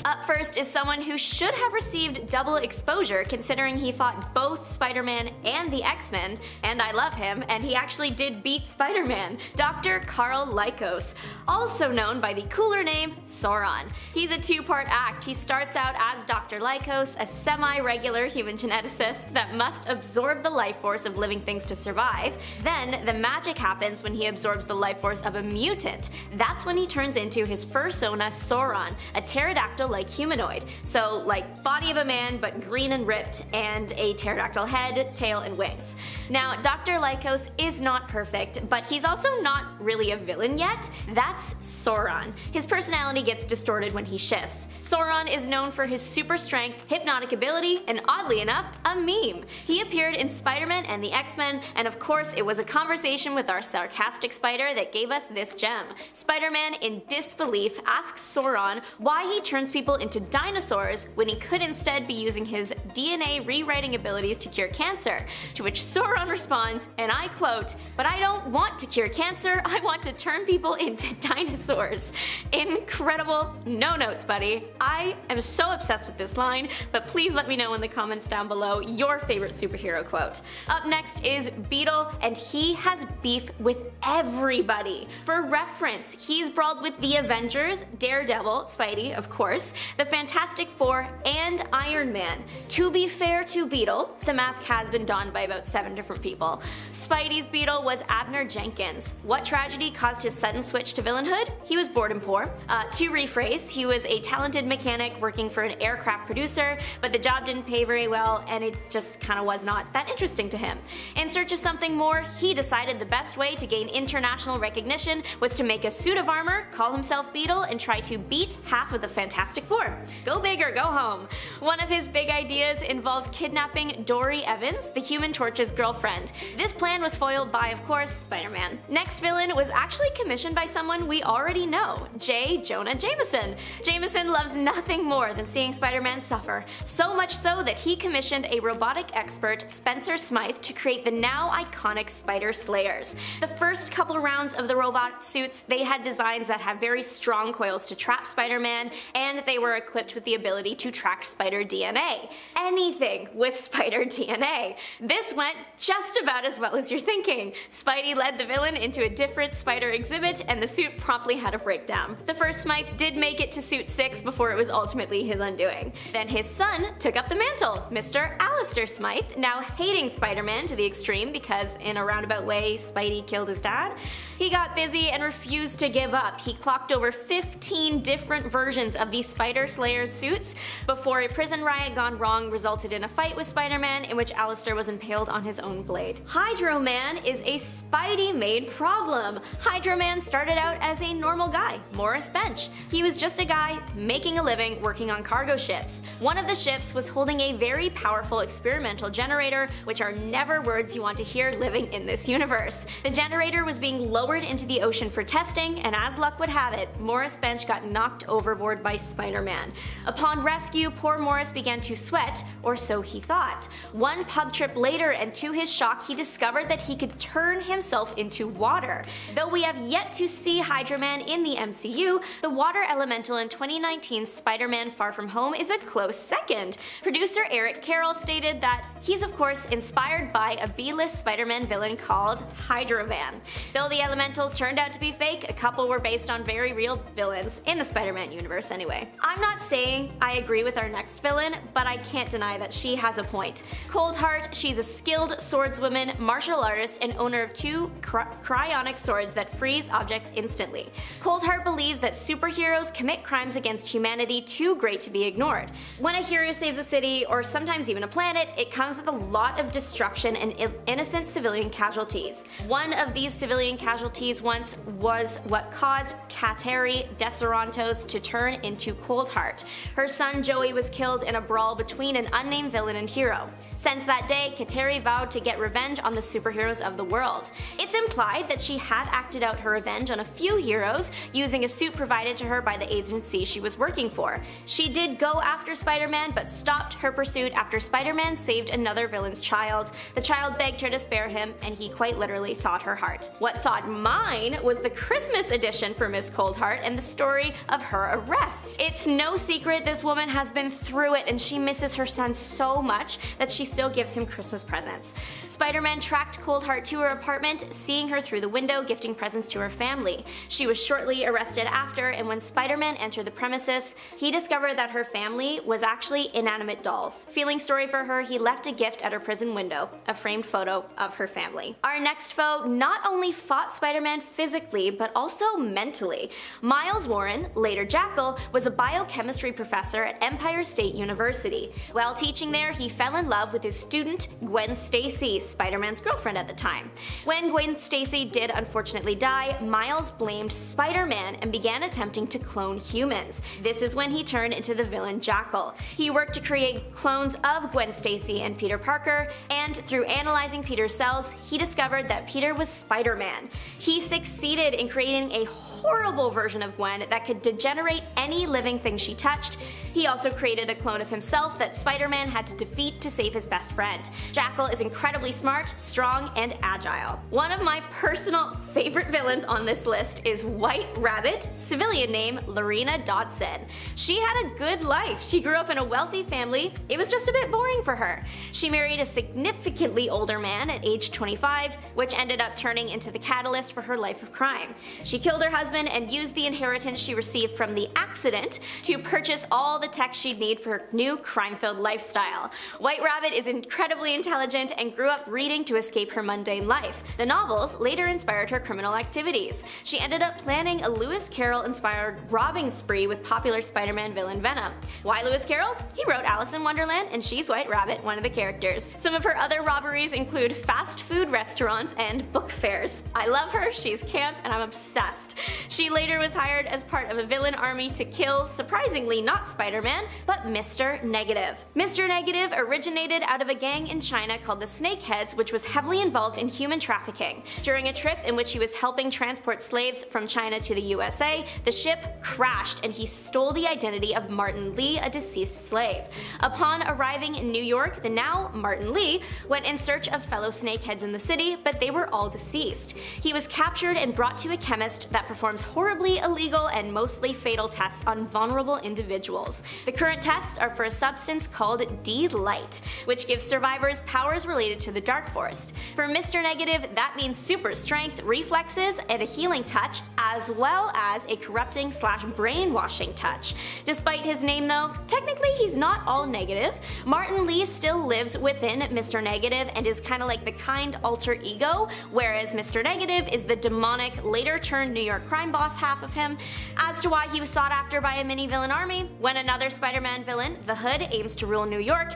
Up first is someone who should have received double exposure considering he fought both Spider-Man and the X-Men, and I love him, and he actually did beat Spider-Man, Dr. Karl Lykos, also known by the cooler name Sauron. He's a two-part act. He starts out as Dr. Lykos, a semi-regular human geneticist that must absorb the life force of living things to survive. Then, the magic happens when he absorbs the life force of a mutant. That's when he turns into his fursona Sauron, a pterodactyl-like humanoid. So, like, body of a man but green and ripped, and a pterodactyl head, tail, and wings. Now, Dr. Lykos is not perfect, but he's also not really a villain yet. That's Sauron. His personality gets distorted when he shifts. Sauron is known for his super strength, hypnotic ability, and oddly enough, a meme. He appeared in Spider-Man and the X-Men, and of course it was a conversation with our sarcastic spider that gave us this gem. Spider-Man, in disbelief, asks Sauron why he turns people into dinosaurs when he could instead be using his DNA rewriting abilities to cure cancer, to which Sauron responds, and I quote, "But I don't want to cure cancer, I want to turn people into dinosaurs." Incredible. No notes, buddy. I am so obsessed with this line, but please let me know in the comments down below your favorite superhero quote. Up next is Beetle, and he has beef with everybody. For reference, he's brawled with the Avengers, Daredevil, Spidey, of course, the Fantastic Four, and Iron Man. To be fair to Beetle, the mask has been donned by about 7 different people. Spidey's Beetle was Abner Jenkins. What tragedy caused his sudden switch to villainhood? He was bored and poor. To rephrase, he was a talented mechanic working for an aircraft producer, but the job didn't pay very well and it just kinda was not that interesting to him. In search of something more, he decided the best way to gain international recognition was to make a suit of armor, call himself Beetle, and try to beat half of the Fantastic Four. Go big or go home. One of his big ideas involved kidnapping Dory Evans, the Human Torch's girlfriend. This plan was foiled by, of course, Spider-Man. Next villain was actually commissioned by someone we already know, J. Jonah Jameson. Jameson loves nothing more than seeing Spider-Man suffer, so much so that he commissioned a robotic expert, Spencer Smythe, to create the now iconic Spider Slayers. The first couple rounds of the robot suits, they had designs that have very strong coils to trap Spider-Man, and they were equipped with the ability to track spider DNA. Anything with spider DNA. This went just about as well as you're thinking. Spidey led the villain into a different spider exhibit, and the suit promptly had a breakdown. The first Smythe did make it to suit 6 before it was ultimately his undoing. Then his son took up the mantle, Mr. Alistair Smythe, now hating Spider-Man to the extreme because in a roundabout way, Spidey killed his dad. He got busy and refused to give up. He clocked over 15 different versions of the Spider Slayer's suits before a prison riot gone wrong resulted in a fight with Spider-Man in which Alistair was impaled on his own blade. Hydro Man is a Spidey-made problem. Hydro Man started out as a normal guy, Morris Bench. He was just a guy making a living working on cargo ships. One of the ships was holding a very powerful experimental generator, which are never words you want to hear living in this universe. The generator was being lowered into the ocean for testing, and as luck would have it, Morris Bench got knocked overboard by Spider-Man. Upon rescue, poor Morris began to sweat, or so he thought. One pub trip later, and to his shock, he discovered that he could turn himself into water. Though we have yet to see Hydro Man in the MCU, the water elemental in 2019's Spider-Man Far From Home is a close second. Producer Eric Carroll stated that he's of course inspired by a B-list Spider-Man villain called Hydro Man. Though the elementals turned out to be fake, a couple were based on very real villains, in the Spider-Man universe anyway. I'm not saying I agree with our next villain, but I can't deny that she has a point. Coldheart, she's a skilled swordswoman, martial artist, and owner of 2 cryonic swords that freeze objects instantly. Coldheart believes that superheroes commit crimes against humanity too great to be ignored. When a hero saves a city, or sometimes even a planet, it comes with a lot of destruction and innocent civilian casualties. One of these civilian casualties once was what caused Kateri Deserantos to turn into Coldheart. Her son Joey was killed in a brawl between an unnamed villain and hero. Since that day, Kateri vowed to get revenge on the superheroes of the world. It's implied that she had acted out her revenge on a few heroes using a suit provided to her by the agency she was working for. She did go after Spider-Man, but stopped her pursuit after Spider-Man saved another villain's child. The child begged her to spare him, and he quite literally thawed her heart. What thawed mine was the Christmas edition for Miss Coldheart and the story of her arrest. It It's no secret this woman has been through it and she misses her son so much that she still gives him Christmas presents. Spider-Man tracked Coldheart to her apartment, seeing her through the window gifting presents to her family. She was shortly arrested after, and when Spider-Man entered the premises, he discovered that her family was actually inanimate dolls. Feeling sorry for her, he left a gift at her prison window, a framed photo of her family. Our next foe not only fought Spider-Man physically, but also mentally. Miles Warren, later Jackal, was a biochemistry professor at Empire State University. While teaching there, he fell in love with his student, Gwen Stacy, Spider-Man's girlfriend at the time. When Gwen Stacy did unfortunately die, Miles blamed Spider-Man and began attempting to clone humans. This is when he turned into the villain Jackal. He worked to create clones of Gwen Stacy and Peter Parker, and through analyzing Peter's cells, he discovered that Peter was Spider-Man. He succeeded in creating a horrible version of Gwen that could degenerate any living thing she touched. He also created a clone of himself that Spider-Man had to defeat to save his best friend. Jackal is incredibly smart, strong, and agile. One of my personal favorite villains on this list is White Rabbit, civilian name Lorena Dodson. She had a good life. She grew up in a wealthy family. It was just a bit boring for her. She married a significantly older man at age 25, which ended up turning into the catalyst for her life of crime. She killed her husband and used the inheritance she received from the accident to purchase all the tech she'd need for her new crime-filled lifestyle. White Rabbit is incredibly intelligent and grew up reading to escape her mundane life. The novels later inspired her criminal activities. She ended up planning a Lewis Carroll-inspired robbing spree with popular Spider-Man villain Venom. Why Lewis Carroll? He wrote Alice in Wonderland, and she's White Rabbit, one of the characters. Some of her other robberies include fast food restaurants and book fairs. I love her, she's camp, and I'm obsessed. She later was hired as part of a villain army to kill, surprisingly not Spider-Man, but Mr. Negative. Mr. Negative originated out of a gang in China called the Snakeheads, which was heavily involved in human trafficking. During a trip in which he was helping transport slaves from China to the USA, the ship crashed and he stole the identity of Martin Lee, a deceased slave. Upon arriving in New York, the now Martin Lee went in search of fellow snakeheads in the city, but they were all deceased. He was captured and brought to a chemist that performs horribly illegal and mostly fatal tests on vulnerable individuals. The current tests are for a substance called D-Light, which gives survivors powers related to the Dark Force. For Mr. Negative, that means super strength, reflexes, and a healing touch, as well as a corrupting/brainwashing touch. Despite his name though, technically he's not all negative. Martin Lee still lives within Mr. Negative and is kinda like the kind alter ego, whereas Mr. Negative is the demonic, later turned New York crime boss half of him. As to why he was sought after by a mini-villain army, when another Spider-Man villain, the Hood, aims to rule New York,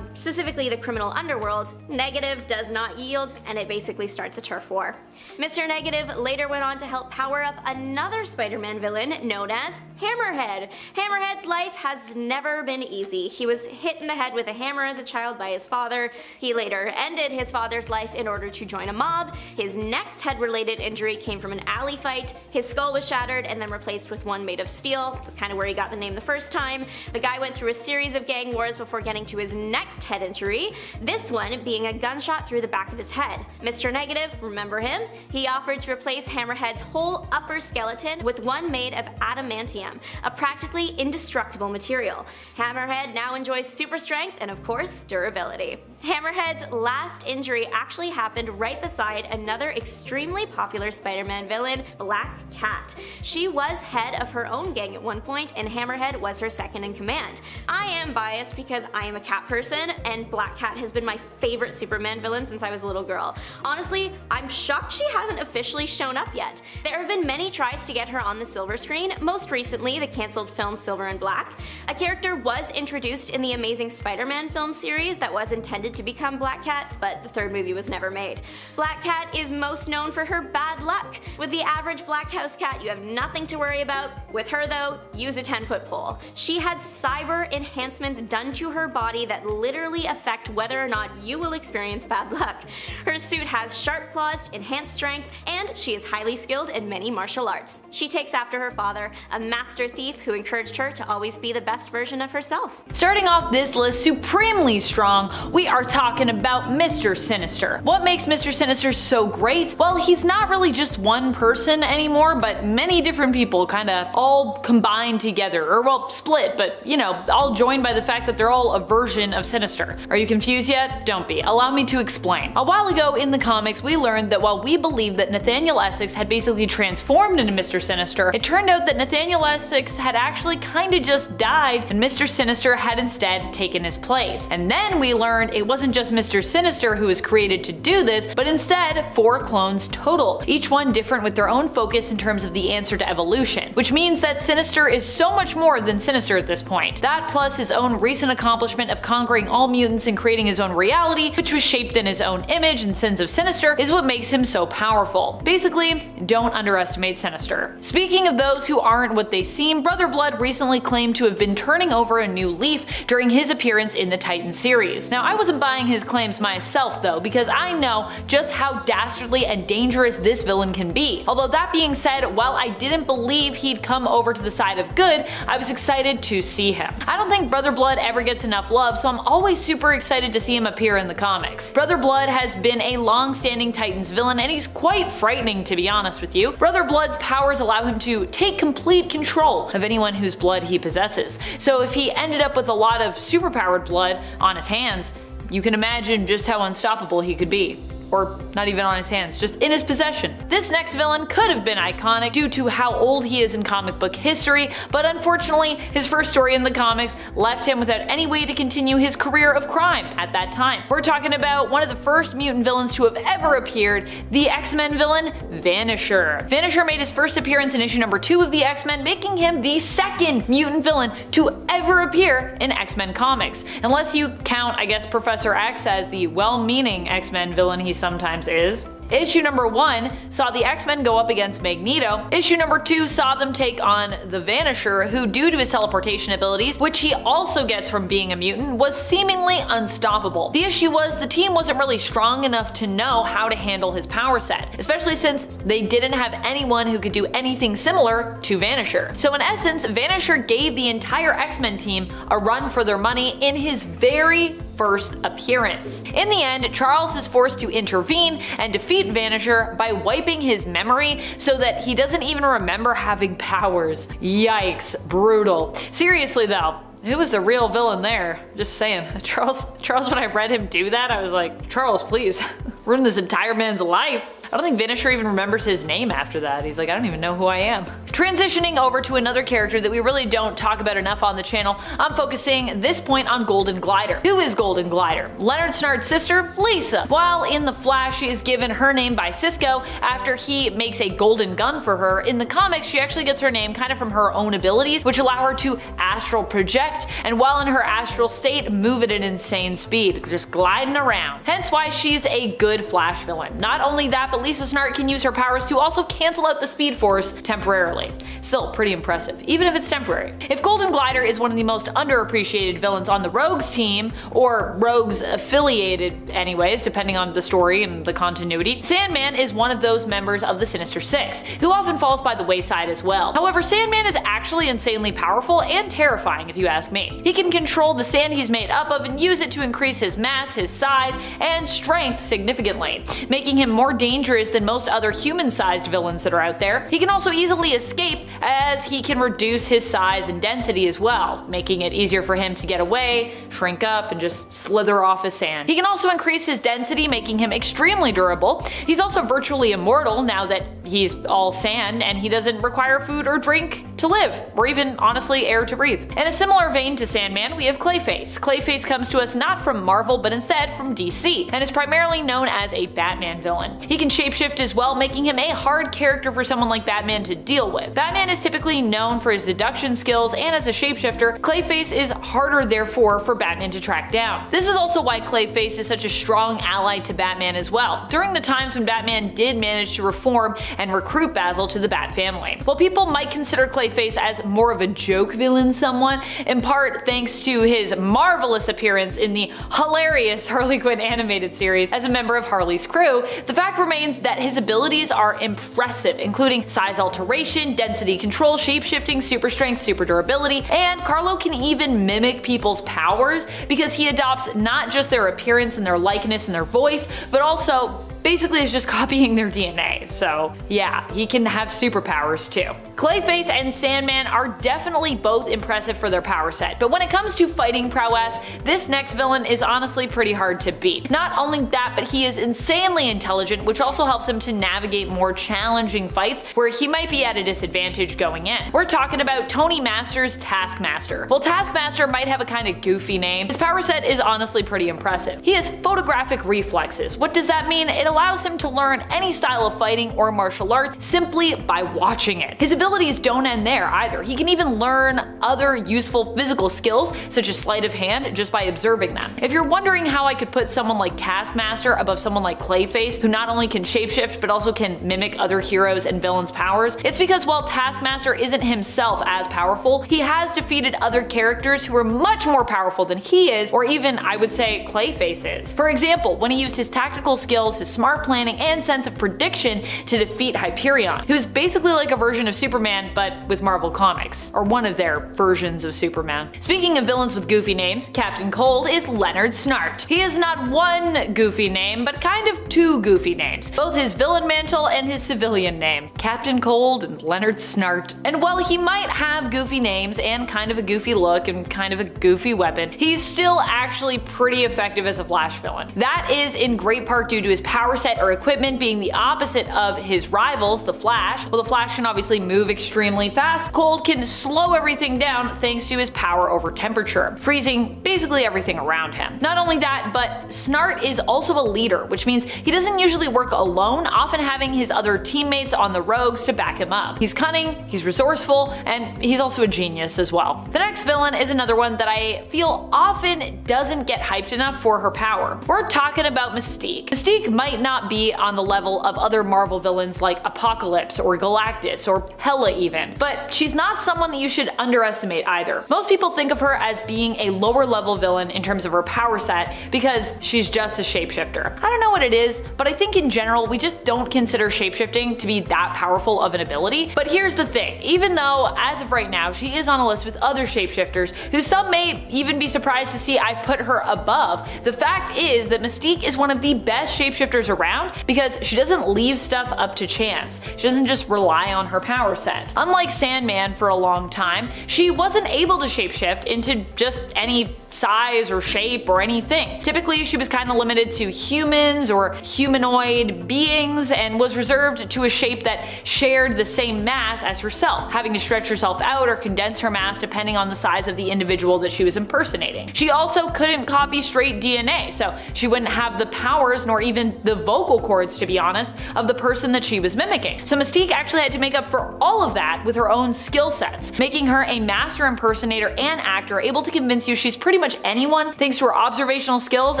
specifically the criminal underworld, Negative does not yield, and it basically starts a turf war. Mr. Negative later went on to help power up another Spider-Man villain known as Hammerhead. Hammerhead's life has never been easy. He was hit in the head with a hammer as a child by his father. He later ended his father's life in order to join a mob. His next head-related injury came from an alley fight. His skull was shattered and then replaced with one made of steel. That's kind of where he got the name the first time. The guy went through a series of gang wars before getting to his next head injury, this one being a gunshot through the back of his head. Mr. Negative, remember him? He offered to replace Hammerhead's whole upper skeleton with one made of adamantium, a practically indestructible material. Hammerhead now enjoys super strength and of course, durability. Hammerhead's last injury actually happened right beside another extremely popular Spider-Man villain, Black Cat. She was head of her own gang at one point, and Hammerhead was her second in command. I am biased because I am a cat person, and Black Cat has been my favorite Superman villain since I was a little girl. Honestly, I'm shocked she hasn't officially shown up yet. There have been many tries to get her on the silver screen, most recently the cancelled film Silver and Black. A character was introduced in the Amazing Spider-Man film series that was intended to become Black Cat, but the third movie was never made. Black Cat is most known for her bad luck. With the average black house cat, you have nothing to worry about. With her though, use a 10-foot pole. She had cyber enhancements done to her body that literally affect whether or not you will experience bad luck. Her suit has sharp claws, enhanced strength, and she is highly skilled in many any martial arts. She takes after her father, a master thief who encouraged her to always be the best version of herself. Starting off this list supremely strong, we are talking about Mr. Sinister. What makes Mr. Sinister so great? Well, he's not really just one person anymore, but many different people kinda all combined together, or well, split, but you know, all joined by the fact that they're all a version of Sinister. Are you confused yet? Don't be. Allow me to explain. A while ago in the comics, we learned that while we believed that Nathaniel Essex had basically transformed into Mr. Sinister, it turned out that Nathaniel Essex had actually kinda just died, and Mr. Sinister had instead taken his place. And then we learned it wasn't just Mr. Sinister who was created to do this, but instead 4 clones total, each one different with their own focus in terms of the answer to evolution, which means that Sinister is so much more than Sinister at this point. That plus his own recent accomplishment of conquering all mutants and creating his own reality, which was shaped in his own image and sense of Sinister, is what makes him so powerful. Basically, don't underestimate Sinister. Speaking of those who aren't what they seem, Brother Blood recently claimed to have been turning over a new leaf during his appearance in the Titan series. Now, I wasn't buying his claims myself though, because I know just how dastardly and dangerous this villain can be. Although that being said, while I didn't believe he'd come over to the side of good, I was excited to see him. I don't think Brother Blood ever gets enough love, so I'm always super excited to see him appear in the comics. Brother Blood has been a long-standing Titans villain, and he's quite frightening to be honest with you. Brother Blood's powers allow him to take complete control of anyone whose blood he possesses. So if he ended up with a lot of superpowered blood on his hands, you can imagine just how unstoppable he could be. Or not even on his hands, just in his possession. This next villain could have been iconic due to how old he is in comic book history, but unfortunately his first story in the comics left him without any way to continue his career of crime at that time. We're talking about one of the first mutant villains to have ever appeared, the X-Men villain, Vanisher. Vanisher made his first appearance in issue number 2 of the X-Men, making him the second mutant villain to ever appear in X-Men comics. Unless you count, I guess, Professor X as the well-meaning X-Men villain he sometimes is. Issue number 1 saw the X-Men go up against Magneto. Issue number 2 saw them take on the Vanisher, who due to his teleportation abilities, which he also gets from being a mutant, was seemingly unstoppable. The issue was the team wasn't really strong enough to know how to handle his power set, especially since they didn't have anyone who could do anything similar to Vanisher. So in essence, Vanisher gave the entire X-Men team a run for their money in his very first appearance. In the end, Charles is forced to intervene and defeat Vanisher by wiping his memory so that he doesn't even remember having powers. Yikes, brutal. Seriously though, who was the real villain there? Just saying. Charles, when I read him do that, I was like, Charles, please, ruin this entire man's life. I don't think Vanisher even remembers his name after that. He's like, I don't even know who I am. Transitioning over to another character that we really don't talk about enough on the channel, I'm focusing this point on Golden Glider. Who is Golden Glider? Leonard Snart's sister, Lisa. While in The Flash she is given her name by Cisco after he makes a golden gun for her, in the comics she actually gets her name kind of from her own abilities, which allow her to astral project, and while in her astral state move at an insane speed, just gliding around. Hence why she's a good Flash villain. Not only that, but Lisa Snart can use her powers to also cancel out the Speed Force temporarily. Still pretty impressive, even if it's temporary. If Golden Glider is one of the most underappreciated villains on the Rogues team, or Rogues affiliated anyways, depending on the story and the continuity, Sandman is one of those members of the Sinister Six, who often falls by the wayside as well. However, Sandman is actually insanely powerful and terrifying if you ask me. He can control the sand he's made up of and use it to increase his mass, his size, and strength significantly, making him more dangerous than most other human-sized villains that are out there. He can also easily escape, as he can reduce his size and density as well, making it easier for him to get away, shrink up, and just slither off his sand. He can also increase his density, making him extremely durable. He's also virtually immortal now that he's all sand, and he doesn't require food or drink to live, or even, honestly, air to breathe. In a similar vein to Sandman, we have Clayface. Clayface comes to us not from Marvel, but instead from DC, and is primarily known as a Batman villain. He can shapeshift as well, making him a hard character for someone like Batman to deal with. Batman is typically known for his deduction skills, and as a shapeshifter, Clayface is harder therefore for Batman to track down. This is also why Clayface is such a strong ally to Batman as well, during the times when Batman did manage to reform and recruit Basil to the Bat family. While people might consider Clayface Clayface as more of a joke villain somewhat, in part thanks to his marvelous appearance in the hilarious Harley Quinn animated series as a member of Harley's crew, the fact remains that his abilities are impressive, including size alteration, density control, shapeshifting, super strength, super durability, and Carlo can even mimic people's powers because he adopts not just their appearance and their likeness and their voice, but also basically is just copying their DNA. So yeah, he can have superpowers too. Clayface and Sandman are definitely both impressive for their power set, but when it comes to fighting prowess, this next villain is honestly pretty hard to beat. Not only that, but he is insanely intelligent, which also helps him to navigate more challenging fights where he might be at a disadvantage going in. We're talking about Tony Masters' Taskmaster. While Taskmaster might have a kind of goofy name, his power set is honestly pretty impressive. He has photographic reflexes. What does that mean? It allows him to learn any style of fighting or martial arts simply by watching it. His abilities don't end there either. He can even learn other useful physical skills, such as sleight of hand, just by observing them. If you're wondering how I could put someone like Taskmaster above someone like Clayface, who not only can shapeshift but also can mimic other heroes and villains' powers, it's because while Taskmaster isn't himself as powerful, he has defeated other characters who are much more powerful than he is, or even, I would say, Clayface is. For example, when he used his tactical skills, his smart planning, and sense of prediction to defeat Hyperion, who's basically like a version of Superman but with Marvel Comics, or one of their versions of Superman. Speaking of villains with goofy names, Captain Cold is Leonard Snart. He is not one goofy name, but kind of two goofy names, both his villain mantle and his civilian name, Captain Cold and Leonard Snart. And while he might have goofy names and kind of a goofy look and kind of a goofy weapon, he's still actually pretty effective as a Flash villain. That is in great part due to his power set or equipment being the opposite of his rivals, the Flash. While the Flash can obviously move extremely fast, Cold can slow everything down thanks to his power over temperature, freezing basically everything around him. Not only that, but Snart is also a leader, which means he doesn't usually work alone, often having his other teammates on the rogues to back him up. He's cunning, he's resourceful, and he's also a genius as well. The next villain is another one that I feel often doesn't get hyped enough for her power. We're talking about Mystique. Mystique might not be on the level of other Marvel villains like Apocalypse or Galactus or Hela even, but she's not someone that you should underestimate either. Most people think of her as being a lower level villain in terms of her power set because she's just a shapeshifter. I don't know what it is, but I think in general we just don't consider shapeshifting to be that powerful of an ability. But here's the thing, even though as of right now she is on a list with other shapeshifters who some may even be surprised to see I've put her above, the fact is that Mystique is one of the best shapeshifters around because she doesn't leave stuff up to chance. She doesn't just rely on her power set. Unlike Sandman for a long time, she wasn't able to shapeshift into just any size or shape or anything. Typically she was kind of limited to humans or humanoid beings and was reserved to a shape that shared the same mass as herself, having to stretch herself out or condense her mass depending on the size of the individual that she was impersonating. She also couldn't copy straight DNA, so she wouldn't have the powers nor even the vocal cords, to be honest, of the person that she was mimicking. So Mystique actually had to make up for all of that with her own skill sets, making her a master impersonator and actor, able to convince you she's pretty much anyone thanks to her observational skills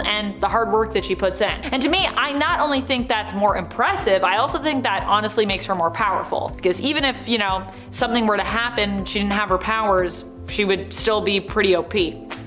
and the hard work that she puts in. And to me, I not only think that's more impressive, I also think that honestly makes her more powerful. Because even if, you know, something were to happen, she didn't have her powers, she would still be pretty OP.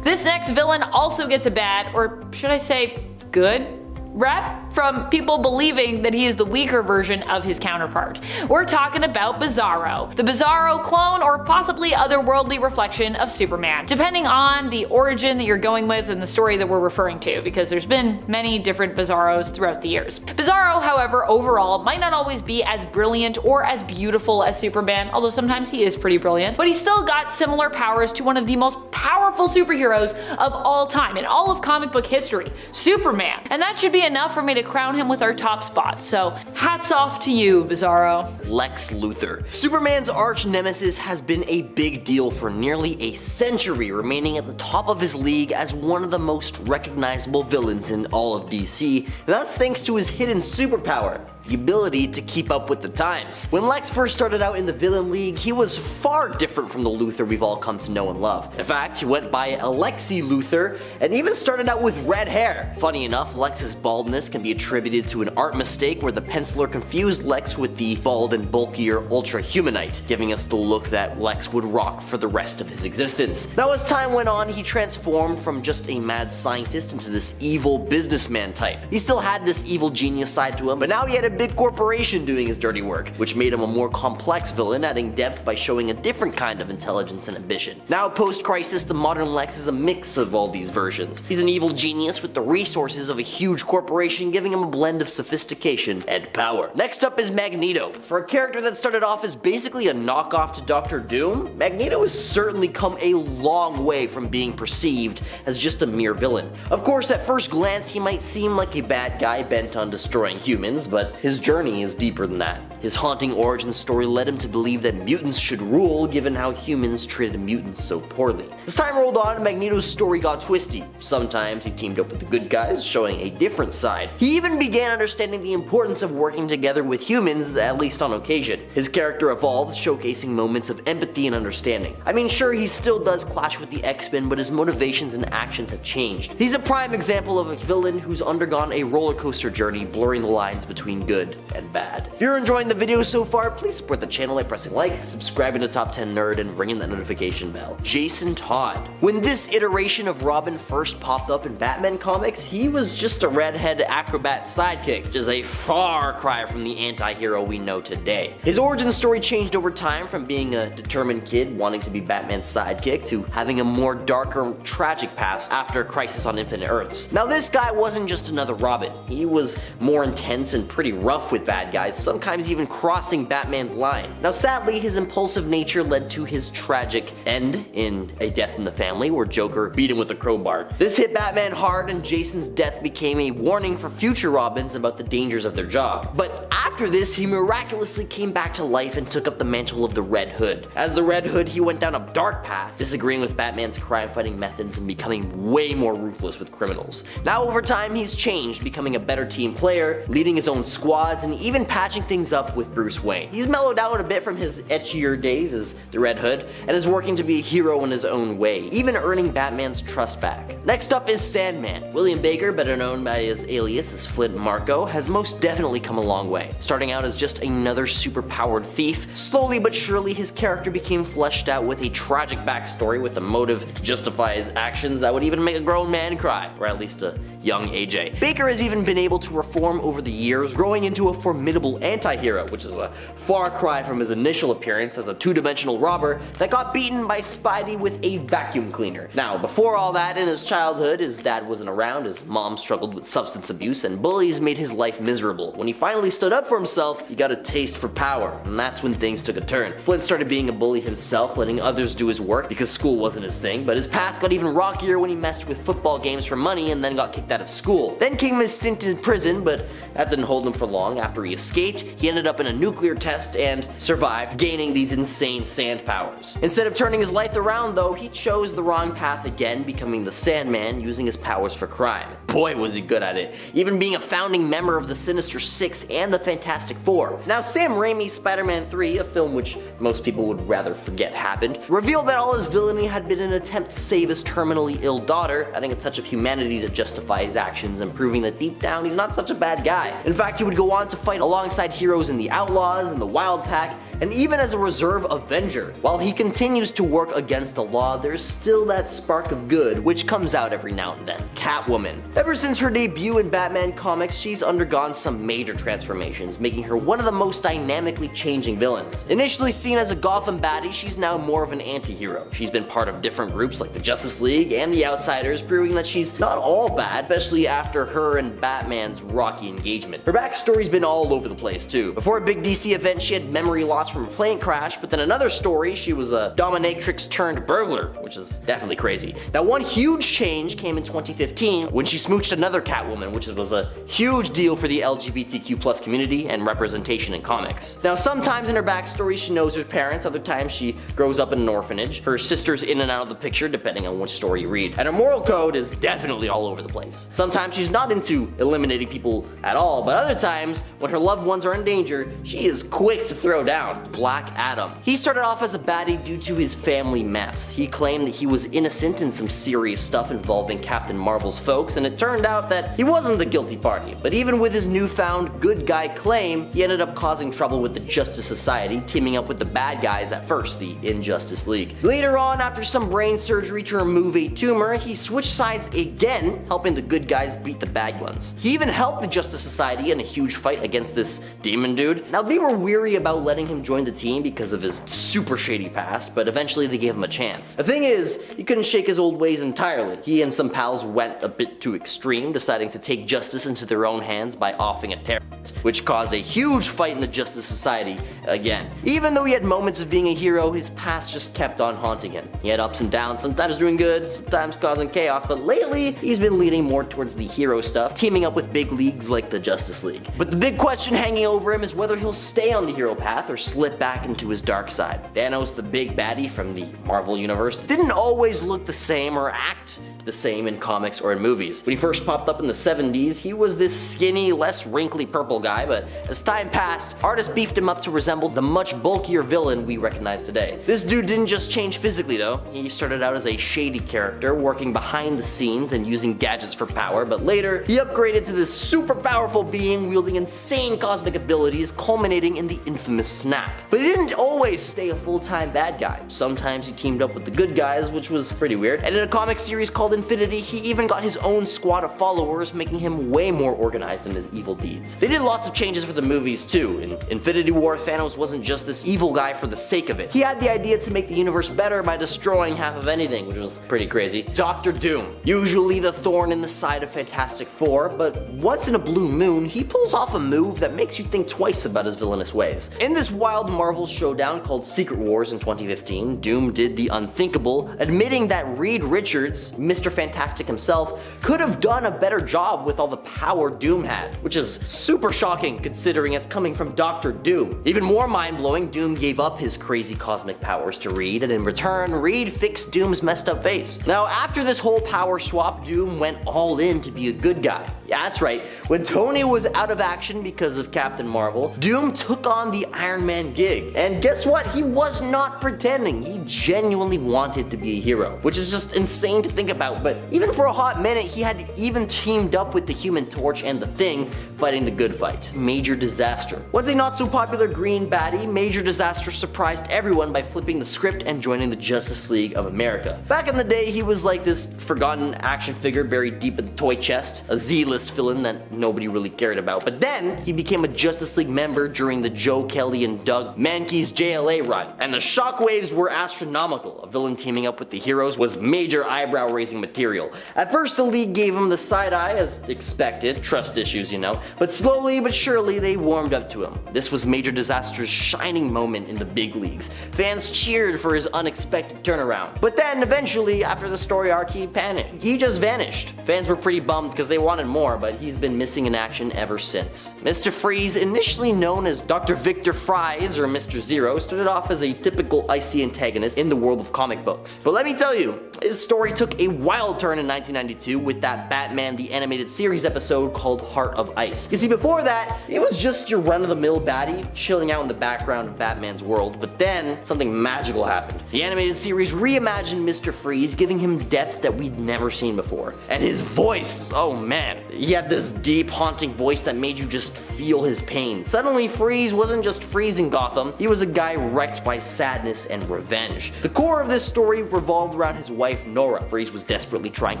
This next villain also gets a bad, or should I say good, rep from people believing that he is the weaker version of his counterpart. We're talking about Bizarro, the Bizarro clone or possibly otherworldly reflection of Superman, depending on the origin that you're going with and the story that we're referring to, because there's been many different Bizarros throughout the years. Bizarro, however, overall might not always be as brilliant or as beautiful as Superman, although sometimes he is pretty brilliant, but he's still got similar powers to one of the most powerful superheroes of all time in all of comic book history, Superman. And that should be enough for me to crown him with our top spot, so hats off to you, Bizarro. Lex Luthor. Superman's arch nemesis has been a big deal for nearly a century, remaining at the top of his league as one of the most recognizable villains in all of DC, and that's thanks to his hidden superpower, the ability to keep up with the times. When Lex first started out in the Villain League, he was far different from the Luthor we've all come to know and love. In fact, he went by Alexi Luthor and even started out with red hair. Funny enough, Lex's baldness can be attributed to an art mistake where the penciler confused Lex with the bald and bulkier Ultra Humanite, giving us the look that Lex would rock for the rest of his existence. Now as time went on, he transformed from just a mad scientist into this evil businessman type. He still had this evil genius side to him, but now he had a big corporation doing his dirty work, which made him a more complex villain, adding depth by showing a different kind of intelligence and ambition. Now post-Crisis, the modern Lex is a mix of all these versions. He's an evil genius with the resources of a huge corporation, giving him a blend of sophistication and power. Next up is Magneto. For a character that started off as basically a knockoff to Doctor Doom, Magneto has certainly come a long way from being perceived as just a mere villain. Of course, at first glance, he might seem like a bad guy bent on destroying humans, but his journey is deeper than that. His haunting origin story led him to believe that mutants should rule, given how humans treated mutants so poorly. As time rolled on, Magneto's story got twisty. Sometimes he teamed up with the good guys, showing a different side. He even began understanding the importance of working together with humans, at least on occasion. His character evolved, showcasing moments of empathy and understanding. I mean, sure, he still does clash with the X-Men, but his motivations and actions have changed. He's a prime example of a villain who's undergone a roller coaster journey, blurring the lines between good and bad. If you're enjoying the video so far, please support the channel by pressing like, subscribing to Top 10 Nerd, and ringing that notification bell. Jason Todd. When this iteration of Robin first popped up in Batman comics, he was just a redhead acrobat sidekick, which is a far cry from the anti-hero we know today. His origin story changed over time from being a determined kid wanting to be Batman's sidekick to having a more darker, tragic past after Crisis on Infinite Earths. Now this guy wasn't just another Robin. He was more intense and pretty rough with bad guys, sometimes even crossing Batman's line. Now sadly, his impulsive nature led to his tragic end in A Death in the Family, where Joker beat him with a crowbar. This hit Batman hard, and Jason's death became a warning for future Robins about the dangers of their job. But after this, he miraculously came back to life and took up the mantle of the Red Hood. As the Red Hood, he went down a dark path, disagreeing with Batman's crime-fighting methods and becoming way more ruthless with criminals. Now over time, he's changed, becoming a better team player, leading his own squads, and even patching things up with Bruce Wayne. He's mellowed out a bit from his etchier days as the Red Hood, and is working to be a hero in his own way, even earning Batman's trust back. Next up is Sandman. William Baker, better known by his alias as Flint Marko, has most definitely come a long way. Starting out as just another super-powered thief, slowly but surely his character became fleshed out with a tragic backstory with a motive to justify his actions that would even make a grown man cry, or at least a young AJ. Baker has even been able to reform over the years, growing into a formidable anti-hero, which is a far cry from his initial appearance as a two-dimensional robber that got beaten by Spidey with a vacuum cleaner. Now, before all that, in his childhood, his dad wasn't around, his mom struggled with substance abuse, and bullies made his life miserable. When he finally stood up for himself, he got a taste for power, and that's when things took a turn. Flint started being a bully himself, letting others do his work because school wasn't his thing, but his path got even rockier when he messed with football games for money and then got kicked out of school. Then came his stint in prison, but that didn't hold him for long. After he escaped, he ended up in a nuclear test and survived, gaining these insane sand powers. Instead of turning his life around though, he chose the wrong path again, becoming the Sandman, using his powers for crime. Boy was he good at it, even being a founding member of the Sinister Six and the Fantastic Four. Now Sam Raimi's Spider-Man 3, a film which most people would rather forget happened, revealed that all his villainy had been an attempt to save his terminally ill daughter, adding a touch of humanity to justify his actions and proving that deep down he's not such a bad guy. In fact, he would go on to fight alongside heroes in the Outlaws and the Wild Pack, and even as a reserve Avenger. While he continues to work against the law, there's still that spark of good which comes out every now and then. Catwoman. Ever since her debut in Batman comics, she's undergone some major transformations, making her one of the most dynamically changing villains. Initially seen as a Gotham baddie, she's now more of an anti-hero. She's been part of different groups like the Justice League and the Outsiders, proving that she's not all bad, especially after her and Batman's rocky engagement. Her backstory's been all over the place too. Before a big DC event, she had memory loss lost from a plane crash, but then another story, she was a dominatrix turned burglar, which is definitely crazy. Now, one huge change came in 2015 when she smooched another Catwoman, which was a huge deal for the LGBTQ+ community and representation in comics. Now, sometimes in her backstory she knows her parents, other times she grows up in an orphanage. Her sister's in and out of the picture depending on which story you read. And her moral code is definitely all over the place. Sometimes she's not into eliminating people at all, but other times, when her loved ones are in danger, she is quick to throw down. Black Adam. He started off as a baddie due to his family mess. He claimed that he was innocent in some serious stuff involving Captain Marvel's folks, and it turned out that he wasn't the guilty party. But even with his newfound good guy claim, he ended up causing trouble with the Justice Society, teaming up with the bad guys at first, the Injustice League. Later on, after some brain surgery to remove a tumor, he switched sides again, helping the good guys beat the bad ones. He even helped the Justice Society in a huge fight against this demon dude. Now, they were weary about letting him join the team because of his super shady past, but eventually they gave him a chance. The thing is, he couldn't shake his old ways entirely. He and some pals went a bit too extreme, deciding to take justice into their own hands by offing a terrorist, which caused a huge fight in the Justice Society again. Even though he had moments of being a hero, his past just kept on haunting him. He had ups and downs, sometimes doing good, sometimes causing chaos, but lately he's been leaning more towards the hero stuff, teaming up with big leagues like the Justice League. But the big question hanging over him is whether he'll stay on the hero path or slip back into his dark side. Thanos, the big baddie from the Marvel Universe, didn't always look the same or act the same in comics or in movies. When he first popped up in the 70s, he was this skinny, less wrinkly purple guy, but as time passed, artists beefed him up to resemble the much bulkier villain we recognize today. This dude didn't just change physically though. He started out as a shady character, working behind the scenes and using gadgets for power, but later, he upgraded to this super powerful being wielding insane cosmic abilities, culminating in the infamous Snap. But he didn't always stay a full-time bad guy. Sometimes he teamed up with the good guys, which was pretty weird, and in a comic series called Infinity, he even got his own squad of followers, making him way more organized in his evil deeds. They did lots of changes for the movies too. In Infinity War, Thanos wasn't just this evil guy for the sake of it. He had the idea to make the universe better by destroying half of anything, which was pretty crazy. Dr. Doom, usually the thorn in the side of Fantastic Four, but once in a blue moon, he pulls off a move that makes you think twice about his villainous ways. In this wild Marvel showdown called Secret Wars in 2015, Doom did the unthinkable, admitting that Reed Richards, Mr. Fantastic himself, could have done a better job with all the power Doom had, which is super shocking considering it's coming from Dr. Doom. Even more mind-blowing, Doom gave up his crazy cosmic powers to Reed, and in return, Reed fixed Doom's messed up face. Now, after this whole power swap, Doom went all in to be a good guy. Yeah, that's right. When Tony was out of action because of Captain Marvel, Doom took on the Iron Man gig. And guess what? He was not pretending. He genuinely wanted to be a hero, which is just insane to think about. But even for a hot minute, he had even teamed up with the Human Torch and the Thing, fighting the good fight. Major Disaster. Once a not so popular green baddie, Major Disaster surprised everyone by flipping the script and joining the Justice League of America. Back in the day, he was like this forgotten action figure buried deep in the toy chest, a Z-list villain that nobody really cared about. But then, he became a Justice League member during the Joe Kelly and Doug Mankey's JLA run, and the shockwaves were astronomical. A villain teaming up with the heroes was major eyebrow-raising material. At first, the League gave him the side eye as expected, trust issues, you know, but slowly but surely they warmed up to him. This was Major Disaster's shining moment in the big leagues. Fans cheered for his unexpected turnaround. But then, eventually, after the story arc, he panicked. He just vanished. Fans were pretty bummed because they wanted more, but he's been missing in action ever since. Mr. Freeze, initially known as Dr. Victor Fries or Mr. Zero, started off as a typical icy antagonist in the world of comic books. But let me tell you, his story took a wild turn in 1992 with that Batman the Animated Series episode called Heart of Ice. You see, before that, it was just your run-of-the-mill baddie chilling out in the background of Batman's world, but then something magical happened. The animated series reimagined Mr. Freeze, giving him depth that we'd never seen before. And his voice, oh man, he had this deep, haunting voice that made you just feel his pain. Suddenly, Freeze wasn't just freezing Gotham, he was a guy wrecked by sadness and revenge. The core of this story revolved around his wife, Nora. Freeze was desperately trying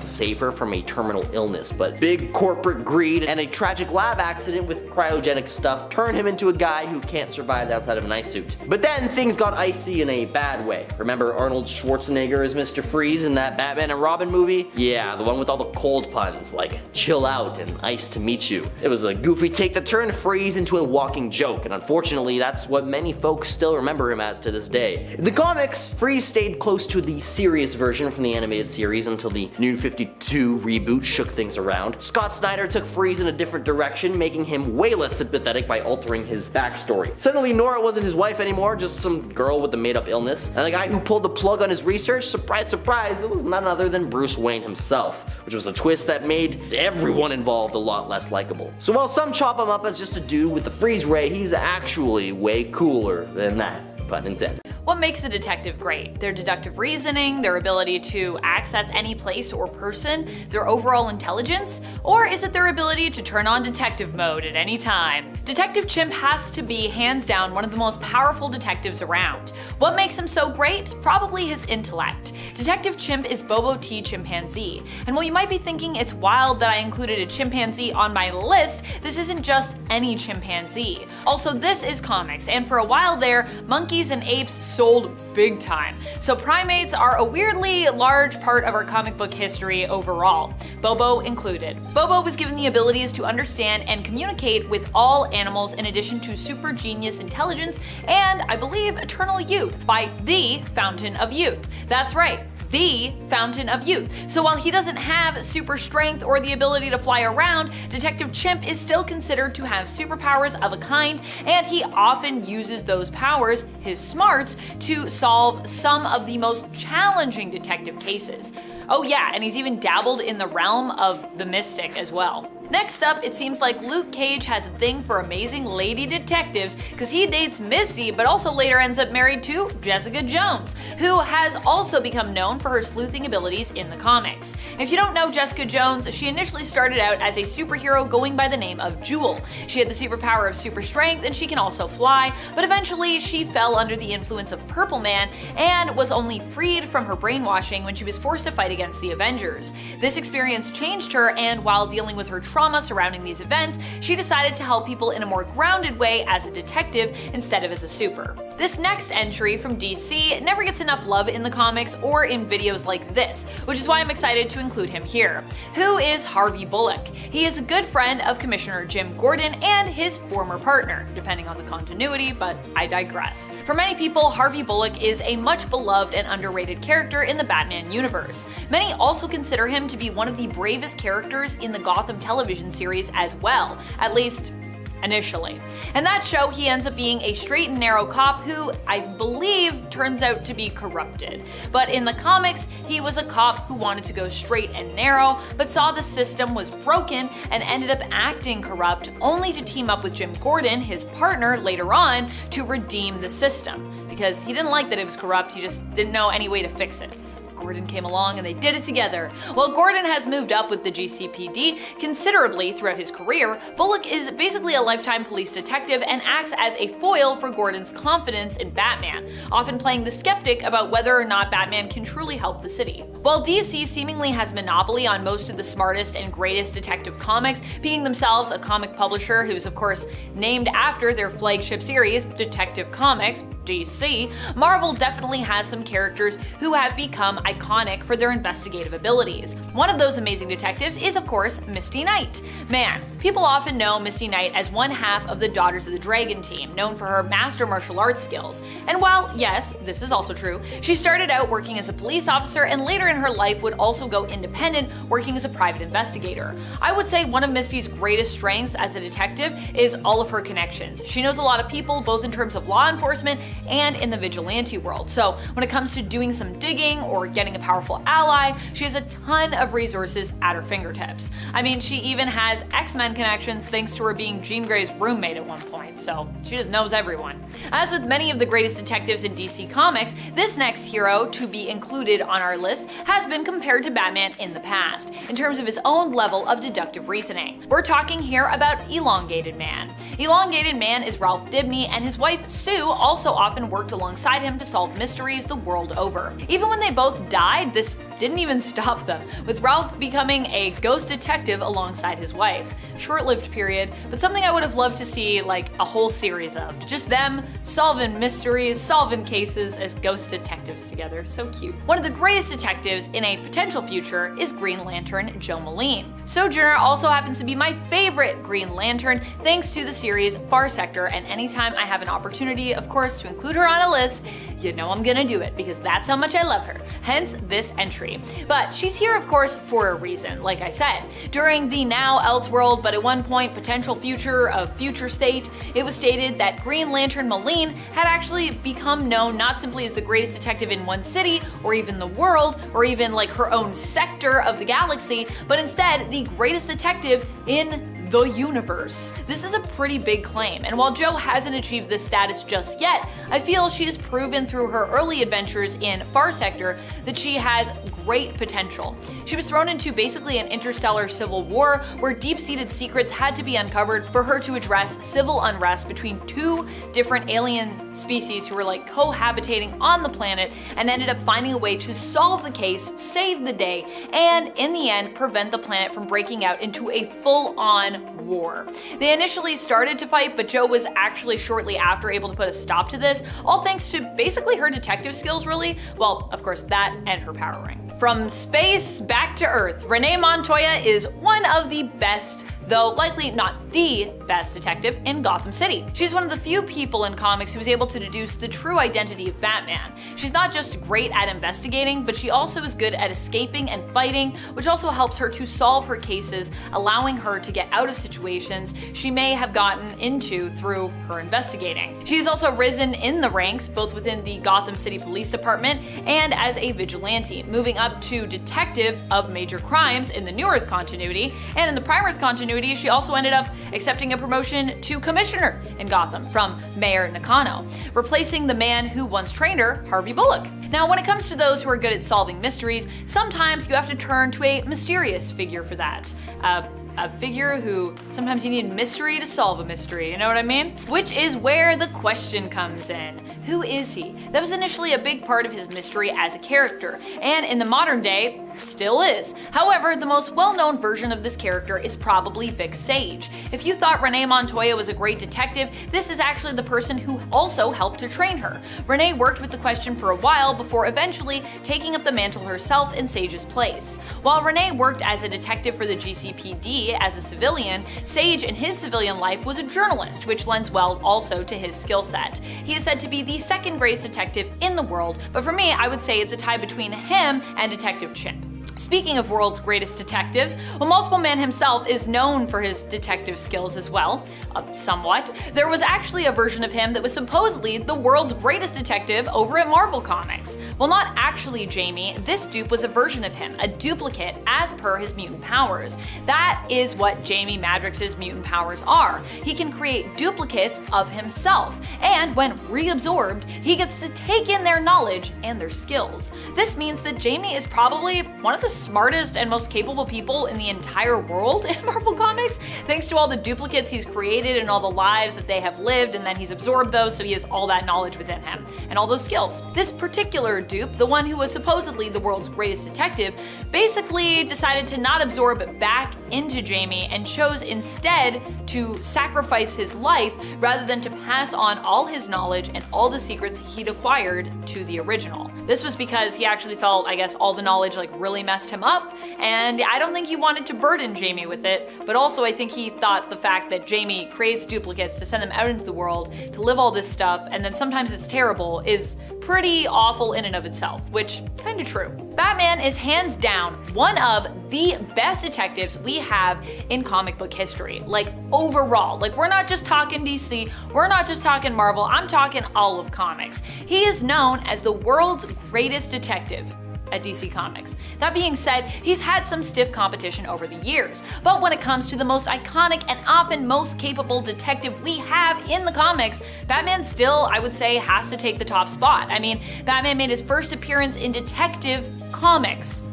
to save her from a terminal illness, but big corporate greed and a tragic lab accident with cryogenic stuff turned him into a guy who can't survive outside of an ice suit. But then things got icy in a bad way. Remember Arnold Schwarzenegger as Mr. Freeze in that Batman and Robin movie? Yeah, the one with all the cold puns like chill out and ice to meet you. It was a goofy take that turned Freeze into a walking joke, and unfortunately that's what what many folks still remember him as to this day. In the comics, Freeze stayed close to the serious version from the animated series until the New 52 reboot shook things around. Scott Snyder took Freeze in a different direction, making him way less sympathetic by altering his backstory. Suddenly Nora wasn't his wife anymore, just some girl with a made-up illness. And the guy who pulled the plug on his research, surprise surprise, it was none other than Bruce Wayne himself, which was a twist that made everyone involved a lot less likable. So while some chop him up as just a dude with the freeze ray, he's actually way cooler than that, pun intended. What makes a detective great? Their deductive reasoning, their ability to access any place or person, their overall intelligence? Or is it their ability to turn on detective mode at any time? Detective Chimp has to be hands down one of the most powerful detectives around. What makes him so great? Probably his intellect. Detective Chimp is Bobo T. Chimpanzee. And while you might be thinking it's wild that I included a chimpanzee on my list, this isn't just any chimpanzee. Also, this is comics, and for a while there, monkeys and apes sold big time. So primates are a weirdly large part of our comic book history overall, Bobo included. Bobo was given the abilities to understand and communicate with all animals in addition to super genius intelligence and, I believe, eternal youth by the Fountain of Youth. That's right, the Fountain of Youth. So while he doesn't have super strength or the ability to fly around, Detective Chimp is still considered to have superpowers of a kind, and he often uses those powers, his smarts, to solve some of the most challenging detective cases. Oh yeah, and he's even dabbled in the realm of the mystic as well. Next up, it seems like Luke Cage has a thing for amazing lady detectives because he dates Misty but also later ends up married to Jessica Jones, who has also become known for her sleuthing abilities in the comics. If you don't know Jessica Jones, she initially started out as a superhero going by the name of Jewel. She had the superpower of super strength and she can also fly, but eventually she fell under the influence of Purple Man and was only freed from her brainwashing when she was forced to fight against the Avengers. This experience changed her, and while dealing with her trauma surrounding these events, she decided to help people in a more grounded way as a detective instead of as a super. This next entry from DC never gets enough love in the comics or in videos like this, which is why I'm excited to include him here. Who is Harvey Bullock? He is a good friend of Commissioner Jim Gordon and his former partner, depending on the continuity, but I digress. For many people, Harvey Bullock is a much beloved and underrated character in the Batman universe. Many also consider him to be one of the bravest characters in the Gotham television series as well, at least initially. In that show, he ends up being a straight and narrow cop who, I believe, turns out to be corrupted. But in the comics, he was a cop who wanted to go straight and narrow, but saw the system was broken and ended up acting corrupt, only to team up with Jim Gordon, his partner, later on, to redeem the system. Because he didn't like that it was corrupt, he just didn't know any way to fix it. Gordon came along and they did it together. While Gordon has moved up with the GCPD considerably throughout his career, Bullock is basically a lifetime police detective and acts as a foil for Gordon's confidence in Batman, often playing the skeptic about whether or not Batman can truly help the city. While DC seemingly has monopoly on most of the smartest and greatest detective comics, being themselves a comic publisher who is of course named after their flagship series, Detective Comics, DC, Marvel definitely has some characters who have become iconic for their investigative abilities. One of those amazing detectives is, of course, Misty Knight. Man, people often know Misty Knight as one half of the Daughters of the Dragon team, known for her master martial arts skills. And while, yes, this is also true, she started out working as a police officer and later in her life would also go independent, working as a private investigator. I would say one of Misty's greatest strengths as a detective is all of her connections. She knows a lot of people, both in terms of law enforcement and in the vigilante world. So when it comes to doing some digging or getting a powerful ally, she has a ton of resources at her fingertips. I mean, she even has X-Men connections thanks to her being Jean Grey's roommate at one point, so she just knows everyone. As with many of the greatest detectives in DC Comics, this next hero to be included on our list has been compared to Batman in the past, in terms of his own level of deductive reasoning. We're talking here about Elongated Man. Elongated Man is Ralph Dibny, and his wife Sue also often worked alongside him to solve mysteries the world over. Even when they both died, this didn't even stop them, with Ralph becoming a ghost detective alongside his wife. Short-lived period, but something I would have loved to see like a whole series of. Just them solving mysteries, solving cases as ghost detectives together. So cute. One of the greatest detectives in a potential future is Green Lantern Joe Moline. Sojourner also happens to be my favorite Green Lantern thanks to the series Far Sector, and anytime I have an opportunity, of course, to include her on a list, you know I'm gonna do it because that's how much I love her. Hence this entry. But she's here, of course, for a reason, like I said. During the now Elseworld, but at one point potential future of Future State, it was stated that Green Lantern Moline had actually become known not simply as the greatest detective in one city, or even the world, or even like her own sector of the galaxy, but instead the greatest detective in the universe. This is a pretty big claim, and while Jo hasn't achieved this status just yet, I feel she has proven through her early adventures in Far Sector that she has great potential. She was thrown into basically an interstellar civil war where deep-seated secrets had to be uncovered for her to address civil unrest between two different alien species who were like cohabitating on the planet, and ended up finding a way to solve the case, save the day, and in the end prevent the planet from breaking out into a full-on war. They initially started to fight, but Jo was actually shortly after able to put a stop to this, all thanks to basically her detective skills really. Well, of course that and her power ring. From space back to Earth, Renee Montoya is one of the best, though likely not the best detective in Gotham City. She's one of the few people in comics who is able to deduce the true identity of Batman. She's not just great at investigating, but she also is good at escaping and fighting, which also helps her to solve her cases, allowing her to get out of situations she may have gotten into through her investigating. She's also risen in the ranks, both within the Gotham City Police Department and as a vigilante, moving up to detective of major crimes in the New Earth continuity, and in the Prime Earth continuity she also ended up accepting a promotion to commissioner in Gotham from Mayor Nakano, replacing the man who once trained her, Harvey Bullock. Now, when it comes to those who are good at solving mysteries, sometimes you have to turn to a mysterious figure for that. A figure who sometimes you need mystery to solve a mystery, you know what I mean? Which is where the question comes in. Who is he? That was initially a big part of his mystery as a character, and in the modern day, still is. However, the most well-known version of this character is probably Vic Sage. If you thought Renee Montoya was a great detective, this is actually the person who also helped to train her. Renee worked with the question for a while before eventually taking up the mantle herself in Sage's place. While Renee worked as a detective for the GCPD as a civilian, Sage in his civilian life was a journalist, which lends well also to his skill set. He is said to be the second greatest detective in the world, but for me, I would say it's a tie between him and Detective Chimp. Speaking of world's greatest detectives, well, Multiple Man himself is known for his detective skills as well, somewhat. There was actually a version of him that was supposedly the world's greatest detective over at Marvel Comics. Well, not actually Jamie, this dupe was a version of him, a duplicate as per his mutant powers. That is what Jamie Madrox's mutant powers are. He can create duplicates of himself, and when reabsorbed, he gets to take in their knowledge and their skills. This means that Jamie is probably one of the smartest and most capable people in the entire world in Marvel Comics, thanks to all the duplicates he's created and all the lives that they have lived, and then he's absorbed those, so he has all that knowledge within him and all those skills. This particular dupe, the one who was supposedly the world's greatest detective, basically decided to not absorb back into Jamie and chose instead to sacrifice his life rather than to pass on all his knowledge and all the secrets he'd acquired to the original. This was because he actually felt, I guess, all the knowledge like really messed him up, and I don't think he wanted to burden Jamie with it, but also I think he thought the fact that Jamie creates duplicates to send them out into the world to live all this stuff, and then sometimes it's terrible, is pretty awful in and of itself, which kinda true. Batman is hands down one of the best detectives we have in comic book history, like overall. Like, we're not just talking DC, we're not just talking Marvel, I'm talking all of comics. He is known as the world's greatest detective at DC Comics. That being said, he's had some stiff competition over the years, but when it comes to the most iconic and often most capable detective we have in the comics, Batman still, I would say, has to take the top spot. I mean, Batman made his first appearance in Detective Comics.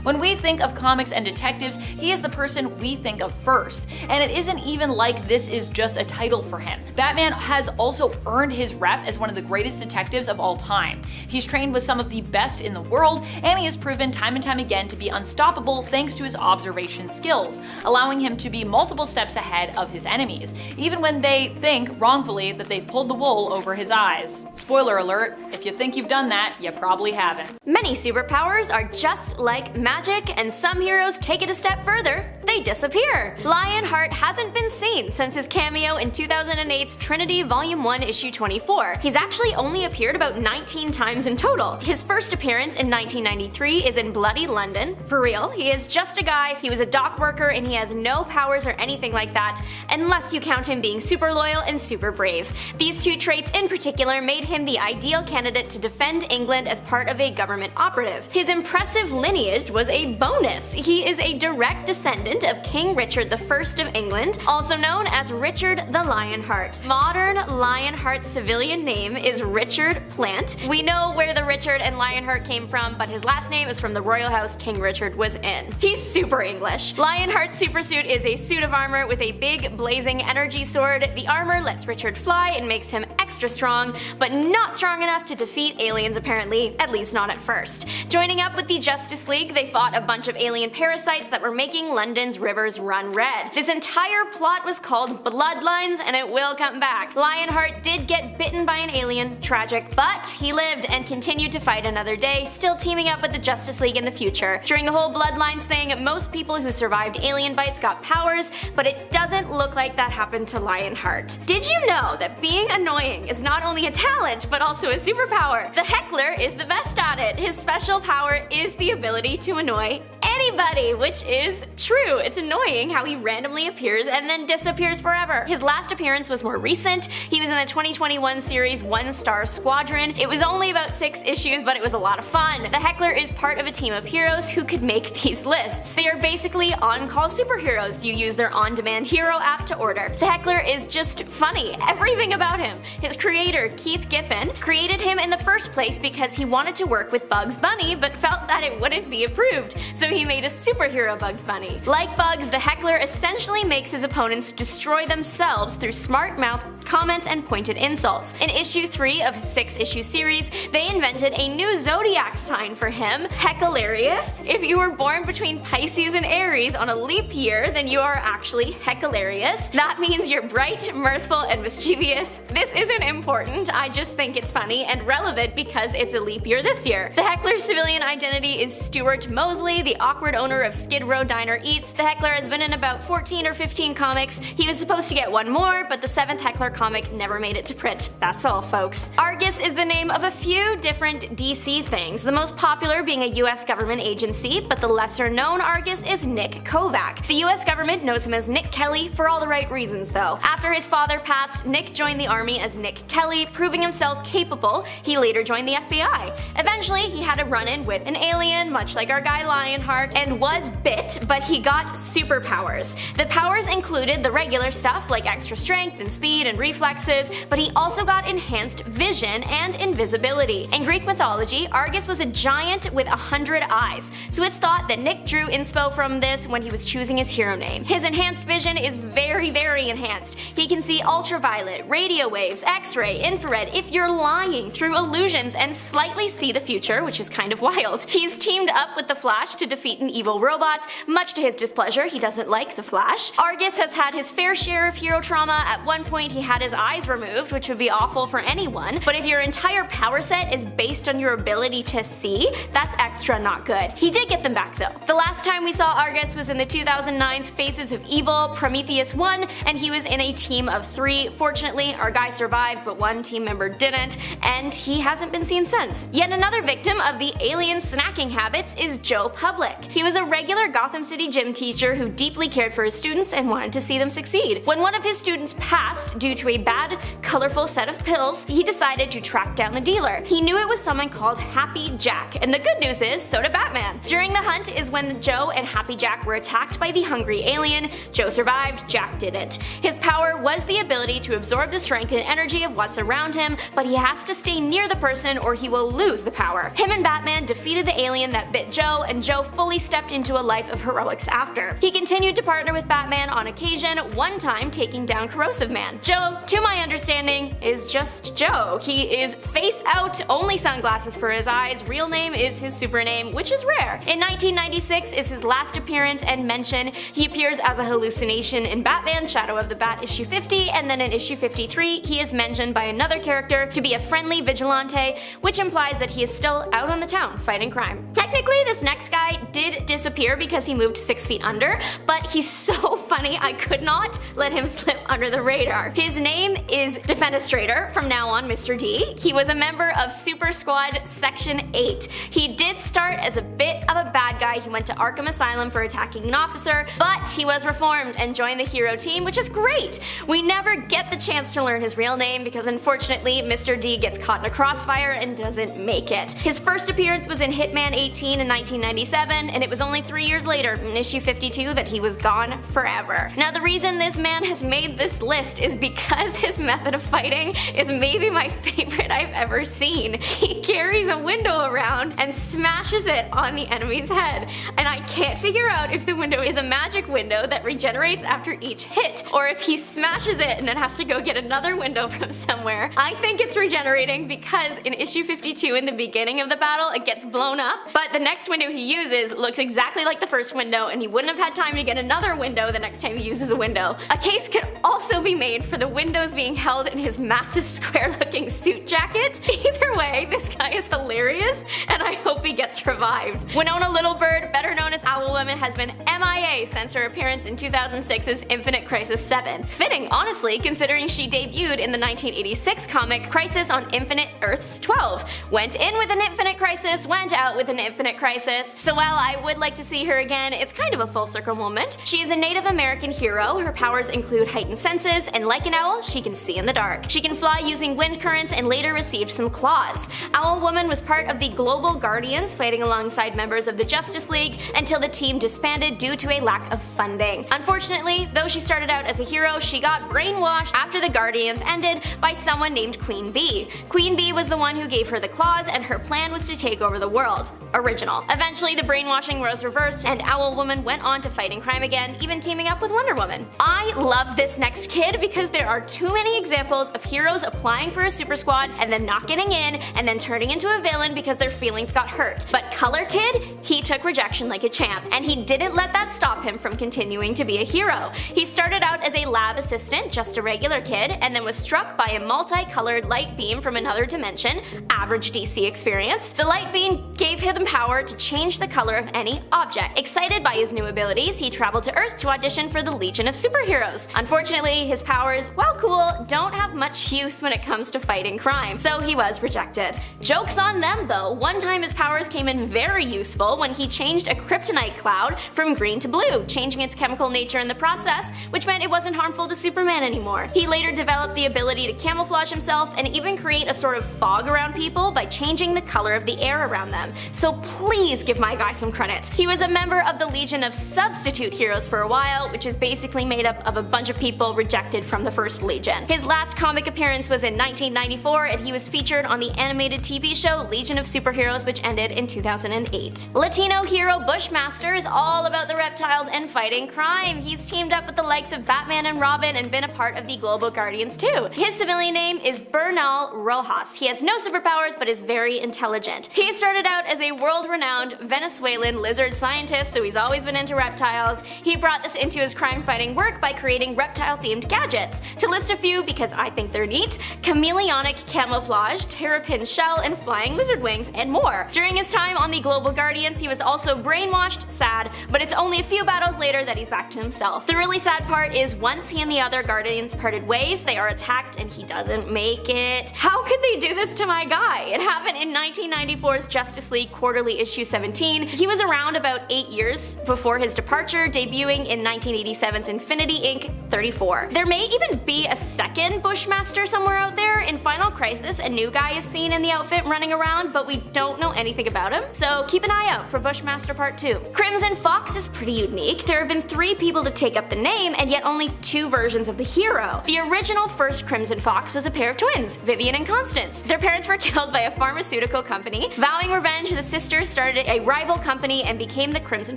When we think of comics and detectives, he is the person we think of first. And it isn't even like this is just a title for him. Batman has also earned his rep as one of the greatest detectives of all time. He's trained with some of the best in the world, and he has proven time and time again to be unstoppable thanks to his observation skills, allowing him to be multiple steps ahead of his enemies, even when they think, wrongfully, that they've pulled the wool over his eyes. Spoiler alert, if you think you've done that, you probably haven't. Many superpowers are just like magic, and some heroes take it a step further. They disappear. Lionheart hasn't been seen since his cameo in 2008's Trinity Volume 1 Issue 24. He's actually only appeared about 19 times in total. His first appearance in 1993 is in Bloody London. For real, he is just a guy, he was a dock worker, and he has no powers or anything like that, unless you count him being super loyal and super brave. These two traits in particular made him the ideal candidate to defend England as part of a government operative. His impressive lineage was a bonus. He is a direct descendant of King Richard I of England, also known as Richard the Lionheart. Modern Lionheart's civilian name is Richard Plant. We know where the Richard and Lionheart came from, but his last name is from the royal house King Richard was in. He's super English. Lionheart's supersuit is a suit of armor with a big blazing energy sword. The armor lets Richard fly and makes him extra strong, but not strong enough to defeat aliens apparently, at least not at first. Joining up with the Justice League, they fought a bunch of alien parasites that were making London's rivers run red. This entire plot was called Bloodlines, and it will come back. Lionheart did get bitten by an alien, tragic, but he lived and continued to fight another day, still teaming up with the Justice League in the future. During the whole Bloodlines thing, most people who survived alien bites got powers, but it doesn't look like that happened to Lionheart. Did you know that being annoying is not only a talent, but also a superpower? The Heckler is the best at it. His special power is the ability to annoy anybody, which is true. It's annoying how he randomly appears and then disappears forever. His last appearance was more recent. He was in the 2021 series One Star Squadron. It was only about 6 issues, but it was a lot of fun. The Heckler is part of a team of heroes who could make these lists. They are basically on-call superheroes. You use their on-demand hero app to order. The Heckler is just funny. Everything about him. His creator, Keith Giffen, created him in the first place because he wanted to work with Bugs Bunny, but felt that it wouldn't be approved, so he made a superhero Bugs Bunny. Like Bugs, the Heckler essentially makes his opponents destroy themselves through smart mouth comments and pointed insults. In issue 3 of his 6-issue series, they invented a new zodiac sign for him, Heckalarius. If you were born between Pisces and Aries on a leap year, then you are actually Heckalarius. That means you're bright, mirthful, and mischievous. This isn't important, I just think it's funny and relevant because it's a leap year this year. The Heckler's civilian identity is Stuart Mosley, the awkward owner of Skid Row Diner Eats. The Heckler has been in about 14 or 15 comics. He was supposed to get one more, but the 7th Heckler comic never made it to print. That's all, folks. Argus is the name of a few different DC things, the most popular being a US government agency, but the lesser known Argus is Nick Kovac. The US government knows him as Nick Kelly for all the right reasons though. After his father passed, Nick joined the army as Nick Kelly, proving himself capable. He later joined the FBI. Eventually, he had a run-in with an alien, much like our guy Lionheart, and was bit, but he got superpowers. The powers included the regular stuff like extra strength and speed and reflexes, but he also got enhanced vision and invisibility. In Greek mythology, Argus was a giant with 100 eyes, so it's thought that Nick drew inspo from this when he was choosing his hero name. His enhanced vision is very enhanced. He can see ultraviolet, radio waves, x-ray, infrared, if you're lying, through illusions, and slightly see the future, which is kind of wild. He's teamed up with the Flash to defeat an evil robot. Much to his displeasure, he doesn't like the Flash. Argus has had his fair share of hero trauma. At one point, he had his eyes removed, which would be awful for anyone, but if your entire power set is based on your ability to see, that's extra not good. He did get them back though. The last time we saw Argus was in the 2009's Faces of Evil, Prometheus 1, and he was in a team of 3. Fortunately, our guy survived, but one team member didn't, and he hasn't been seen since. Yet another victim of the alien snacking habits is Joe Public. He was a regular Gotham City gym teacher who deeply cared for his students and wanted to see them succeed. When one of his students passed due to a bad, colorful set of pills, he decided to track down the dealer. He knew it was someone called Happy Jack, and the good news is, so did Batman. During the hunt is when Joe and Happy Jack were attacked by the hungry alien. Joe survived, Jack didn't. His power was the ability to absorb the strength and energy of what's around him, but he has to stay near the person or he will lose the power. Him and Batman defeated the alien that bit Joe, and Joe fully stepped into a life of heroics after. He continued to partner with Batman on occasion, one time taking down Corrosive Man. Joe, to my understanding, is just Joe. He is face out, only sunglasses for his eyes, real name is his super name, which is rare. In 1996 is his last appearance and mention. He appears as a hallucination in Batman Shadow of the Bat issue 50, and then in issue 53 he is mentioned by another character to be a friendly vigilante, which implies that he is still out on the town fighting crime. Technically, this next guy did disappear because he moved 6 feet under, but he's so funny I could not let him slip under the radar. His name is Defenestrator, from now on Mr. D. He was a member of Super Squad Section 8. He did start as a bit of a bad guy. He went to Arkham Asylum for attacking an officer, but he was reformed and joined the hero team, which is great. We never get the chance to learn his real name because unfortunately Mr. D gets caught in a crossfire and doesn't make it. His first appearance was in Hitman 18 in 1997, and it was only 3 years later, in issue 52, that he was gone forever. Now the reason this man has made this list is because his method of fighting is maybe my favorite I've ever seen. He carries a window around and smashes it on the enemy's head, and I can't figure out if the window is a magic window that regenerates after each hit, or if he smashes it and then has to go get another window from somewhere. I think it's regenerating because in issue 52 in the beginning of the battle it gets blown up, but the next window he uses looks exactly like the first window and he wouldn't have had time to get another window the next time he uses a window. A case could also be made for the windows being held in his massive square looking suit jacket. Either way, this guy is hilarious and I hope he gets revived. Winona Littlebird, better known as Owlwoman, has been MIA since her appearance in 2006's Infinite Crisis 7. Fitting, honestly, considering she debuted in the 1986 comic Crisis on Infinite Earths 12. Went in with an Infinite Crisis, went out with an Infinite Crisis. So while I would like to see her again, it's kind of a full circle moment. She is a Native American hero. Her powers include heightened senses, and like an owl, she can see in the dark. She can fly using wind currents and later received some claws. Owlwoman was part of the Global Guardians, fighting alongside members of the Justice League until the team disbanded due to a lack of funding. Unfortunately, though she started out as a hero, she got brainwashed after the Guardians ended by someone named Queen Bee. Queen Bee was the one who gave her the claws, and her plan was to take over the world. Original. Eventually, the brainwashing was reversed, and Owlwoman went on to fighting crime again, even teaming up with Wonder Woman. I love this next kid because there are too many examples of heroes applying for a super squad and then not getting in, and then turning into a villain because their feelings got hurt. But Color Kid, he took rejection like a champ, and he didn't let that stop him from continuing to be a hero. He started out as a lab assistant, just a regular kid, and then was struck by a multicolored light beam from another dimension, average DC experience. The light beam gave him the power to change the color of any object. Excited by his new abilities, he traveled to Earth to audition for the Legion of Superheroes. Unfortunately, his powers, while cool, don't have much use when it comes to fighting crime, so he was rejected. Joke's on them though, one time his powers came in very useful when he changed a kryptonite cloud from green to blue, changing its chemical nature in the process, which meant it wasn't harmful to Superman anymore. He later developed the ability to camouflage himself and even create a sort of fog around people by changing the color of the air around them. So please give my guy some credit. He was a member of the Legion of Substitute Heroes for a while, which is basically made up of a bunch of people rejected from the first Legion. His last comic appearance was in 1994, and he was featured on the animated TV show Legion of Superheroes, which ended in 2008. Latino hero Bushmaster is all about the reptiles and fighting crime. He's teamed up with the likes of Batman and Robin and been a part of the Global Guardians too. His civilian name is Bernal Rojas. He has no superpowers but is very intelligent. He started out as a world-renowned Venezuelan lizard scientist, so he's always been into reptiles. He brought this into his crime-fighting work by creating reptile-themed gadgets. To list a few because I think they're neat: chameleonic camouflage, terrapin shell, and flying lizard wings, and more. During his time on the Global Guardians, he was also brainwashed, sad, but it's only a few battles later that he's back to himself. The really sad part is once he and the other Guardians parted ways, they are attacked and he doesn't make it. How could they do this to my guy? It happened in 1994's Justice League Quarterly issue 17. He was around about 8 years before his departure, debuting in 1987's Infinity Inc. 34. There may even be a second Bushmaster somewhere out there. In Final Crisis, a new guy is seen in the outfit running around, but we don't know anything about him, so keep an eye out for Bushmaster Part 2. Crimson Fox is pretty unique. There have been 3 people to take up the name, and yet only 2 versions of the hero. The original first Crimson Fox was a pair of twins, Vivian and Constance. Their parents were killed by a pharmaceutical company. Vowing revenge, the sisters started a rival company and became the Crimson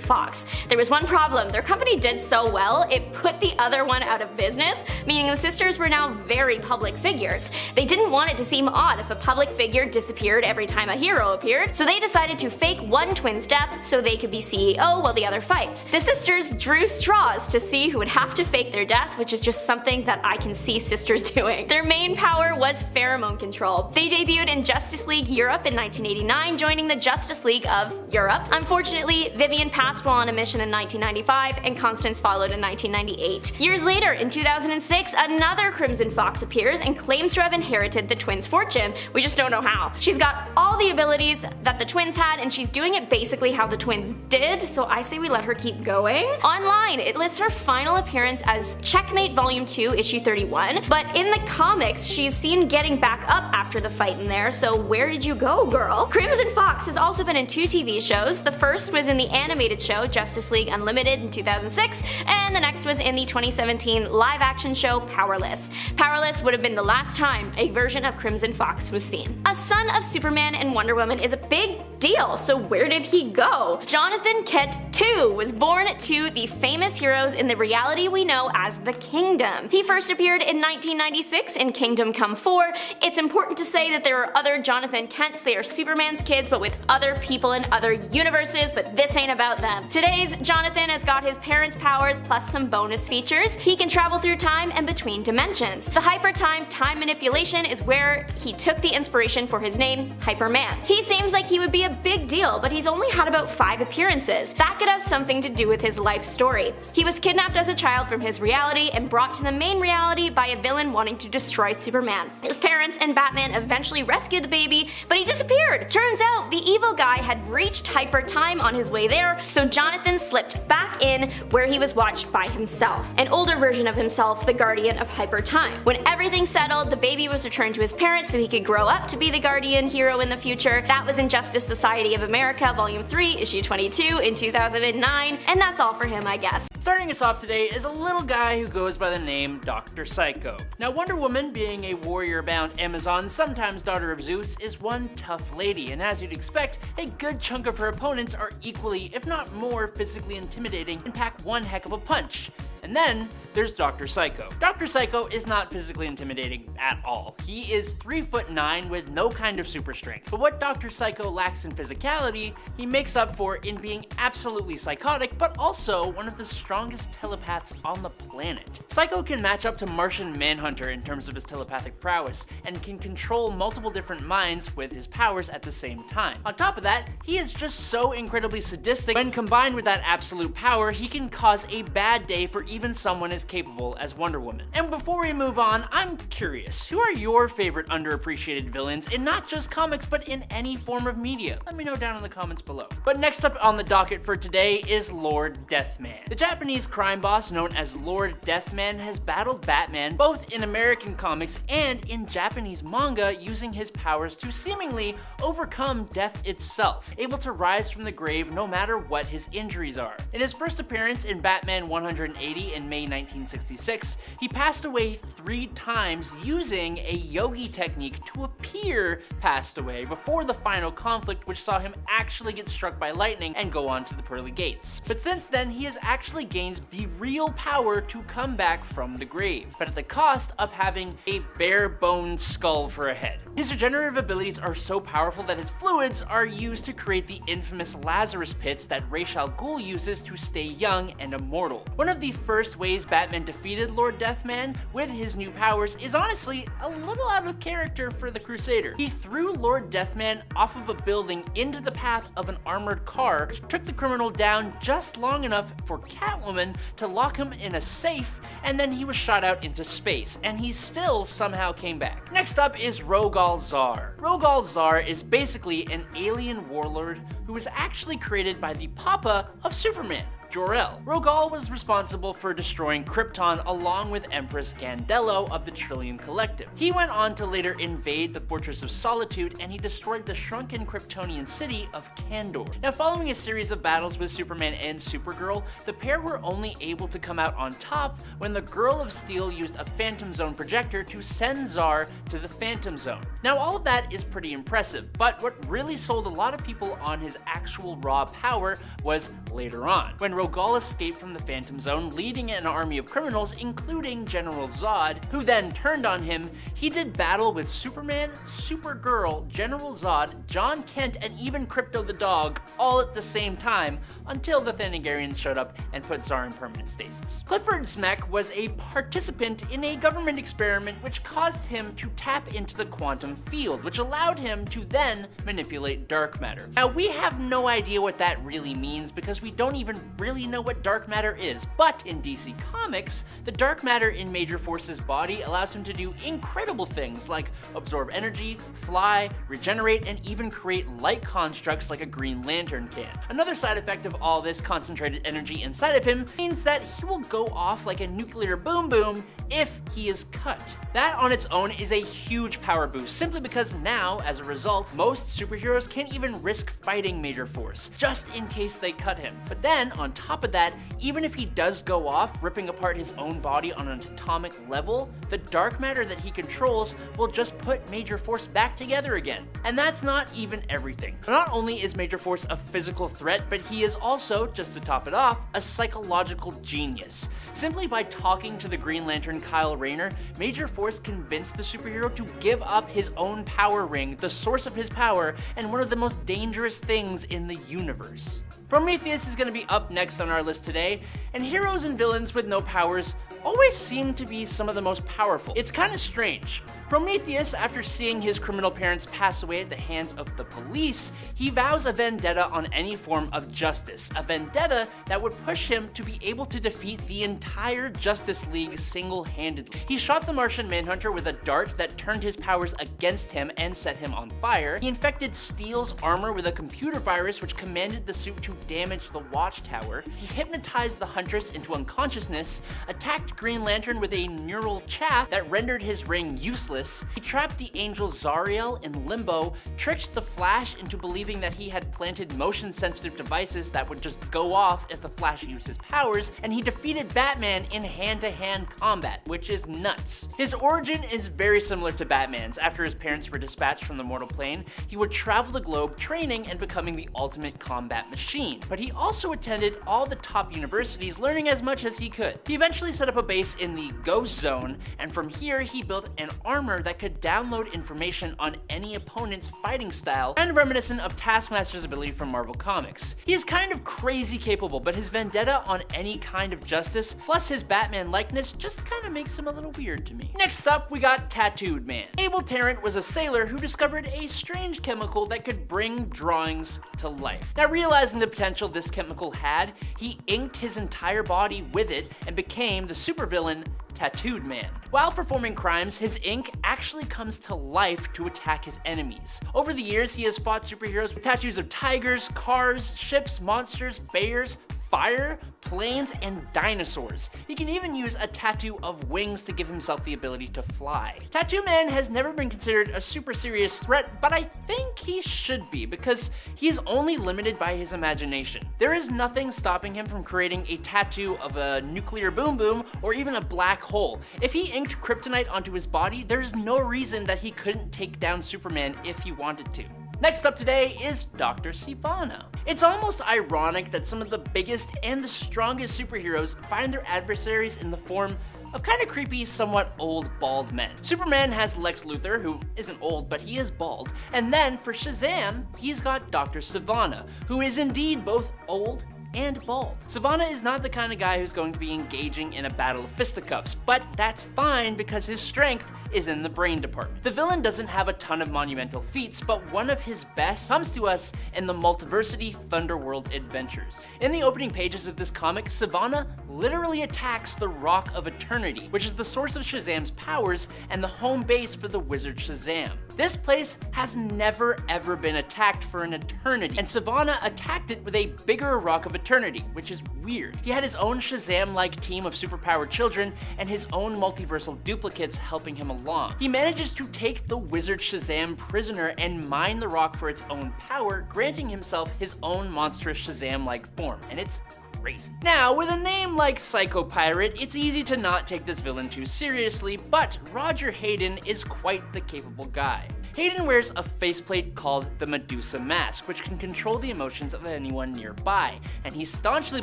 Fox. There was one problem: their company did so well, it put the other one out of business, meaning the sisters were now very public figures. They didn't want it to seem odd if a public figure disappeared every time a hero appeared, so they decided to fake one twin's death so they could be CEO while the other fights. The sisters drew straws to see who would have to fake their death, which is just something that I can see sisters doing. Their main power was pheromone control. They debuted in Justice League Europe in 1989, joining the Justice League of Europe. Unfortunately, Vivian passed while on a mission in 1995, and Constance followed in 1998. Years later, in 2006, another Crimson Fox appears and claims to have inherited the twins' fortune. We just don't know how. She's got all the abilities that the twins had, and she's doing it basically how the twins did, so I say we let her keep going. Online, it lists her final appearance as Checkmate Volume 2, Issue 31, but in the comics, she's seen getting back up after the fight in there, so where did you go, girl? Crimson Fox has also been in 2 TV shows. The first was in the animated show Justice League Unlimited in 2006, and the next was in the 2017 live-action show Powerless. Powerless would have been the last time a version of Crimson Fox was seen. A son of Superman and Wonder Woman is a big deal, so where did he go? Jonathan Kent II was born to the famous heroes in the reality we know as the Kingdom. He first appeared in 1996 in Kingdom Come 4. It's important to say that there are other Jonathan Kents. They are Superman's kids, but with other people in other universes, but this ain't about them. Today's Jonathan has got his parents' powers plus some bonus features. He can travel through time and between dimensions. The Hyper-Time time manipulation is where he took the inspiration for his name, Hyperman. He seems like he would be a big deal, but he's only had about 5 appearances. That could have something to do with his life story. He was kidnapped as a child from his reality and brought to the main reality by a villain wanting to destroy Superman. His parents and Batman eventually rescued the baby, but he disappeared. Turns out the evil guy had reached Hyper-Time on his way there, so Jonathan slipped back in where he was watched by himself, an older version of himself, the Guardian of Hyper-Time. When everything settled, the baby was returned to his parents so he could grow up to be the Guardian hero in the future. That was in Justice Society of America Volume 3, Issue 22 in 2009, and that's all for him, I guess. Starting us off today is a little guy who goes by the name Dr. Psycho. Now, Wonder Woman, being a warrior-bound Amazon, sometimes daughter of Zeus, is one tough lady, and as you'd expect, a good chunk of her opponents are equally, if not more, physically intimidating and pack one heck of a punch. And then there's Dr. Psycho. Dr. Psycho is not physically intimidating at all. He is 3'9" with no kind of super strength. But what Dr. Psycho lacks in physicality, he makes up for in being absolutely psychotic, but also one of the strongest telepaths on the planet. Psycho can match up to Martian Manhunter in terms of his telepathic prowess, and can control multiple different minds with his powers at the same time. On top of that, he is just so incredibly sadistic. When combined with that absolute power, he can cause a bad day for even someone as capable as Wonder Woman. And before we move on, I'm curious, who are your favorite underappreciated villains in not just comics but in any form of media? Let me know down in the comments below. But next up on the docket for today is Lord Deathman. The Japanese crime boss known as Lord Deathman has battled Batman both in American comics and in Japanese manga, using his powers to seemingly overcome death itself, able to rise from the grave no matter what his injuries are. In his first appearance in Batman 180 in May 1966, he passed away 3 times using a yogi technique to appear passed away before the final conflict, which saw him actually get struck by lightning and go on to the pearly gates. But since then, he has actually gained the real power to come back from the grave, but at the cost of having a bare-boned skull for a head. His regenerative abilities are so powerful that his fluids are used to create the infamous Lazarus pits that Ra's al Ghul uses to stay young and immortal. One of the first ways Batman defeated Lord Deathman with his new powers is honestly a little out of character for the Crusader. He threw Lord Deathman off of a building into the path of an armored car, which took the criminal down just long enough for Catwoman to lock him in a safe, and then he was shot out into space, and he still somehow came back. Next up is Rogal Zar. Rogal Zar is basically an alien warlord who was actually created by the papa of Superman. Jor-El. Rogal was responsible for destroying Krypton along with Empress Gandello of the Trillium Collective. He went on to later invade the Fortress of Solitude, and he destroyed the shrunken Kryptonian city of Kandor. Now, following a series of battles with Superman and Supergirl, the pair were only able to come out on top when the Girl of Steel used a Phantom Zone projector to send Zar to the Phantom Zone. Now, all of that is pretty impressive, but what really sold a lot of people on his actual raw power was later on, when Rogal escaped from the Phantom Zone, leading an army of criminals, including General Zod, who then turned on him. He did battle with Superman, Supergirl, General Zod, John Kent, and even Crypto the dog, all at the same time, until the Thanagarians showed up and put Zar in permanent stasis. Clifford's mech was a participant in a government experiment which caused him to tap into the quantum field, which allowed him to then manipulate dark matter. Now, we have no idea what that really means because we don't even really know what dark matter is, but in DC Comics, the dark matter in Major Force's body allows him to do incredible things like absorb energy, fly, regenerate, and even create light constructs like a Green Lantern can. Another side effect of all this concentrated energy inside of him means that he will go off like a nuclear boom boom if he is cut. That on its own is a huge power boost, simply because now, as a result, most superheroes can't even risk fighting Major Force, just in case they cut him. But then, on top of that, even if he does go off, ripping apart his own body on an atomic level, the dark matter that he controls will just put Major Force back together again. And that's not even everything. Not only is Major Force a physical threat, but he is also, just to top it off, a psychological genius. Simply by talking to the Green Lantern Kyle Rayner, Major Force convinced the superhero to give up his own power ring, the source of his power, and one of the most dangerous things in the universe. Prometheus is going to be up next on our list today, and heroes and villains with no powers always seem to be some of the most powerful. It's kind of strange. Prometheus, after seeing his criminal parents pass away at the hands of the police, he vows a vendetta on any form of justice, a vendetta that would push him to be able to defeat the entire Justice League single-handedly. He shot the Martian Manhunter with a dart that turned his powers against him and set him on fire. He infected Steel's armor with a computer virus which commanded the suit to damage the Watchtower. He hypnotized the Huntress into unconsciousness, attacked Green Lantern with a neural chaff that rendered his ring useless. He trapped the angel Zariel in limbo, tricked the Flash into believing that he had planted motion-sensitive devices that would just go off if the Flash used his powers, and he defeated Batman in hand-to-hand combat, which is nuts. His origin is very similar to Batman's. After his parents were dispatched from the mortal plane, he would travel the globe training and becoming the ultimate combat machine. But he also attended all the top universities, learning as much as he could. He eventually set up a base in the Ghost Zone, and from here he built an armor that could download information on any opponent's fighting style, kind of reminiscent of Taskmaster's ability from Marvel Comics. He is kind of crazy capable, but his vendetta on any kind of justice, plus his Batman likeness, just kind of makes him a little weird to me. Next up, we got Tattooed Man. Abel Tarrant was a sailor who discovered a strange chemical that could bring drawings to life. Now, realizing the potential this chemical had, he inked his entire body with it and became the supervillain Tattooed Man. While performing crimes, his ink actually comes to life to attack his enemies. Over the years, he has fought superheroes with tattoos of tigers, cars, ships, monsters, bears, fire, planes, and dinosaurs. He can even use a tattoo of wings to give himself the ability to fly. Tattoo Man has never been considered a super serious threat, but I think he should be, because he is only limited by his imagination. There is nothing stopping him from creating a tattoo of a nuclear boom boom or even a black hole. If he inked kryptonite onto his body, there's no reason that he couldn't take down Superman if he wanted to. Next up today is Dr. Sivana. It's almost ironic that some of the biggest and the strongest superheroes find their adversaries in the form of kind of creepy, somewhat old, bald men. Superman has Lex Luthor, who isn't old, but he is bald. And then for Shazam, he's got Dr. Sivana, who is indeed both old and bald. Sivana is not the kind of guy who's going to be engaging in a battle of fisticuffs, but that's fine because his strength is in the brain department. The villain doesn't have a ton of monumental feats, but one of his best comes to us in the Multiversity Thunderworld Adventures. In the opening pages of this comic, Sivana literally attacks the Rock of Eternity, which is the source of Shazam's powers and the home base for the wizard Shazam. This place has never ever been attacked for an eternity, and Sivana attacked it with a bigger rock of eternity, which is weird. He had his own Shazam-like team of superpowered children and his own multiversal duplicates helping him along. He manages to take the wizard Shazam prisoner and mine the rock for its own power, granting himself his own monstrous Shazam-like form, and it's crazy. Now, with a name like Psycho Pirate, it's easy to not take this villain too seriously, but Roger Hayden is quite the capable guy. Hayden wears a faceplate called the Medusa Mask, which can control the emotions of anyone nearby, and he staunchly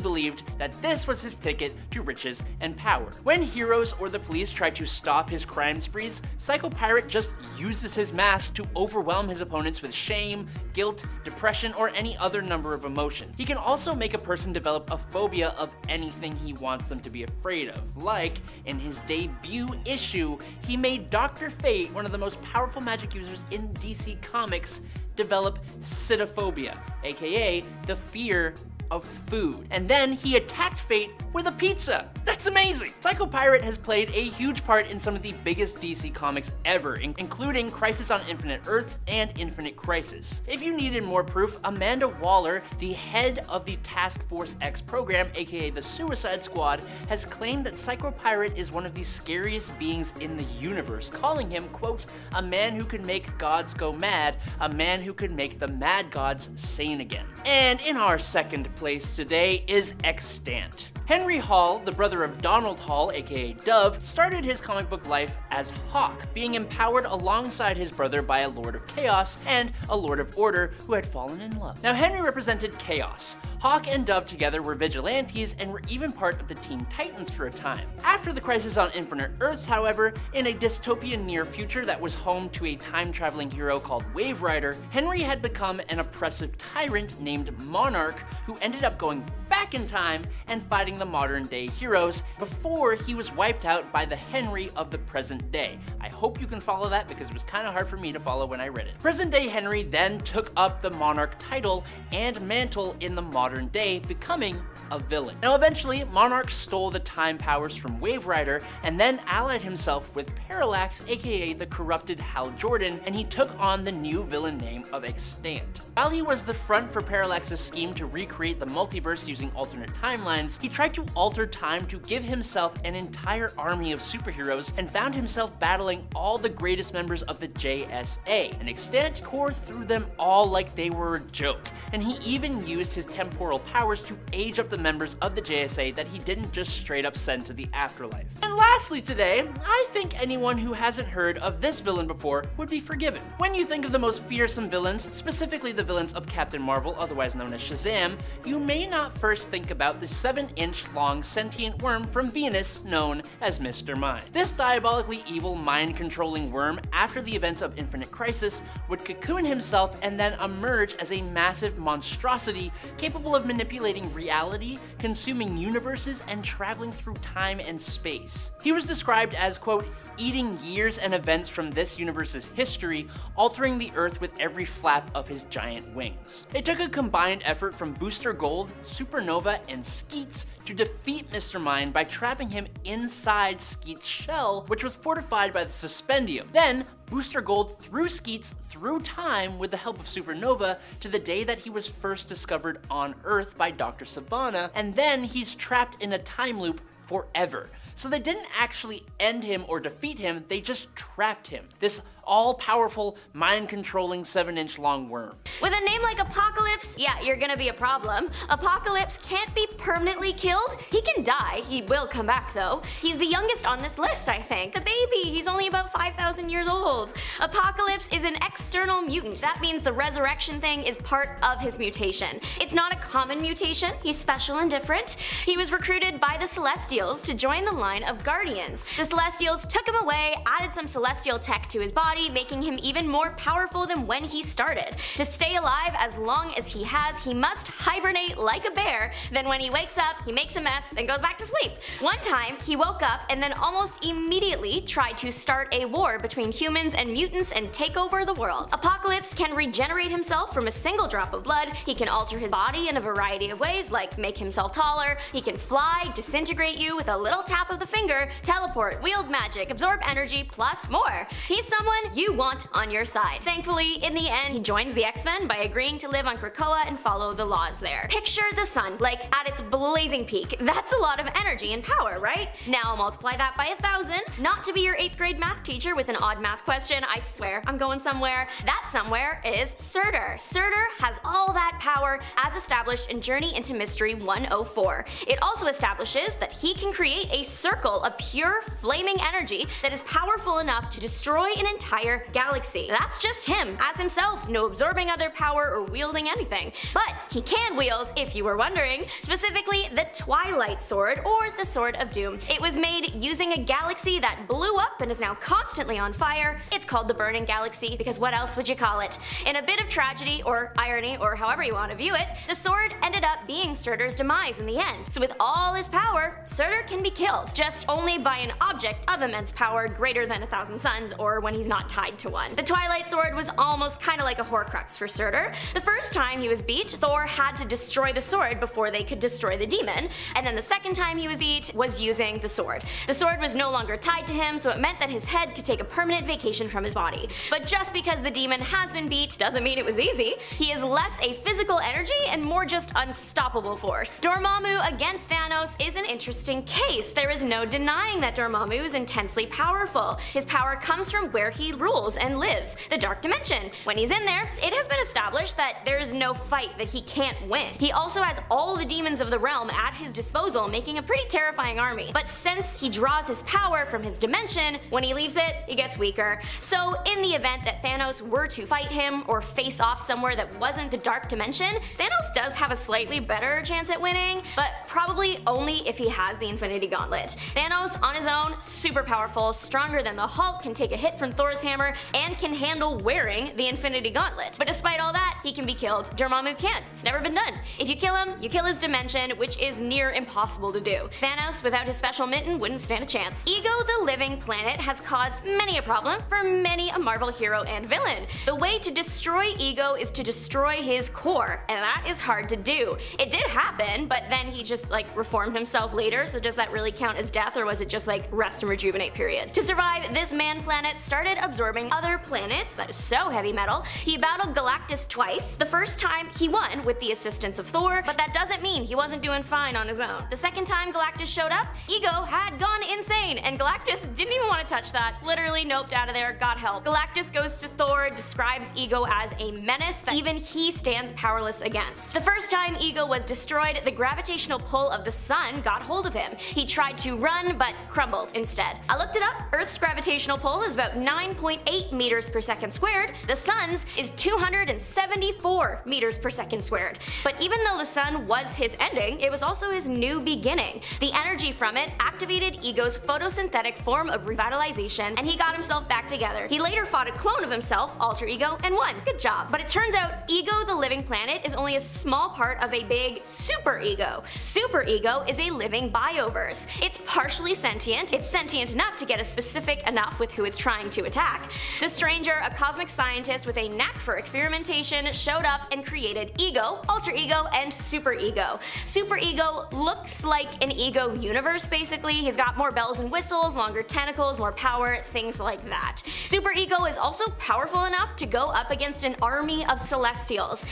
believed that this was his ticket to riches and power. When heroes or the police try to stop his crime sprees, Psycho Pirate just uses his mask to overwhelm his opponents with shame, guilt, depression, or any other number of emotions. He can also make a person develop a phobia of anything he wants them to be afraid of. Like, in his debut issue, he made Dr. Fate, one of the most powerful magic users in DC Comics, develop cytophobia, aka the fear of food. And then he attacked Fate with a pizza. That's amazing! Psycho Pirate has played a huge part in some of the biggest DC comics ever, including Crisis on Infinite Earths and Infinite Crisis. If you needed more proof, Amanda Waller, the head of the Task Force X program, aka the Suicide Squad, has claimed that Psycho Pirate is one of the scariest beings in the universe, calling him, quote, a man who could make gods go mad, a man who could make the mad gods sane again. And in our second place today is Extant. Henry Hall, the brother of Donald Hall, aka Dove, started his comic book life as Hawk, being empowered alongside his brother by a Lord of Chaos and a Lord of Order who had fallen in love. Now, Henry represented chaos. Hawk and Dove together were vigilantes and were even part of the Teen Titans for a time. After the Crisis on Infinite Earths, however, in a dystopian near future that was home to a time-traveling hero called Wave Rider, Henry had become an oppressive tyrant named Monarch who ended up going back in time and fighting the modern-day heroes before he was wiped out by the Henry of the present day. I hope you can follow that because it was kind of hard for me to follow when I read it. Present-day Henry then took up the Monarch title and mantle in the modern day, becoming a villain. Now, eventually, Monarch stole the time powers from Wave Rider and then allied himself with Parallax, aka the corrupted Hal Jordan, and he took on the new villain name of Extant. While he was the front for Parallax's scheme to recreate the multiverse using alternate timelines, he tried to alter time to give himself an entire army of superheroes and found himself battling all the greatest members of the JSA, and Extant tore through them all like they were a joke, and he even used his temporal powers to age up the members of the JSA that he didn't just straight up send to the afterlife. And lastly today, I think anyone who hasn't heard of this villain before would be forgiven. When you think of the most fearsome villains, specifically the villains of Captain Marvel, otherwise known as Shazam, you may not first think about the 7-inch long sentient worm from Venus known as Mr. Mind. This diabolically evil mind-controlling worm, after the events of Infinite Crisis, would cocoon himself and then emerge as a massive monstrosity capable of manipulating reality, consuming universes, and traveling through time and space. He was described as, quote, eating years and events from this universe's history, altering the Earth with every flap of his giant wings. It took a combined effort from Booster Gold, Supernova, and Skeets to defeat Mr. Mind by trapping him inside Skeets' shell, which was fortified by the Suspendium. Then, Booster Gold threw Skeets through time with the help of Supernova to the day that he was first discovered on Earth by Dr. Sivana, and then he's trapped in a time loop forever. So they didn't actually end him or defeat him, they just trapped him. This all-powerful, mind-controlling 7-inch long worm. With a name like Apocalypse, yeah, you're gonna be a problem. Apocalypse can't be permanently killed. He can die. He will come back, though. He's the youngest on this list, I think. The baby, he's only about 5,000 years old. Apocalypse is an external mutant. That means the resurrection thing is part of his mutation. It's not a common mutation. He's special and different. He was recruited by the Celestials to join the line of Guardians. The Celestials took him away, added some celestial tech to his body, making him even more powerful than when he started. To stay alive as long as he has, he must hibernate like a bear, then when he wakes up, he makes a mess and goes back to sleep. One time, he woke up and then almost immediately tried to start a war between humans and mutants and take over the world. Apocalypse can regenerate himself from a single drop of blood, he can alter his body in a variety of ways, like make himself taller, he can fly, disintegrate you with a little tap of the finger, teleport, wield magic, absorb energy, plus more. He's someone you want on your side. Thankfully, in the end, he joins the X-Men by agreeing to live on Krakoa and follow the laws there. Picture the sun, like at its blazing peak. That's a lot of energy and power, right? Now multiply that by 1,000. Not to be your 8th grade math teacher with an odd math question, I swear, I'm going somewhere. That somewhere is Surtur. Surtur has all that power as established in Journey into Mystery 104. It also establishes that he can create a circle of pure flaming energy that is powerful enough to destroy an entire galaxy. That's just him, as himself, no absorbing other power or wielding anything. But he can wield, if you were wondering, specifically the Twilight Sword, or the Sword of Doom. It was made using a galaxy that blew up and is now constantly on fire. It's called the Burning Galaxy, because what else would you call it? In a bit of tragedy, or irony, or however you want to view it, the sword ended up being Surtur's demise in the end. So with all his power, Surtur can be killed, just only by an object of immense power greater than 1,000 suns, or when he's not tied to one. The Twilight Sword was almost kind of like a Horcrux for Surtur. The first time he was beat, Thor had to destroy the sword before they could destroy the demon, and then the second time he was beat was using the sword. The sword was no longer tied to him, so it meant that his head could take a permanent vacation from his body. But just because the demon has been beat doesn't mean it was easy. He is less a physical energy and more just unstoppable force. Dormammu against Thanos is an interesting case. There is no denying that Dormammu is intensely powerful. His power comes from where he rules and lives, the Dark Dimension. When he's in there, it has been established that there is no fight that he can't win. He also has all the demons of the realm at his disposal, making a pretty terrifying army. But since he draws his power from his dimension, when he leaves it, he gets weaker. So in the event that Thanos were to fight him or face off somewhere that wasn't the Dark Dimension, Thanos does have a slightly better chance at winning, but probably only if he has the Infinity Gauntlet. Thanos on his own, super powerful, stronger than the Hulk, can take a hit from Thor's hammer, and can handle wearing the Infinity Gauntlet. But despite all that, he can be killed. Dormammu can't. It's never been done. If you kill him, you kill his dimension, which is near impossible to do. Thanos, without his special mitten, wouldn't stand a chance. Ego the Living Planet has caused many a problem for many a Marvel hero and villain. The way to destroy Ego is to destroy his core, and that is hard to do. It did happen, but then he just reformed himself later, so does that really count as death, or was it just rest and rejuvenate period? To survive, this man planet started absorbing other planets, that is so heavy metal. He battled Galactus twice. The first time he won with the assistance of Thor, but that doesn't mean he wasn't doing fine on his own. The second time Galactus showed up, Ego had gone insane, and Galactus didn't even want to touch that. Literally noped out of there, God help. Galactus goes to Thor, describes Ego as a menace that even he stands powerless against. The first time Ego was destroyed, the gravitational pull of the sun got hold of him. He tried to run, but crumbled instead. I looked it up. Earth's gravitational pull is about 9.8 meters per second squared. The sun's is 274 meters per second squared. But even though the sun was his ending, it was also his new beginning. The energy from it activated Ego's photosynthetic form of revitalization, and he got himself back together. He later fought a clone of himself, Alter Ego, and won. Good job. But it turns out Ego the Living Planet is only a small part of a big super ego. Super ego is a living bioverse. It's partially sentient. It's sentient enough to get a specific enough with who it's trying to attack. The Stranger, a cosmic scientist with a knack for experimentation, showed up and created Ego, Alter Ego, and Super Ego. Super Ego looks like an Ego universe, basically. He's got more bells and whistles, longer tentacles, more power, things like that. Super Ego is also powerful enough to go up against an army of Celestials.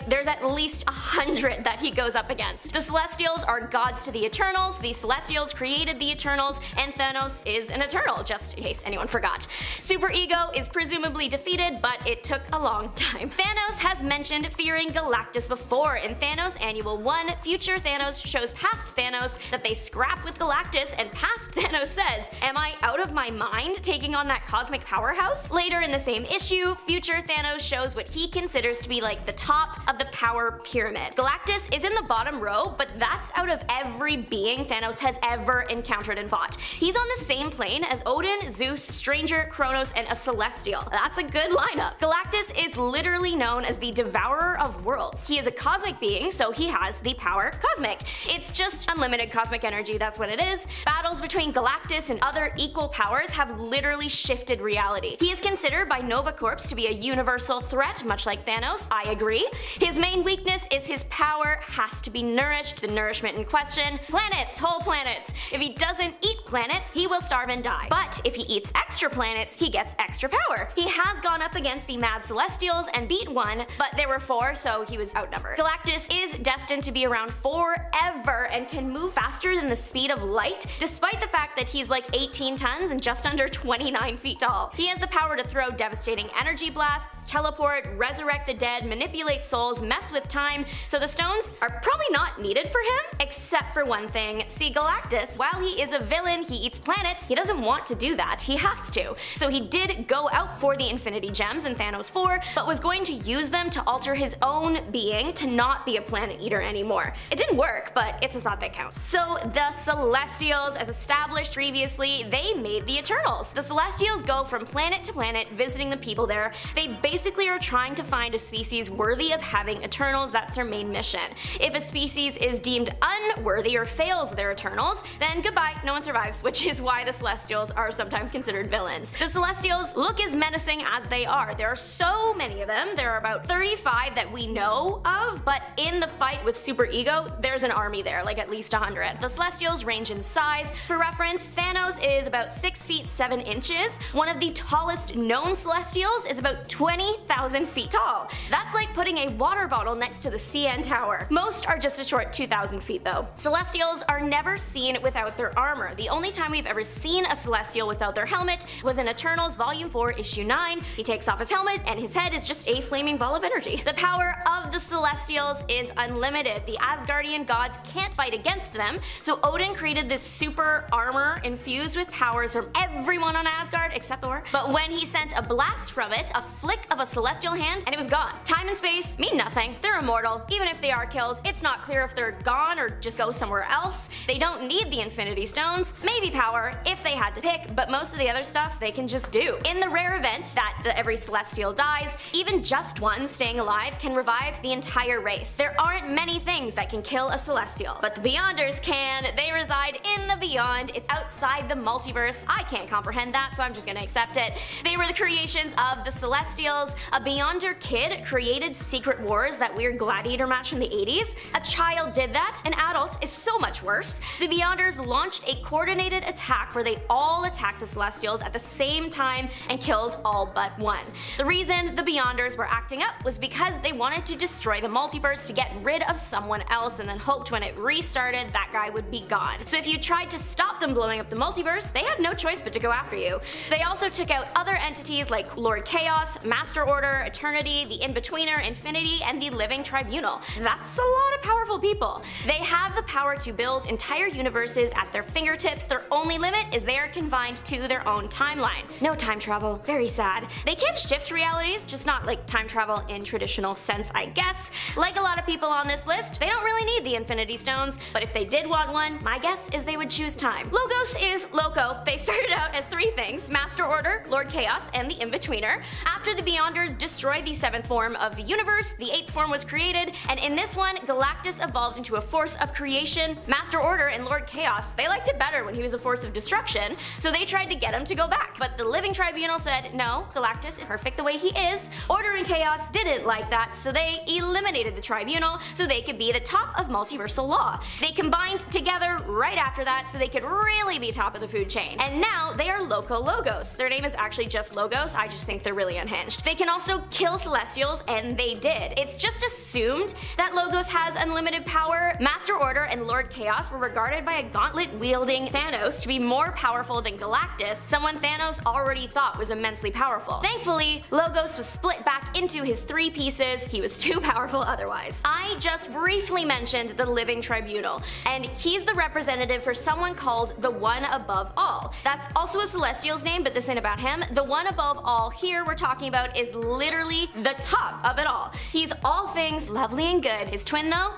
There's at least 100 that he goes up against. The Celestials are gods to the Eternals, the Celestials created the Eternals, and Thanos is an Eternal, just in case anyone forgot. Super Ego is presumably defeated, but it took a long time. Thanos has mentioned fearing Galactus before. In Thanos Annual 1, future Thanos shows past Thanos that they scrap with Galactus, and past Thanos says, "Am I out of my mind taking on that cosmic powerhouse?" Later in the same issue, future Thanos shows what he considers to be the top of the power pyramid. Galactus is in the bottom row, but that's out of every being Thanos has ever encountered and fought. He's on the same plane as Odin, Zeus, Stranger, Kronos, and a Celestial. That's a good lineup. Galactus is literally known as the Devourer of Worlds. He is a cosmic being, so he has the power cosmic. It's just unlimited cosmic energy, that's what it is. Battles between Galactus and other equal powers have literally shifted reality. He is considered by Nova Corps to be a universal threat, much like Thanos. I agree. His main weakness is his power has to be nourished. The nourishment in question, planet planets, whole planets. If he doesn't eat planets, he will starve and die. But if he eats extra planets, he gets extra power. He has gone up against the Mad Celestials and beat one, but there were 4, so he was outnumbered. Galactus is destined to be around forever and can move faster than the speed of light, despite the fact that he's like 18 tons and just under 29 feet tall. He has the power to throw devastating energy blasts, teleport, resurrect the dead, manipulate souls, mess with time, so the stones are probably not needed for him, except for one thing. See, Galactus, while he is a villain, he eats planets, he doesn't want to do that, he has to. So he did go out for the Infinity Gems in Thanos 4, but was going to use them to alter his own being to not be a planet eater anymore. It didn't work, but it's a thought that counts. So the Celestials, as established previously, they made the Eternals. The Celestials go from planet to planet visiting the people there. They basically are trying to find a species worthy of having Eternals. That's their main mission. If a species is deemed unworthy or fails their Eternals, then goodbye, no one survives, which is why the Celestials are sometimes considered villains. The Celestials look as menacing as they are. There are so many of them. There are about 35 that we know of, but in the fight with Super Ego, there's an army there, like at least 100. The Celestials range in size. For reference, Thanos is about 6 feet 7 inches. One of the tallest known Celestials is about 20,000 feet tall. That's like putting a water bottle next to the CN Tower. Most are just a short 2,000 feet though. Celestials are never seen without their armor. The only time we've ever seen a Celestial without their helmet was in Eternals Volume 4, Issue 9. He takes off his helmet and his head is just a flaming ball of energy. The power of the Celestials is unlimited. The Asgardian gods can't fight against them, so Odin created this super armor infused with powers from everyone on Asgard except Thor. But when he sent a blast from it, a flick of a celestial hand, and it was gone. Time and space mean nothing. They're immortal. Even if they are killed, it's not clear if they're gone or just go somewhere else. They don't need the Infinity Stones. Maybe power if they had to pick, but most of the other stuff they can just do. In the rare event that every Celestial dies, even just one staying alive can revive the entire race. There aren't many things that can kill a Celestial, but the Beyonders can. They reside in the Beyond. It's outside the multiverse. I can't comprehend that, so I'm just gonna accept it. They were the creations of the Celestials. A Beyonder kid created Secret Wars, that weird gladiator match from the 80s. A child did that. An adult is so much worse. The Beyonders launched a coordinated attack where they all attacked the Celestials at the same time and killed all but one. The reason the Beyonders were acting up was because they wanted to destroy the multiverse to get rid of someone else and then hoped when it restarted that guy would be gone. So if you tried to stop them blowing up the multiverse, they had no choice but to go after you. They also took out other entities like Lord Chaos, Master Order, Eternity, the In-Betweener, Infinity, and the Living Tribunal. That's a lot of powerful people. They have the power to build entire universes at their fingertips. Their only limit is they are confined to their own timeline. No time travel. Very sad. They can shift realities, just not like time travel in traditional sense, I guess. Like a lot of people on this list, they don't really need the Infinity Stones, but if they did want one, my guess is they would choose time. Logos is Loco. They started out as 3 things: Master Order, Lord Chaos, and the In-Betweener. After the Beyonders destroyed the 7th form of the universe, the 8th form was created, and in this one, Galactus evolved into a force of creation. Master Order and Lord Chaos, they liked it better when he was a force of destruction, so they tried to get him to go back. But the Living Tribunal said, no, Galactus is perfect the way he is. Order and Chaos didn't like that, so they eliminated the Tribunal so they could be the top of multiversal law. They combined together right after that so they could really be top of the food chain. And now they are Loco Logos. Their name is actually just Logos, I just think they're really unhinged. They can also kill Celestials, and they did. It's just assumed that Logos has unlimited power. Master Order and Lord Chaos were regarded by a gauntlet-wielding Thanos to be more powerful than Galactus, someone Thanos already thought was immensely powerful. Thankfully, Logos was split back into his 3 pieces. He was too powerful otherwise. I just briefly mentioned the Living Tribunal, and he's the representative for someone called the One Above All. That's also a Celestial's name, but this ain't about him. The One Above All here we're talking about is literally the top of it all. He's all things lovely and good. His twin though?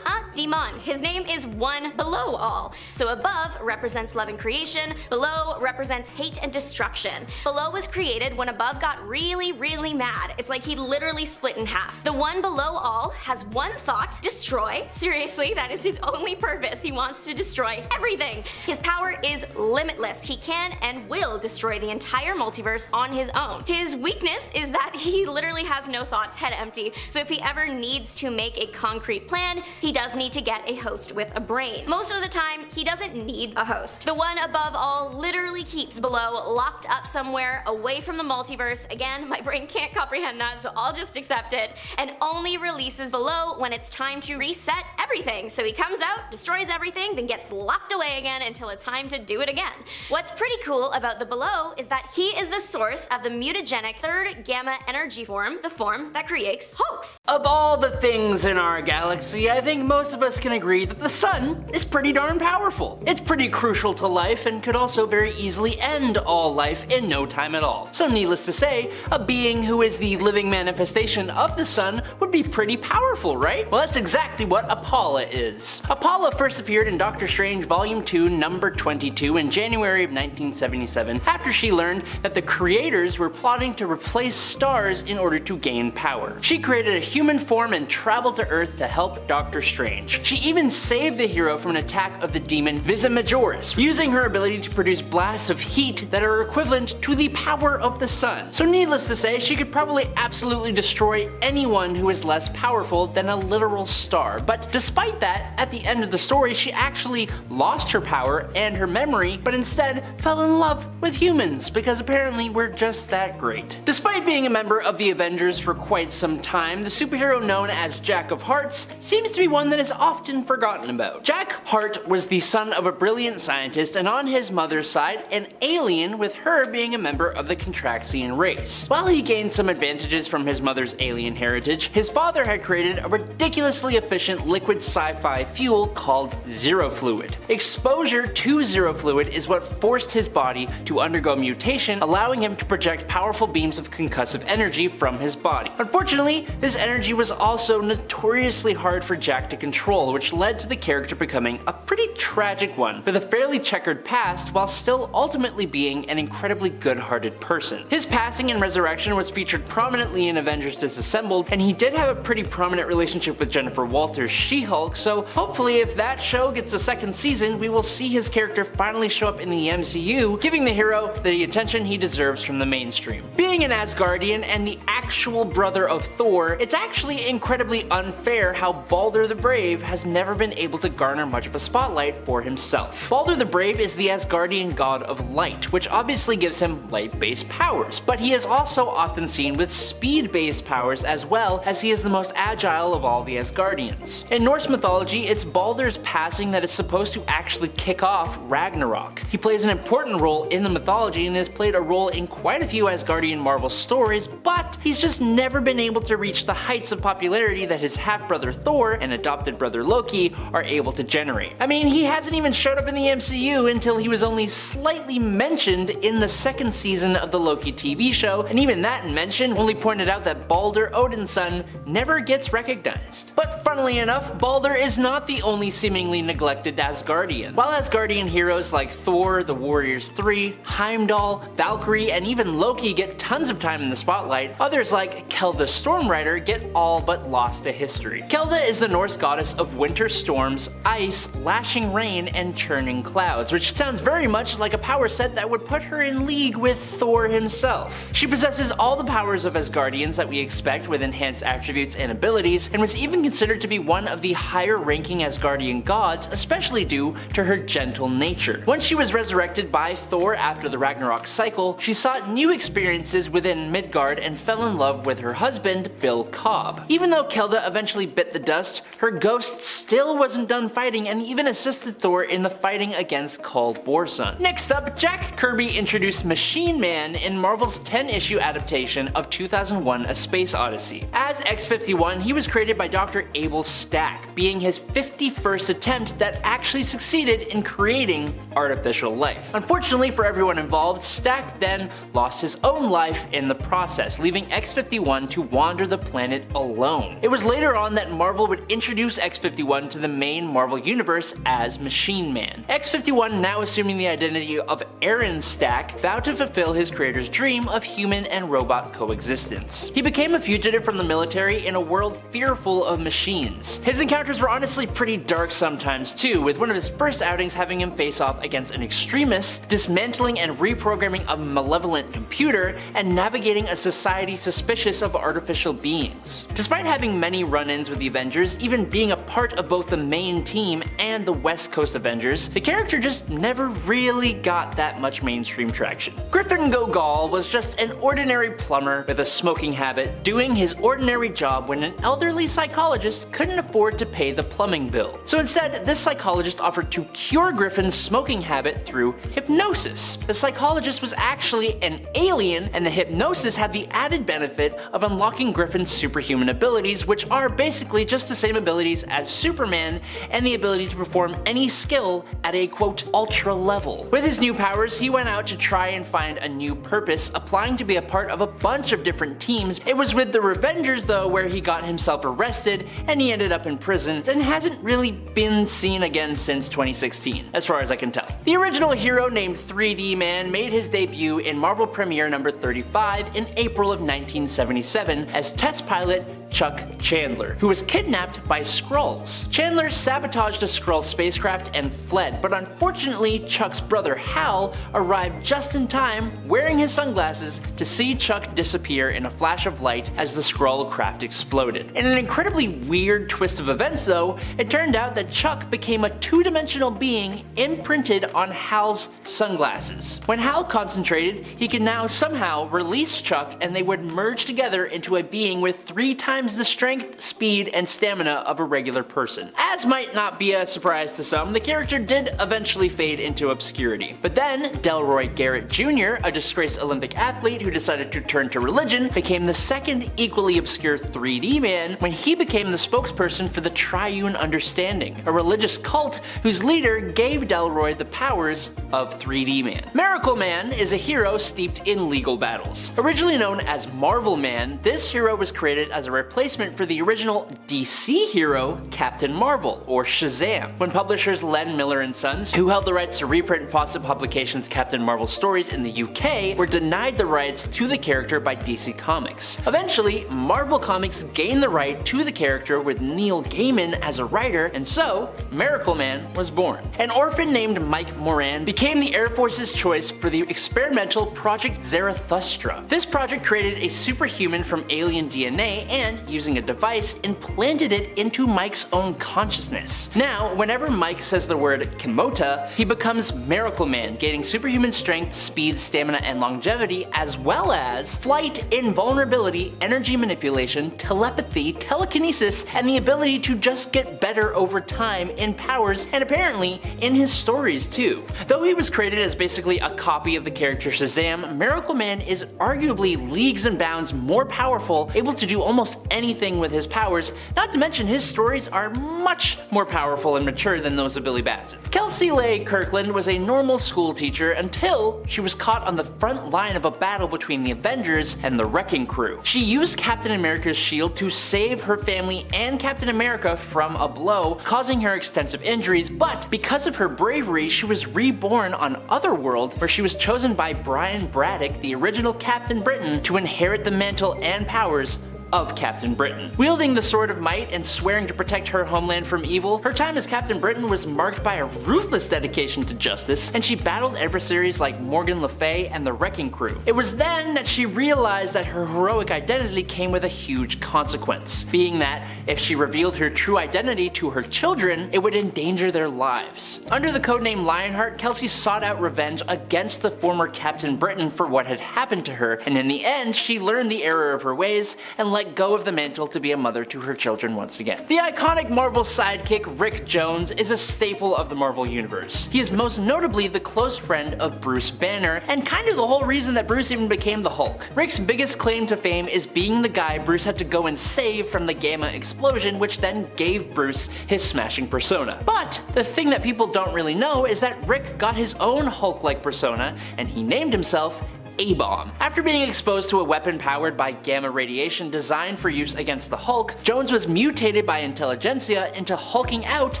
Demon. His name is One Below All. So above represents love and creation, below represents hate and destruction. Below was created when above got really, really mad. It's like he literally split in half. The One Below All has one thought: destroy. Seriously, that is his only purpose. He wants to destroy everything. His power is limitless. He can and will destroy the entire multiverse on his own. His weakness is that he literally has no thoughts, head empty, so if he ever needs to make a concrete plan, he does need to get a host with a brain. Most of the time, he doesn't need a host. The one above all literally keeps below, locked up somewhere away from the multiverse. Again, my brain can't comprehend that, so I'll just accept it, and only releases below when it's time to reset everything. So he comes out, destroys everything, then gets locked away again until it's time to do it again. What's pretty cool about the below is that he is the source of the mutagenic third gamma energy form, the form that creates Hulks. Of all the things in our galaxy, I think most of us can agree that the sun is pretty darn powerful. It's pretty crucial to life and could also very easily end all life in no time at all. So needless to say, a being who is the living manifestation of the sun would be pretty powerful, right? Well, that's exactly what Apollo is. Apollo first appeared in Doctor Strange Volume 2, number 22 in January of 1977 after she learned that the creators were plotting to replace stars in order to gain power. She created a human form and traveled to Earth to help Doctor Strange. She even saved the hero from an attack of the demon Visa Majoris, using her ability to produce blasts of heat that are equivalent to the power of the sun. So needless to say, she could probably absolutely destroy anyone who is less powerful than a literal star. But despite that, at the end of the story, she actually lost her power and her memory, but instead fell in love with humans, because apparently we're just that great. Despite being a member of the Avengers for quite some time, the superhero known as Jack of Hearts seems to be one that is often forgotten about. Jack Hart was the son of a brilliant scientist and on his mother's side, an alien, with her being a member of the Contraxian race. While he gained some advantages from his mother's alien heritage, his father had created a ridiculously efficient liquid sci-fi fuel called Zero Fluid. Exposure to Zero Fluid is what forced his body to undergo mutation, allowing him to project powerful beams of concussive energy from his body. Unfortunately, this energy was also notoriously hard for Jack to control, which led to the character becoming a pretty tragic one, with a fairly checkered past while still ultimately being an incredibly good-hearted person. His passing and resurrection was featured prominently in Avengers Disassembled, and he did have a pretty prominent relationship with Jennifer Walters' She-Hulk, so hopefully if that show gets a second season, we will see his character finally show up in the MCU, giving the hero the attention he deserves from the mainstream. Being an Asgardian and the actual brother of Thor, it's actually incredibly unfair how Balder the Brave has never been able to garner much of a spotlight for himself. Balder the Brave is the Asgardian god of light, which obviously gives him light-based powers, but he is also often seen with speed-based powers as well, as he is the most agile of all the Asgardians. In Norse mythology, it's Balder's passing that is supposed to actually kick off Ragnarok. He plays an important role in the mythology and has played a role in quite a few Asgardian Marvel stories, but he's just never been able to reach the heights of popularity that his half-brother Thor and adopted brother Loki are able to generate. I mean, he hasn't even showed up in the MCU until he was only slightly mentioned in the second season of the Loki TV show, and even that mention only pointed out that Balder, Odin's son, never gets recognized. But funnily enough, Balder is not the only seemingly neglected Asgardian. While Asgardian heroes like Thor, the Warriors 3, Heimdall, Valkyrie, and even Loki get tons of time in the spotlight, others like Kel the Stormrider get all but lost to history. Kelda is the Norse goddess of winter storms, ice, lashing rain, and churning clouds, which sounds very much like a power set that would put her in league with Thor himself. She possesses all the powers of Asgardians that we expect, with enhanced attributes and abilities, and was even considered to be one of the higher ranking Asgardian gods, especially due to her gentle nature. Once she was resurrected by Thor after the Ragnarok cycle, she sought new experiences within Midgard and fell in love with her husband, Bill Cobb. Even though Kelda eventually bit the dust, her ghost still wasn't done fighting and even assisted Thor in the fighting against Kull Borson. Next up, Jack Kirby introduced Machine Man in Marvel's 10-issue adaptation of 2001: A Space Odyssey. As X-51, he was created by Dr. Abel Stack, being his 51st attempt that actually succeeded in creating artificial life. Unfortunately for everyone involved, Stack then lost his own life in the process, leaving X-51 to wander the planet alone. It was later on that Marvel would introduce X-51 to the main Marvel universe as Machine Man. X-51, now assuming the identity of Aaron Stack, vowed to fulfill his creator's dream of human and robot coexistence. He became a fugitive from the military in a world fearful of machines. His encounters were honestly pretty dark sometimes too, with one of his first outings outings having him face off against an extremist, dismantling and reprogramming a malevolent computer, and navigating a society suspicious of artificial beings. Despite having many run-ins with the Avengers, even being a part of both the main team and the West Coast Avengers, the character just never really got that much mainstream traction. Griffin Gogol was just an ordinary plumber with a smoking habit, doing his ordinary job when an elderly psychologist couldn't afford to pay the plumbing bill. So instead, this psychologist offered to cure Griffin's smoking habit through hypnosis. The psychologist was actually an alien, and the hypnosis had the added benefit of unlocking Griffin's superhuman abilities, which are basically just the same abilities as Superman and the ability to perform any skill at a quote ultra level. With his new powers, he went out to try and find a new purpose, applying to be a part of a bunch of different teams. It was with the Revengers though where he got himself arrested and he ended up in prison and hasn't really been seen again since 2016, as far as I can tell. The original hero named 3D Man made his debut in Marvel Premiere number 35 in April of 1977 as test pilot Chuck Chandler, who was kidnapped by Skrulls. Chandler sabotaged a Skrull spacecraft and fled, but unfortunately Chuck's brother Hal arrived just in time wearing his sunglasses to see Chuck disappear in a flash of light as the Skrull craft exploded. In an incredibly weird twist of events though, it turned out that Chuck became a two-dimensional being imprinted on Hal's sunglasses. When Hal concentrated, he could now somehow release Chuck and they would merge together into a being with 3 times the strength, speed, and stamina of a regular person. As might not be a surprise to some, the character did eventually fade into obscurity. But then, Delroy Garrett Jr., a disgraced Olympic athlete who decided to turn to religion, became the second equally obscure 3D Man when he became the spokesperson for the Triune Understanding, a religious cult whose leader gave Delroy the powers of 3D Man. Miracle Man is a hero steeped in legal battles. Originally known as Marvel Man, this hero was created as a replacement for the original DC hero Captain Marvel, or Shazam, when publishers Len Miller and Sons, who held the rights to reprint Fawcett Publications' Captain Marvel stories in the UK, were denied the rights to the character by DC Comics. Eventually, Marvel Comics gained the right to the character with Neil Gaiman as a writer, and so Miracle Man was born. An orphan named Mike Moran became the Air Force's choice for the experimental Project Zarathustra. This project created a superhuman from alien DNA and, using a device, implanted it into Mike's own consciousness. Now, whenever Mike says the word Kimota, he becomes Miracle Man, gaining superhuman strength, speed, stamina, and longevity, as well as flight, invulnerability, energy manipulation, telepathy, telekinesis, and the ability to just get better over time in powers, and apparently in his stories too. Though he was created as basically a copy of the character Shazam, Miracle Man is arguably leagues and bounds more powerful, able to do almost anything with his powers, not to mention his stories are much more powerful and mature than those of Billy Batson. Kelsey Leigh Kirkland was a normal school teacher until she was caught on the front line of a battle between the Avengers and the Wrecking Crew. She used Captain America's shield to save her family and Captain America from a blow, causing her extensive injuries, but because of her bravery, she was reborn on Otherworld, where she was chosen by Brian Braddock, the original Captain Britain, to inherit the mantle and powers of Captain Britain. Wielding the Sword of Might and swearing to protect her homeland from evil, her time as Captain Britain was marked by a ruthless dedication to justice, and she battled adversaries like Morgan Le Fay and the Wrecking Crew. It was then that she realized that her heroic identity came with a huge consequence, being that if she revealed her true identity to her children, it would endanger their lives. Under the codename Lionheart, Kelsey sought out revenge against the former Captain Britain for what had happened to her, and in the end, she learned the error of her ways and let go of the mantle to be a mother to her children once again. The iconic Marvel sidekick Rick Jones is a staple of the Marvel Universe. He is most notably the close friend of Bruce Banner, and kind of the whole reason that Bruce even became the Hulk. Rick's biggest claim to fame is being the guy Bruce had to go and save from the Gamma explosion, which then gave Bruce his smashing persona. But the thing that people don't really know is that Rick got his own Hulk-like persona, and he named himself A-Bomb. After being exposed to a weapon powered by gamma radiation designed for use against the Hulk, Jones was mutated by intelligentsia into hulking out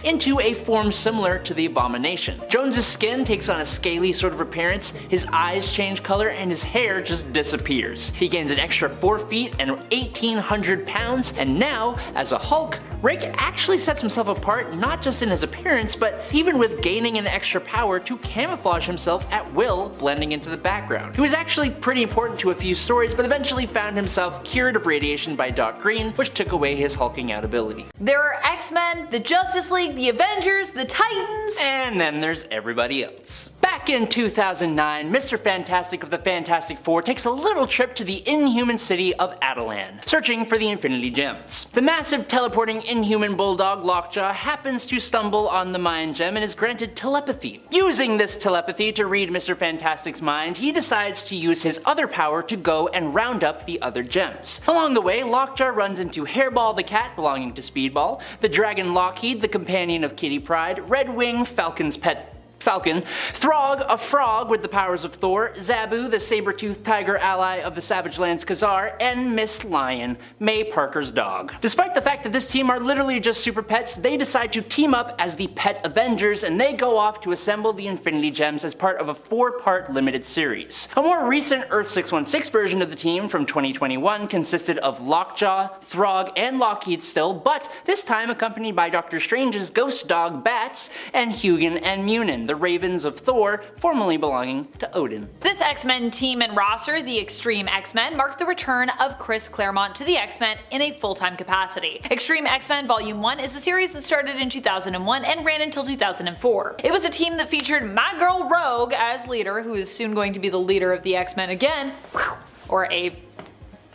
into a form similar to the Abomination. Jones's skin takes on a scaly sort of appearance, his eyes change color, and his hair just disappears. He gains an extra 4 feet and 1,800 pounds, and now, as a Hulk, Rick actually sets himself apart not just in his appearance, but even with gaining an extra power to camouflage himself at will, blending into the background. He was actually pretty important to a few stories, but eventually found himself cured of radiation by Doc Green, which took away his hulking out ability. There are X-Men, the Justice League, the Avengers, the Titans, and then there's everybody else. Back in 2009, Mr. Fantastic of the Fantastic Four takes a little trip to the inhuman city of Atalan, searching for the Infinity Gems. The massive teleporting inhuman bulldog Lockjaw happens to stumble on the Mind Gem and is granted telepathy. Using this telepathy to read Mr. Fantastic's mind, he decides to use his other power to go and round up the other gems. Along the way, Lockjaw runs into Hairball the cat belonging to Speedball, the dragon Lockheed, the companion of Kitty Pryde, Redwing, Falcon's pet Falcon, Throg, a frog with the powers of Thor, Zabu, the saber-toothed tiger ally of the Savage Lands Khazar, and Miss Lion, May Parker's dog. Despite the fact that this team are literally just super pets, they decide to team up as the Pet Avengers, and they go off to assemble the Infinity Gems as part of a 4-part limited series. A more recent Earth 616 version of the team from 2021 consisted of Lockjaw, Throg, and Lockheed still, but this time accompanied by Doctor Strange's ghost dog Bats, and Hugin and Munin, the Ravens of Thor, formerly belonging to Odin. This X-Men team and roster, the Extreme X-Men, marked the return of Chris Claremont to the X-Men in a full-time capacity. Extreme X-Men Volume 1 is a series that started in 2001 and ran until 2004. It was a team that featured my girl Rogue as leader, who is soon going to be the leader of the X-Men again, or a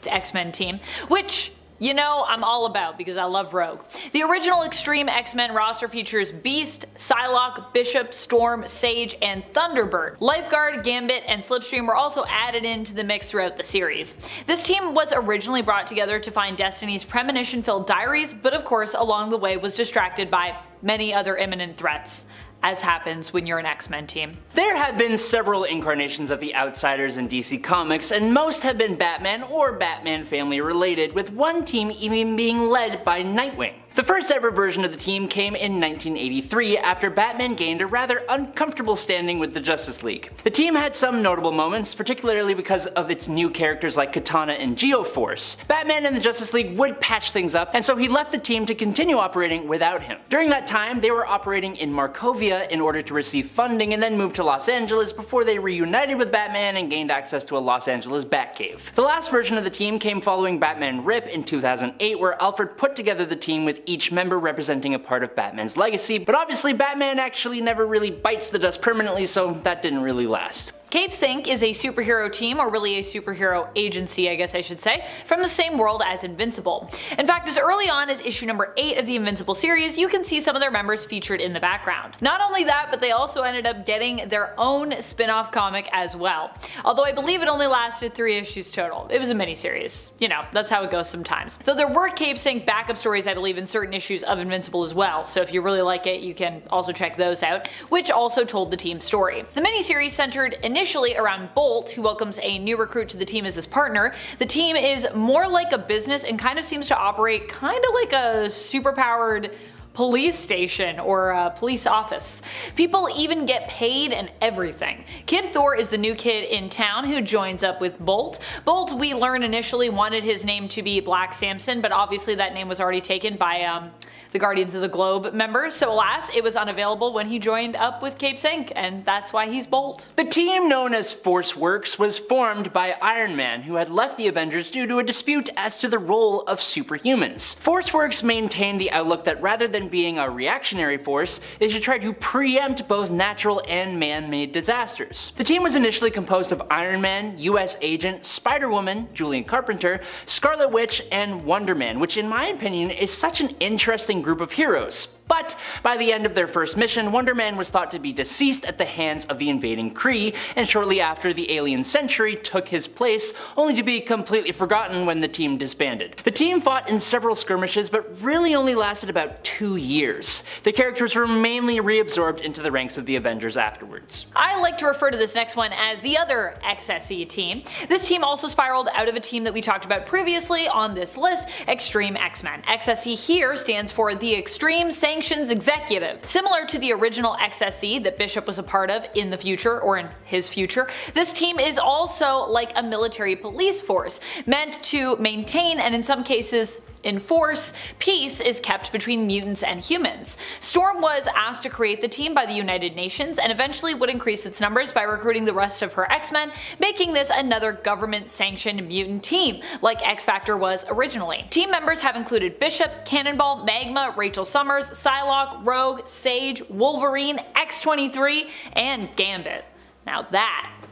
X-Men team, which you know, I'm all about because I love Rogue. The original Extreme X-Men roster features Beast, Psylocke, Bishop, Storm, Sage, and Thunderbird. Lifeguard, Gambit, and Slipstream were also added into the mix throughout the series. This team was originally brought together to find Destiny's premonition-filled diaries, but of course along the way was distracted by many other imminent threats, as happens when you're an X-Men team. There have been several incarnations of the Outsiders in DC Comics, and most have been Batman or Batman family related, with one team even being led by Nightwing. The first ever version of the team came in 1983 after Batman gained a rather uncomfortable standing with the Justice League. The team had some notable moments, particularly because of its new characters like Katana and Geoforce. Batman and the Justice League would patch things up, and so he left the team to continue operating without him. During that time, they were operating in Markovia in order to receive funding and then moved to Los Angeles before they reunited with Batman and gained access to a Los Angeles Batcave. The last version of the team came following Batman Rip in 2008, where Alfred put together the team with each member representing a part of Batman's legacy, but obviously Batman actually never really bites the dust permanently, so that didn't really last. Cape Sync is a superhero team, or really a superhero agency I guess I should say, from the same world as Invincible. In fact, as early on as issue number 8 of the Invincible series, you can see some of their members featured in the background. Not only that, but they also ended up getting their own spin-off comic as well. Although I believe it only lasted 3 issues total. It was a miniseries. You know, that's how it goes sometimes. Though there were Cape Sync backup stories I believe in certain issues of Invincible as well, so if you really like it, you can also check those out, which also told the team's story. The miniseries centered initially around Bolt, who welcomes a new recruit to the team as his partner. The team is more like a business and kind of seems to operate kind of like a superpowered police station or a police office. People even get paid and everything. Kid Thor is the new kid in town who joins up with Bolt. Bolt, we learn initially wanted his name to be Black Samson, but obviously that name was already taken by the Guardians of the Globe members, so alas, it was unavailable when he joined up with Cape Sync, and that's why he's Bolt. The team known as Force Works was formed by Iron Man, who had left the Avengers due to a dispute as to the role of superhumans. Force Works maintained the outlook that rather than being a reactionary force, they should try to preempt both natural and man-made disasters. The team was initially composed of Iron Man, US Agent, Spider-Woman, Julian Carpenter, Scarlet Witch, and Wonder Man, which in my opinion is such an interesting group of heroes. But by the end of their first mission, Wonder Man was thought to be deceased at the hands of the invading Kree, and shortly after the alien Sentry took his place, only to be completely forgotten when the team disbanded. The team fought in several skirmishes, but really only lasted about 2 years. The characters were mainly reabsorbed into the ranks of the Avengers afterwards. I like to refer to this next one as the other XSE team. This team also spiraled out of a team that we talked about previously on this list, Extreme X-Men. XSE here stands for the Extreme Sanctum sanctions executive. Similar to the original XSE that Bishop was a part of in the future, or in his future, this team is also like a military police force, meant to maintain and in some cases enforce peace is kept between mutants and humans. Storm was asked to create the team by the United Nations and eventually would increase its numbers by recruiting the rest of her X-Men, making this another government-sanctioned mutant team, like X-Factor was originally. Team members have included Bishop, Cannonball, Magma, Rachel Summers, Psylocke, Rogue, Sage, Wolverine, X-23, and Gambit. Now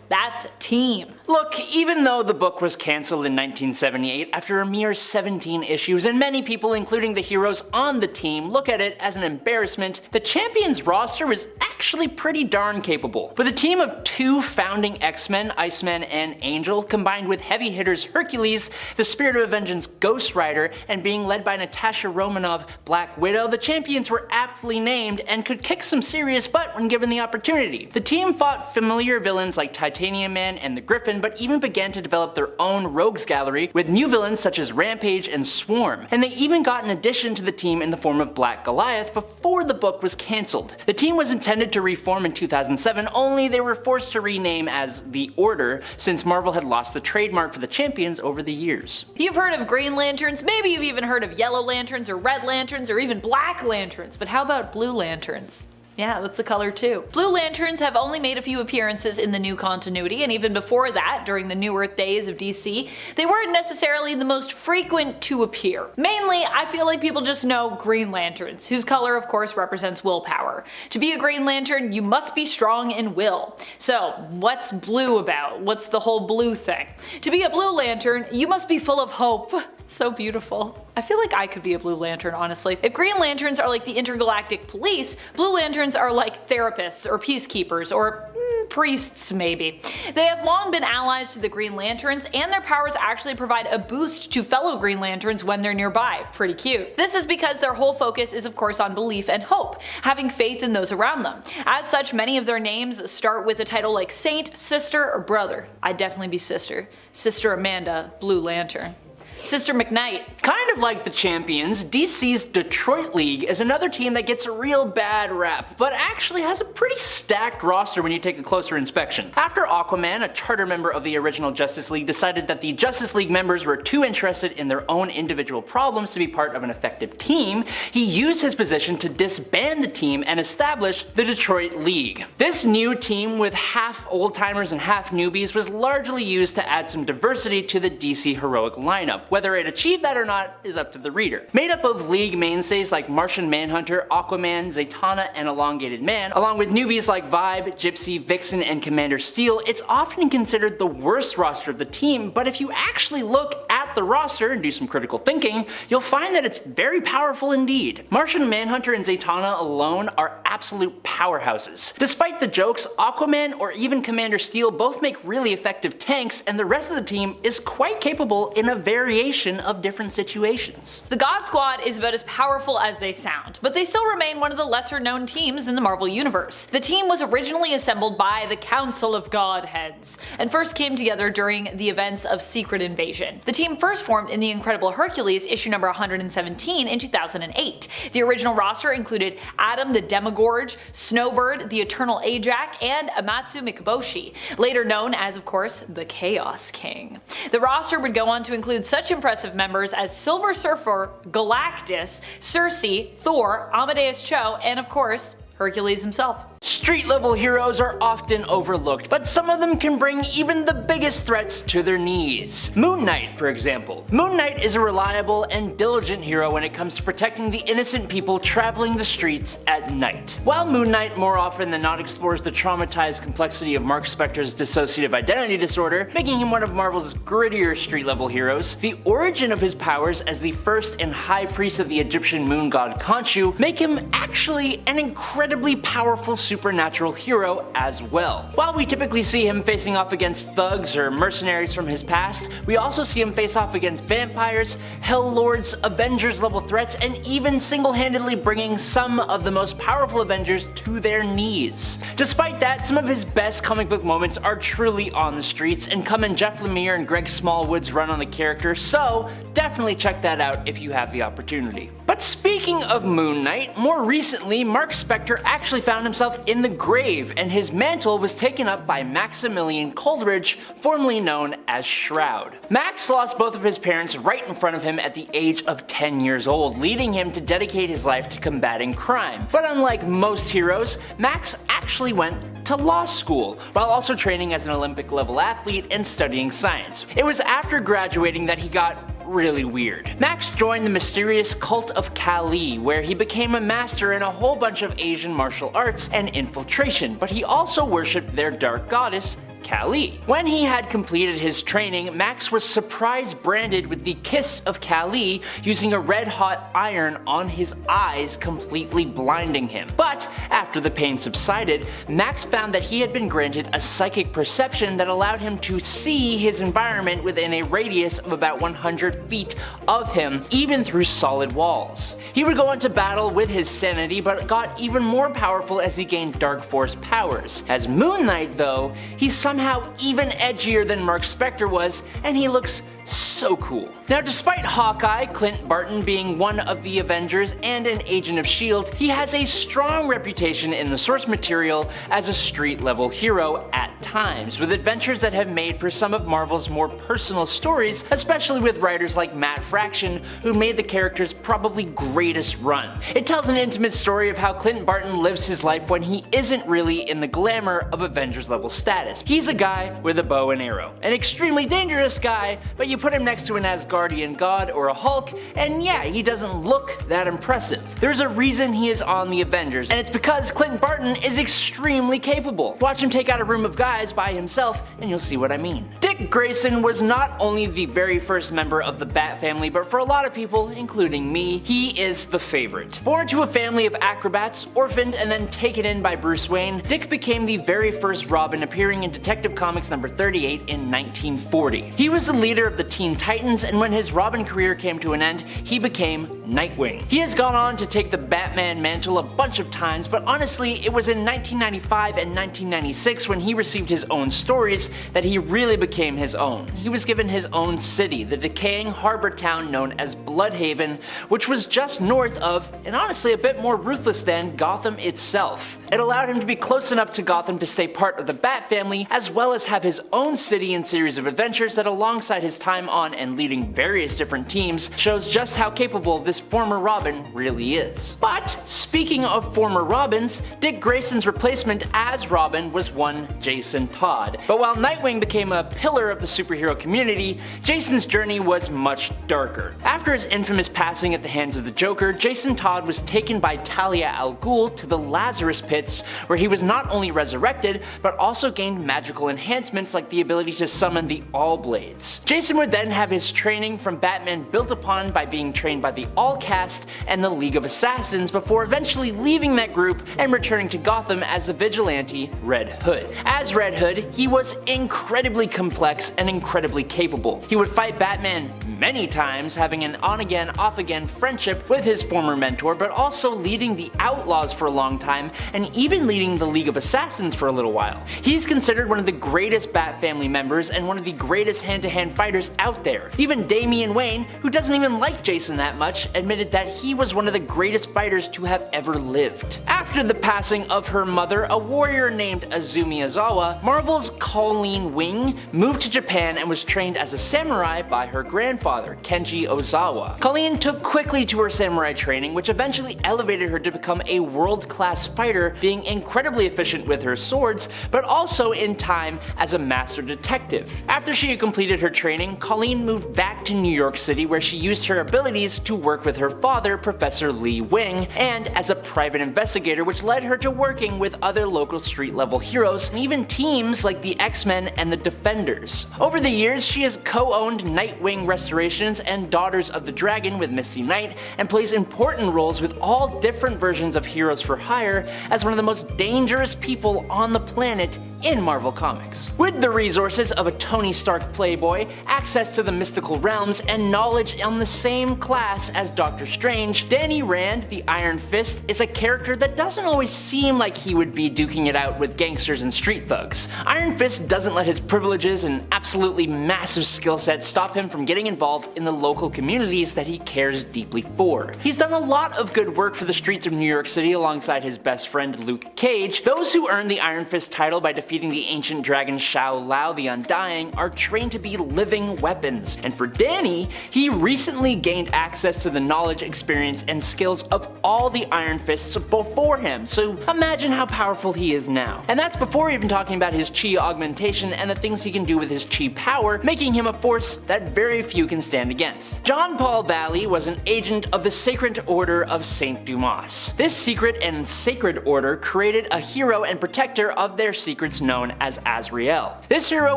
that's a team. Look, even though the book was cancelled in 1978 after a mere 17 issues, and many people, including the heroes on the team, look at it as an embarrassment, the Champions roster is actually pretty darn capable. With a team of 2 founding X-Men, Iceman and Angel, combined with heavy hitters Hercules, the Spirit of Vengeance Ghost Rider, and being led by Natasha Romanoff Black Widow, the Champions were aptly named and could kick some serious butt when given the opportunity. The team fought familiar villains like Titanium Man and the Griffin, but even began to develop their own rogues gallery with new villains such as Rampage and Swarm, and they even got an addition to the team in the form of Black Goliath before the book was cancelled. The team was intended to reform in 2007, only they were forced to rename as The Order since Marvel had lost the trademark for the Champions over the years. You've heard of Green Lanterns, maybe you've even heard of Yellow Lanterns or Red Lanterns or even Black Lanterns, but how about Blue Lanterns? Yeah, that's a color too. Blue Lanterns have only made a few appearances in the new continuity, and even before that, during the New Earth days of DC, they weren't necessarily the most frequent to appear. Mainly, I feel like people just know Green Lanterns, whose color of course represents willpower. To be a Green Lantern, you must be strong in will. So, what's blue about? What's the whole blue thing? To be a Blue Lantern, you must be full of hope. So beautiful. I feel like I could be a Blue Lantern, honestly. If Green Lanterns are like the intergalactic police, Blue Lanterns are like therapists or peacekeepers or priests maybe. They have long been allies to the Green Lanterns, and their powers actually provide a boost to fellow Green Lanterns when they're nearby. Pretty cute. This is because their whole focus is of course on belief and hope, having faith in those around them. As such, many of their names start with a title like Saint, Sister, or Brother. I'd definitely be Sister. Sister Amanda, Blue Lantern. Sister McKnight. Kind of like the Champions, DC's Detroit League is another team that gets a real bad rap, but actually has a pretty stacked roster when you take a closer inspection. After Aquaman, a charter member of the original Justice League, decided that the Justice League members were too interested in their own individual problems to be part of an effective team, he used his position to disband the team and establish the Detroit League. This new team, with half old-timers and half newbies, was largely used to add some diversity to the DC heroic lineup. Whether it achieved that or not is up to the reader. Made up of League mainstays like Martian Manhunter, Aquaman, Zatanna, and Elongated Man, along with newbies like Vibe, Gypsy, Vixen, and Commander Steel, it's often considered the worst roster of the team, but if you actually look at the roster and do some critical thinking, you'll find that it's very powerful indeed. Martian Manhunter and Zatanna alone are absolute powerhouses. Despite the jokes, Aquaman or even Commander Steel both make really effective tanks, and the rest of the team is quite capable in a variation of different situations. The God Squad is about as powerful as they sound, but they still remain one of the lesser known teams in the Marvel Universe. The team was originally assembled by the Council of Godheads, and first came together during the events of Secret Invasion. The team first formed in the Incredible Hercules issue number 117 in 2008. The original roster included Adam the Demogorge, Snowbird, the Eternal Ajax, and Amatsu Mikaboshi, later known as, of course, the Chaos King. The roster would go on to include such impressive members as Silver Surfer, Galactus, Circe, Thor, Amadeus Cho, and of course, Hercules himself. Street level heroes are often overlooked, but some of them can bring even the biggest threats to their knees. Moon Knight, for example. Moon Knight is a reliable and diligent hero when it comes to protecting the innocent people traveling the streets at night. While Moon Knight more often than not explores the traumatized complexity of Mark Spector's dissociative identity disorder, making him one of Marvel's grittier street level heroes, the origin of his powers as the first and high priest of the Egyptian moon god Khonshu make him actually an incredibly powerful supernatural hero as well. While we typically see him facing off against thugs or mercenaries from his past, we also see him face off against vampires, hell lords, Avengers level threats, and even single-handedly bringing some of the most powerful Avengers to their knees. Despite that, some of his best comic book moments are truly on the streets and come in Jeff Lemire and Greg Smallwood's run on the character, so definitely check that out if you have the opportunity. But speaking of Moon Knight, more recently Mark Spector actually found himself in the grave, and his mantle was taken up by Maximilian Coleridge, formerly known as Shroud. Max lost both of his parents right in front of him at the age of 10 years old, leading him to dedicate his life to combating crime. But unlike most heroes, Max actually went to law school, while also training as an Olympic level athlete and studying science. It was after graduating that he got really weird. Max joined the mysterious cult of Kali, where he became a master in a whole bunch of Asian martial arts and infiltration, but he also worshipped their dark goddess, Kali. When he had completed his training, Max was surprise branded with the Kiss of Kali, using a red-hot iron on his eyes, completely blinding him. But after the pain subsided, Max found that he had been granted a psychic perception that allowed him to see his environment within a radius of about 100 feet of him, even through solid walls. He would go into battle with his sanity, but got even more powerful as he gained Dark Force powers. As Moon Knight though, he's somehow even edgier than Mark Spector was, and he looks so cool. Now, despite Hawkeye, Clint Barton, being one of the Avengers and an agent of S.H.I.E.L.D., he has a strong reputation in the source material as a street-level hero at times, with adventures that have made for some of Marvel's more personal stories, especially with writers like Matt Fraction, who made the character's probably greatest run. It tells an intimate story of how Clint Barton lives his life when he isn't really in the glamour of Avengers-level status. He's a guy with a bow and arrow. An extremely dangerous guy, but you put him next to an Asgardian god or a Hulk, and yeah, he doesn't look that impressive. There's a reason he is on the Avengers, and it's because Clint Barton is extremely capable. Watch him take out a room of guys by himself, and you'll see what I mean. Dick Grayson was not only the very first member of the Bat family, but for a lot of people, including me, he is the favorite. Born to a family of acrobats, orphaned, and then taken in by Bruce Wayne, Dick became the very first Robin, appearing in Detective Comics number 38 in 1940. He was the leader of the Teen Titans, and when his Robin career came to an end, he became Nightwing. He has gone on to take the Batman mantle a bunch of times, but honestly, it was in 1995 and 1996 when he received his own stories that he really became his own. He was given his own city, the decaying harbor town known as Bloodhaven, which was just north of, and honestly a bit more ruthless than, Gotham itself. It allowed him to be close enough to Gotham to stay part of the Bat family, as well as have his own city and series of adventures that, alongside his time on and leading various different teams, shows just how capable this former Robin really is. But speaking of former Robins, Dick Grayson's replacement as Robin was one Jason Todd. But while Nightwing became a pillar of the superhero community, Jason's journey was much darker. After his infamous passing at the hands of the Joker, Jason Todd was taken by Talia al Ghul to the Lazarus Pits, where he was not only resurrected, but also gained magical enhancements like the ability to summon the All Blades. Jason would then have his training from Batman built upon by being trained by the All Cast and the League of Assassins, before eventually leaving that group and returning to Gotham as the vigilante Red Hood. As Red Hood, he was incredibly complex and incredibly capable. He would fight Batman many times, having an on-again, off-again friendship with his former mentor, but also leading the Outlaws for a long time, and even leading the League of Assassins for a little while. He's considered one of the greatest Bat family members and one of the greatest hand-to-hand fighters out there. Even Damian Wayne, who doesn't even like Jason that much, admitted that he was one of the greatest fighters to have ever lived. After the passing of her mother, a warrior named Azumi Ozawa, Marvel's Colleen Wing moved to Japan and was trained as a samurai by her grandfather, Kenji Ozawa. Colleen took quickly to her samurai training, which eventually elevated her to become a world-class fighter, being incredibly efficient with her swords, but also in time as a master detective. After she had completed her training, Colleen moved back to New York City, where she used her abilities to work with her father, Professor Lee Wing, and as a private investigator, which led her to working with other local street-level heroes, and even teams like the X-Men and the Defenders. Over the years, she has co-owned Nightwing Restorations and Daughters of the Dragon with Misty Knight, and plays important roles with all different versions of Heroes for Hire, as one of the most dangerous people on the planet in Marvel Comics. With the resources of a Tony Stark playboy, access to the mystical realms, and knowledge on the same class as Doctor Strange, Danny Rand, the Iron Fist, is a character that doesn't always seem like he would be duking it out with gangsters and street thugs. Iron Fist doesn't let his privileges and absolutely massive skill set stop him from getting involved in the local communities that he cares deeply for. He's done a lot of good work for the streets of New York City alongside his best friend Luke Cage. Those who earn the Iron Fist title by defeating the ancient dragon Shao Lao the Undying are trained to be living weapons, and for Danny, he recently gained access to the knowledge, experience, and skills of all the Iron Fists before him, so imagine how powerful he is now. And that's before even talking about his chi augmentation and the things he can do with his chi power, making him a force that very few can stand against. John Paul Valley was an agent of the Sacred Order of Saint Dumas. This secret and sacred order created a hero and protector of their secrets known as Azrael. This hero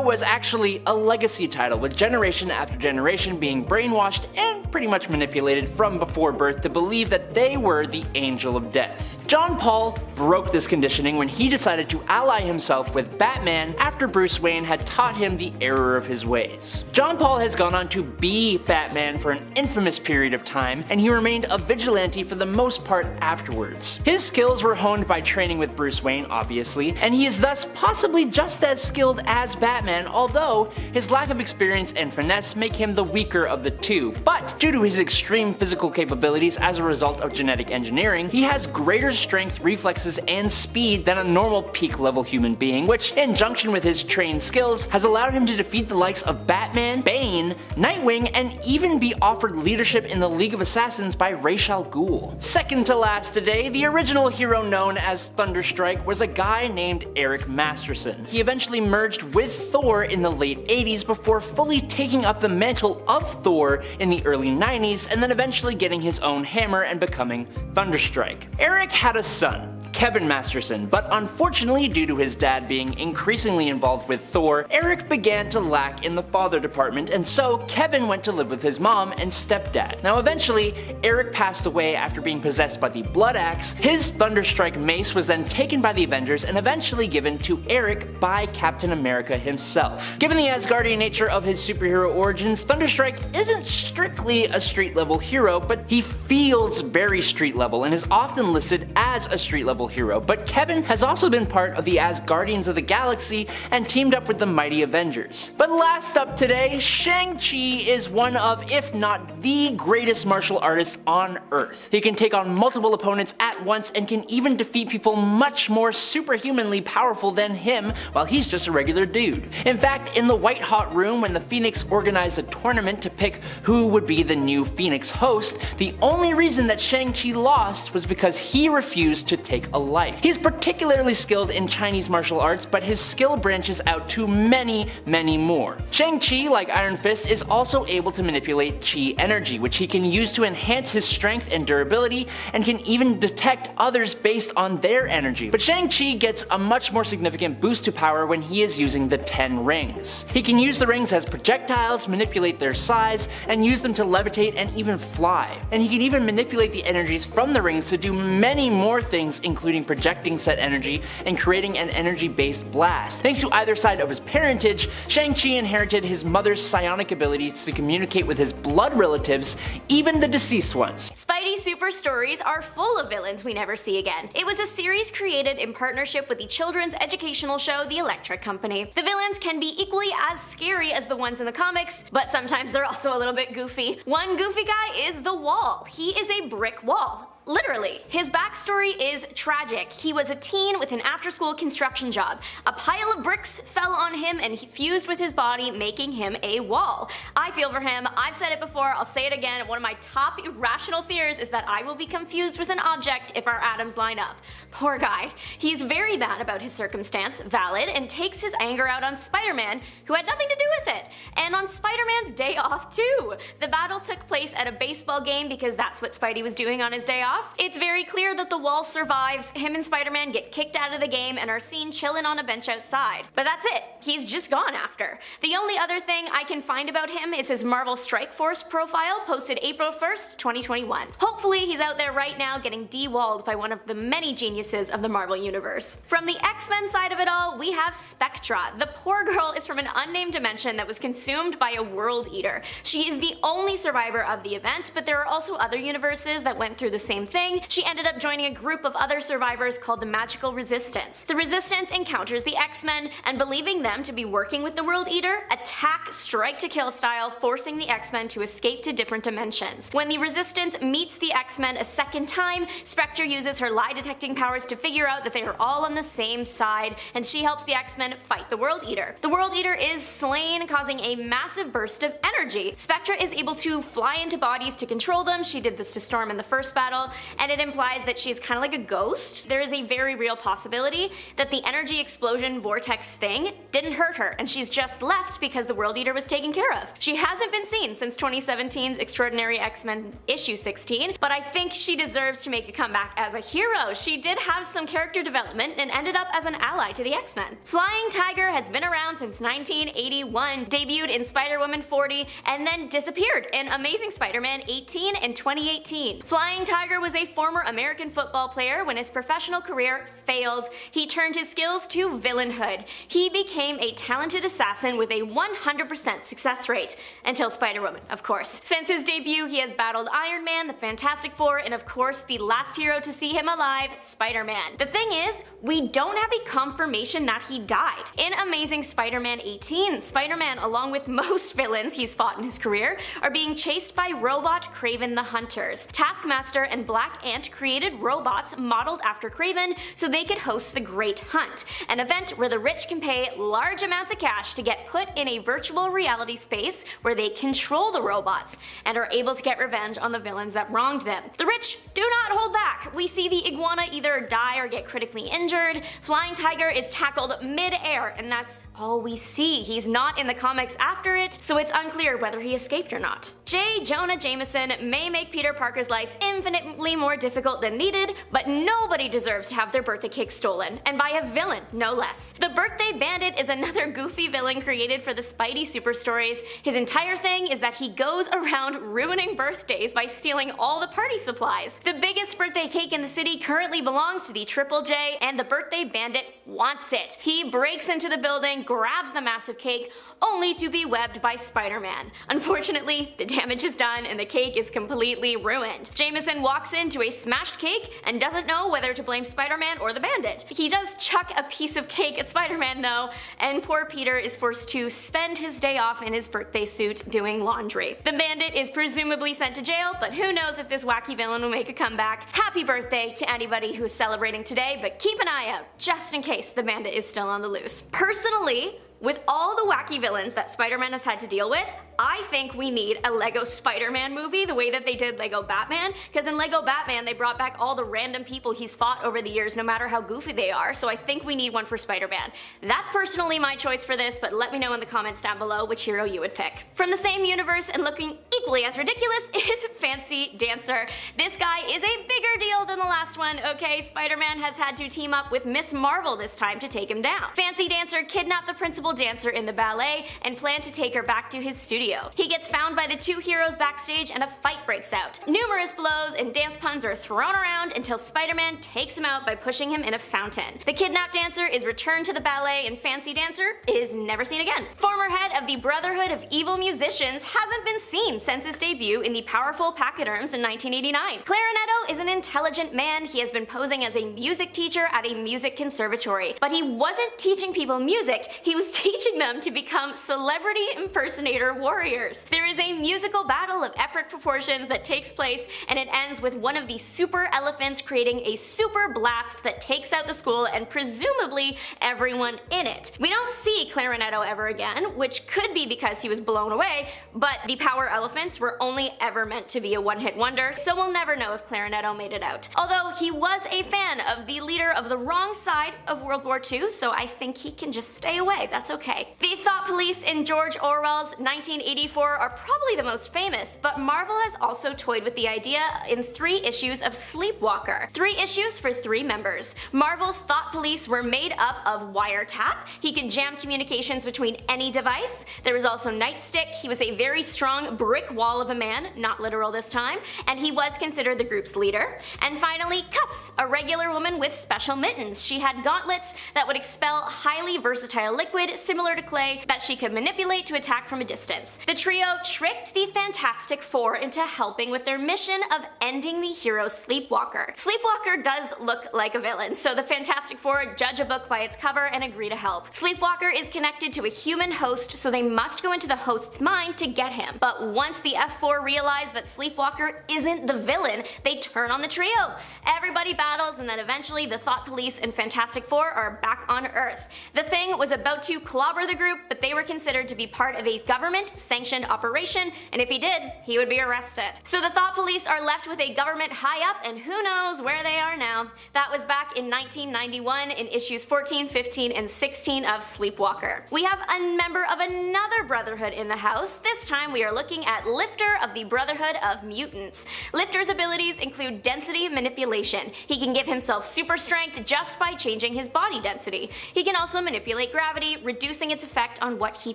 was actually a legacy title, with generation after generation being brainwashed and pretty much manipulated from before birth to believe that they were the Angel of Death. John Paul broke this conditioning when he decided to ally himself with Batman after Bruce Wayne had taught him the error of his ways. John Paul has gone on to be Batman for an infamous period of time, and he remained a vigilante for the most part afterwards. His skills were honed by training with Bruce Wayne, obviously, and he is thus possibly just as skilled as Batman, although his lack of experience and finesse make him the weaker of the two. But due to his extreme physical capabilities as a result of genetic engineering, he has greater strength, reflexes, and speed than a normal peak level human being, which in junction with his trained skills has allowed him to defeat the likes of Batman, Bane, Nightwing, and even be offered leadership in the League of Assassins by Ra's al Ghul. Second to last today, the original hero known as Thunderstrike was a guy named Eric Masterson. He eventually merged with Thor in the late 80s before fully taking up the mantle of Thor in the early 90s, and then eventually getting his own hammer and becoming Thunderstrike. Eric had a son, Kevin Masterson, but unfortunately due to his dad being increasingly involved with Thor, Eric began to lack in the father department, and so Kevin went to live with his mom and stepdad. Now eventually, Eric passed away after being possessed by the Blood Axe. His Thunderstrike mace was then taken by the Avengers and eventually given to Eric by Captain America himself. Given the Asgardian nature of his superhero origins, Thunderstrike isn't strictly a street level hero, but he feels very street level and is often listed as a street level hero. But Kevin has also been part of the Asgardians of the Galaxy and teamed up with the mighty Avengers. But last up today, Shang-Chi is one of, if not the greatest martial artists on Earth. He can take on multiple opponents at once and can even defeat people much more superhumanly powerful than him while he's just a regular dude. In fact, in the White Hot Room when the Phoenix organized a tournament to pick who would be the new Phoenix host, the only reason that Shang-Chi lost was because he refused to take a life. He's particularly skilled in Chinese martial arts, but his skill branches out to many more. Shang-Chi, like Iron Fist, is also able to manipulate chi energy, which he can use to enhance his strength and durability, and can even detect others based on their energy. But Shang-Chi gets a much more significant boost to power when he is using the 10 rings. He can use the rings as projectiles, manipulate their size, and use them to levitate and even fly. And he can even manipulate the energies from the rings to do many more things, including projecting said energy and creating an energy-based blast. Thanks to either side of his parentage, Shang-Chi inherited his mother's psionic abilities to communicate with his blood relatives, even the deceased ones. Spidey Super Stories are full of villains we never see again. It was a series created in partnership with the children's educational show The Electric Company. The villains can be equally as scary as the ones in the comics, but sometimes they're also a little bit goofy. One goofy guy is the Wall. He is a brick wall. Literally. His backstory is tragic. He was a teen with an after-school construction job. A pile of bricks fell on him and he fused with his body, making him a wall. I feel for him. I've said it before, I'll say it again. One of my top irrational fears is that I will be confused with an object if our atoms line up. Poor guy. He's very mad about his circumstance, valid, and takes his anger out on Spider-Man, who had nothing to do with it. And on Spider-Man's day off too. The battle took place at a baseball game because that's what Spidey was doing on his day off. off. It's very clear that the wall survives, him and Spider-Man get kicked out of the game and are seen chilling on a bench outside. But that's it, he's just gone after. The only other thing I can find about him is his Marvel Strike Force profile posted April 1st, 2021. Hopefully he's out there right now getting de-walled by one of the many geniuses of the Marvel Universe. From the X-Men side of it all, we have Spectra. The poor girl is from an unnamed dimension that was consumed by a world eater. She is the only survivor of the event, but there are also other universes that went through the same thing. She ended up joining a group of other survivors called the Magical Resistance. The Resistance encounters the X-Men, and believing them to be working with the world eater, attack strike to kill style, forcing the X-Men to escape to different dimensions. When the Resistance meets the X-Men a second time, Spectre uses her lie detecting powers to figure out that they are all on the same side, and she helps the X-Men fight the world eater. The world eater is slain, causing a massive burst of energy. Spectre is able to fly into bodies to control them. She did this to Storm in the first battle, and it implies that she's kind of like a ghost. There is a very real possibility that the energy explosion vortex thing didn't hurt her, and she's just left because the world eater was taken care of. She hasn't been seen since 2017's Extraordinary X-Men issue 16, but I think she deserves to make a comeback as a hero. She did have some character development and ended up as an ally to the X-Men. Flying Tiger has been around since 1981, debuted in Spider-Woman 40, and then disappeared in Amazing Spider-Man 18 in 2018. Flying Tiger was a former American football player. When his professional career failed, he turned his skills to villainhood. He became a talented assassin with a 100% success rate, until Spider-Woman, of course. Since his debut, he has battled Iron Man, the Fantastic Four, and of course the last hero to see him alive, Spider-Man. The thing is, we don't have a confirmation that he died. In Amazing Spider-Man 18, Spider-Man, along with most villains he's fought in his career, are being chased by robot Kraven the Hunters. Taskmaster and Black Ant created robots modeled after Kraven so they could host the Great Hunt, an event where the rich can pay large amounts of cash to get put in a virtual reality space where they control the robots and are able to get revenge on the villains that wronged them. The rich do not hold back. We see the iguana either die or get critically injured. Flying Tiger is tackled mid-air, and that's all we see. He's not in the comics after it, so it's unclear whether he escaped or not. J. Jonah Jameson may make Peter Parker's life infinitely more difficult than needed, but nobody deserves to have their birthday cake stolen, and by a villain, no less. The Birthday Bandit is another goofy villain created for the Spidey Super Stories. His entire thing is that he goes around ruining birthdays by stealing all the party supplies. The biggest birthday cake in the city currently belongs to the Triple J, and the Birthday Bandit wants it. He breaks into the building, grabs the massive cake, only to be webbed by Spider-Man. Unfortunately, the damage is done and the cake is completely ruined. Jameson walks into a smashed cake and doesn't know whether to blame Spider-Man or the Bandit. He does chuck a piece of cake at Spider-Man though, and poor Peter is forced to spend his day off in his birthday suit doing laundry. The Bandit is presumably sent to jail, but who knows if this wacky villain will make a comeback. Happy birthday to anybody who is celebrating today, but keep an eye out just in case the Bandit is still on the loose. Personally, with all the wacky villains that Spider-Man has had to deal with, I think we need a Lego Spider-Man movie the way that they did Lego Batman, because in Lego Batman they brought back all the random people he's fought over the years no matter how goofy they are, so I think we need one for Spider-Man. That's personally my choice for this, but let me know in the comments down below which hero you would pick. From the same universe and looking equally as ridiculous is Fancy Dancer. This guy is a bigger deal than the last one, okay? Spider-Man has had to team up with Miss Marvel this time to take him down. Fancy Dancer kidnapped the principal dancer in the ballet and planned to take her back to his studio. He gets found by the two heroes backstage and a fight breaks out. Numerous blows and dance puns are thrown around until Spider-Man takes him out by pushing him in a fountain. The kidnapped dancer is returned to the ballet and Fancy Dancer is never seen again. Former head of the Brotherhood of Evil Musicians hasn't been seen since his debut in the powerful Pachyderms in 1989. Clarinetto is an intelligent man. He has been posing as a music teacher at a music conservatory, but he wasn't teaching people music, he was teaching them to become celebrity impersonator warriors. There is a musical battle of epic proportions that takes place, and it ends with one of the super elephants creating a super blast that takes out the school and presumably everyone in it. We don't see Clarinetto ever again, which could be because he was blown away, but the power elephant Elephants were only ever meant to be a one-hit wonder, so we'll never know if Clarinetto made it out. Although he was a fan of the leader of the wrong side of World War II, so I think he can just stay away, that's okay. The thought police in George Orwell's 1984 are probably the most famous, but Marvel has also toyed with the idea in 3 issues of Sleepwalker. 3 issues for 3 members. Marvel's thought police were made up of Wiretap. He could jam communications between any device. There was also Nightstick. He was a very strong brick wall of a man, not literal this time, and he was considered the group's leader. And finally, Cuffs, a regular woman with special mittens. She had gauntlets that would expel highly versatile liquid, similar to clay, that she could manipulate to attack from a distance. The trio tricked the Fantastic Four into helping with their mission of ending the hero Sleepwalker. Sleepwalker does look like a villain, so the Fantastic Four judge a book by its cover and agree to help. Sleepwalker is connected to a human host, so they must go into the host's mind to get him. But once the F4 realize that Sleepwalker isn't the villain, they turn on the trio. Everybody battles, and then eventually the Thought Police and Fantastic Four are back on Earth. The Thing was about to clobber the group, but they were considered to be part of a government-sanctioned operation, and if he did, he would be arrested. So the Thought Police are left with a government high-up, and who knows where they are now. That was back in 1991 in issues 14, 15, and 16 of Sleepwalker. We have a member of another Brotherhood in the house. This time we are looking at Lifter of the Brotherhood of Mutants. Lifter's abilities include density manipulation. He can give himself super strength just by changing his body density. He can also manipulate gravity, reducing its effect on what he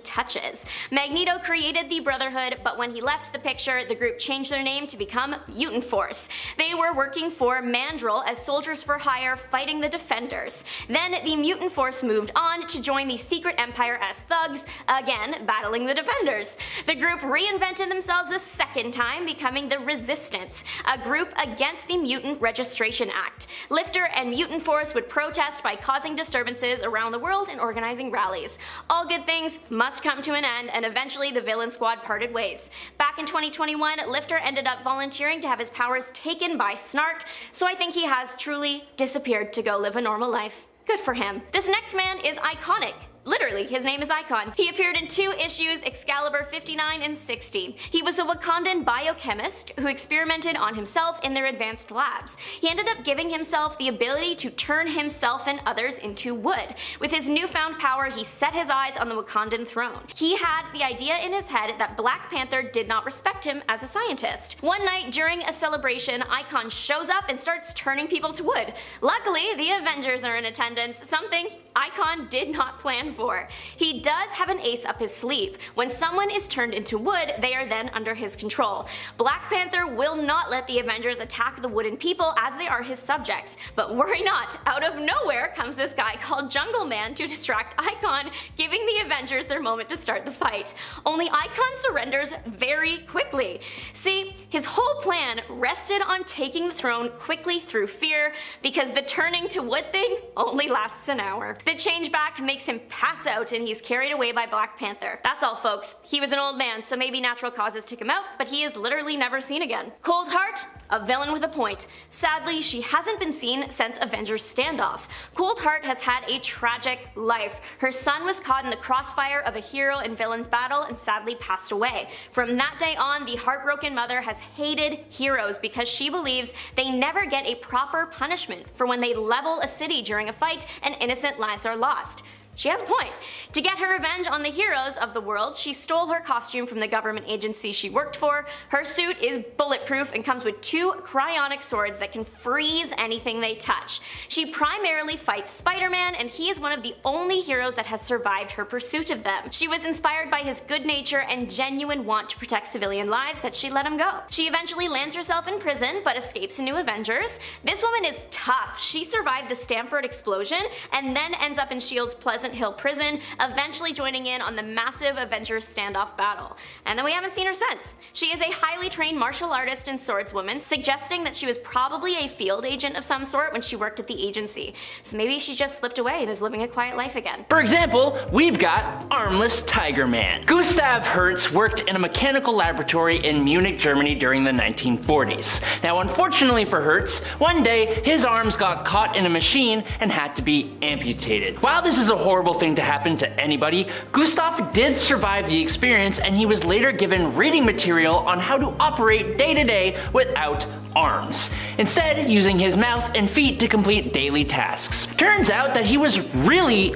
touches. Magneto created the Brotherhood, but when he left the picture, the group changed their name to become Mutant Force. They were working for Mandrill as soldiers for hire fighting the Defenders. Then the Mutant Force moved on to join the Secret Empire as thugs, again battling the Defenders. The group reinvented themselves a second time, becoming the Resistance, a group against the Mutant Registration Act. Lifter and Mutant Force would protest by causing disturbances around the world and organizing rallies. All good things must come to an end, and eventually the villain squad parted ways. Back in 2021, Lifter ended up volunteering to have his powers taken by Snark, so I think he has truly disappeared to go live a normal life. Good for him. This next man is iconic. Literally, his name is Icon. He appeared in 2 issues, Excalibur 59 and 60. He was a Wakandan biochemist who experimented on himself in their advanced labs. He ended up giving himself the ability to turn himself and others into wood. With his newfound power, he set his eyes on the Wakandan throne. He had the idea in his head that Black Panther did not respect him as a scientist. One night during a celebration, Icon shows up and starts turning people to wood. Luckily, the Avengers are in attendance, something Icon did not plan for. He does have an ace up his sleeve. When someone is turned into wood, they are then under his control. Black Panther will not let the Avengers attack the wooden people as they are his subjects. But worry not, out of nowhere comes this guy called Jungle Man to distract Icon, giving the Avengers their moment to start the fight. Only Icon surrenders very quickly. See, his whole plan rested on taking the throne quickly through fear, because the turning to wood thing only lasts an hour. The change back makes him pass out and he's carried away by Black Panther. That's all, folks. He was an old man, so maybe natural causes took him out, but he is literally never seen again. Cold Heart, a villain with a point. Sadly, she hasn't been seen since Avengers Standoff. Cold Heart has had a tragic life. Her son was caught in the crossfire of a hero and villain's battle and sadly passed away. From that day on, the heartbroken mother has hated heroes because she believes they never get a proper punishment for when they level a city during a fight and innocent lives are lost. She has a point. To get her revenge on the heroes of the world, she stole her costume from the government agency she worked for. Her suit is bulletproof and comes with 2 cryonic swords that can freeze anything they touch. She primarily fights Spider-Man, and he is one of the only heroes that has survived her pursuit of them. She was inspired by his good nature and genuine want to protect civilian lives that she let him go. She eventually lands herself in prison, but escapes in New Avengers. This woman is tough. She survived the Stamford explosion and then ends up in S.H.I.E.L.D.'s Pleasant Hill prison, eventually joining in on the massive Avengers Standoff battle. And then we haven't seen her since. She is a highly trained martial artist and swordswoman, suggesting that she was probably a field agent of some sort when she worked at the agency. So maybe she just slipped away and is living a quiet life again. For example, we've got Armless Tiger Man. Gustav Hertz worked in a mechanical laboratory in Munich, Germany during the 1940s. Now, unfortunately for Hertz, one day his arms got caught in a machine and had to be amputated. While this is a horrible horrible thing to happen to anybody, Gustav did survive the experience, and he was later given reading material on how to operate day to day without arms, instead using his mouth and feet to complete daily tasks. Turns out that he was really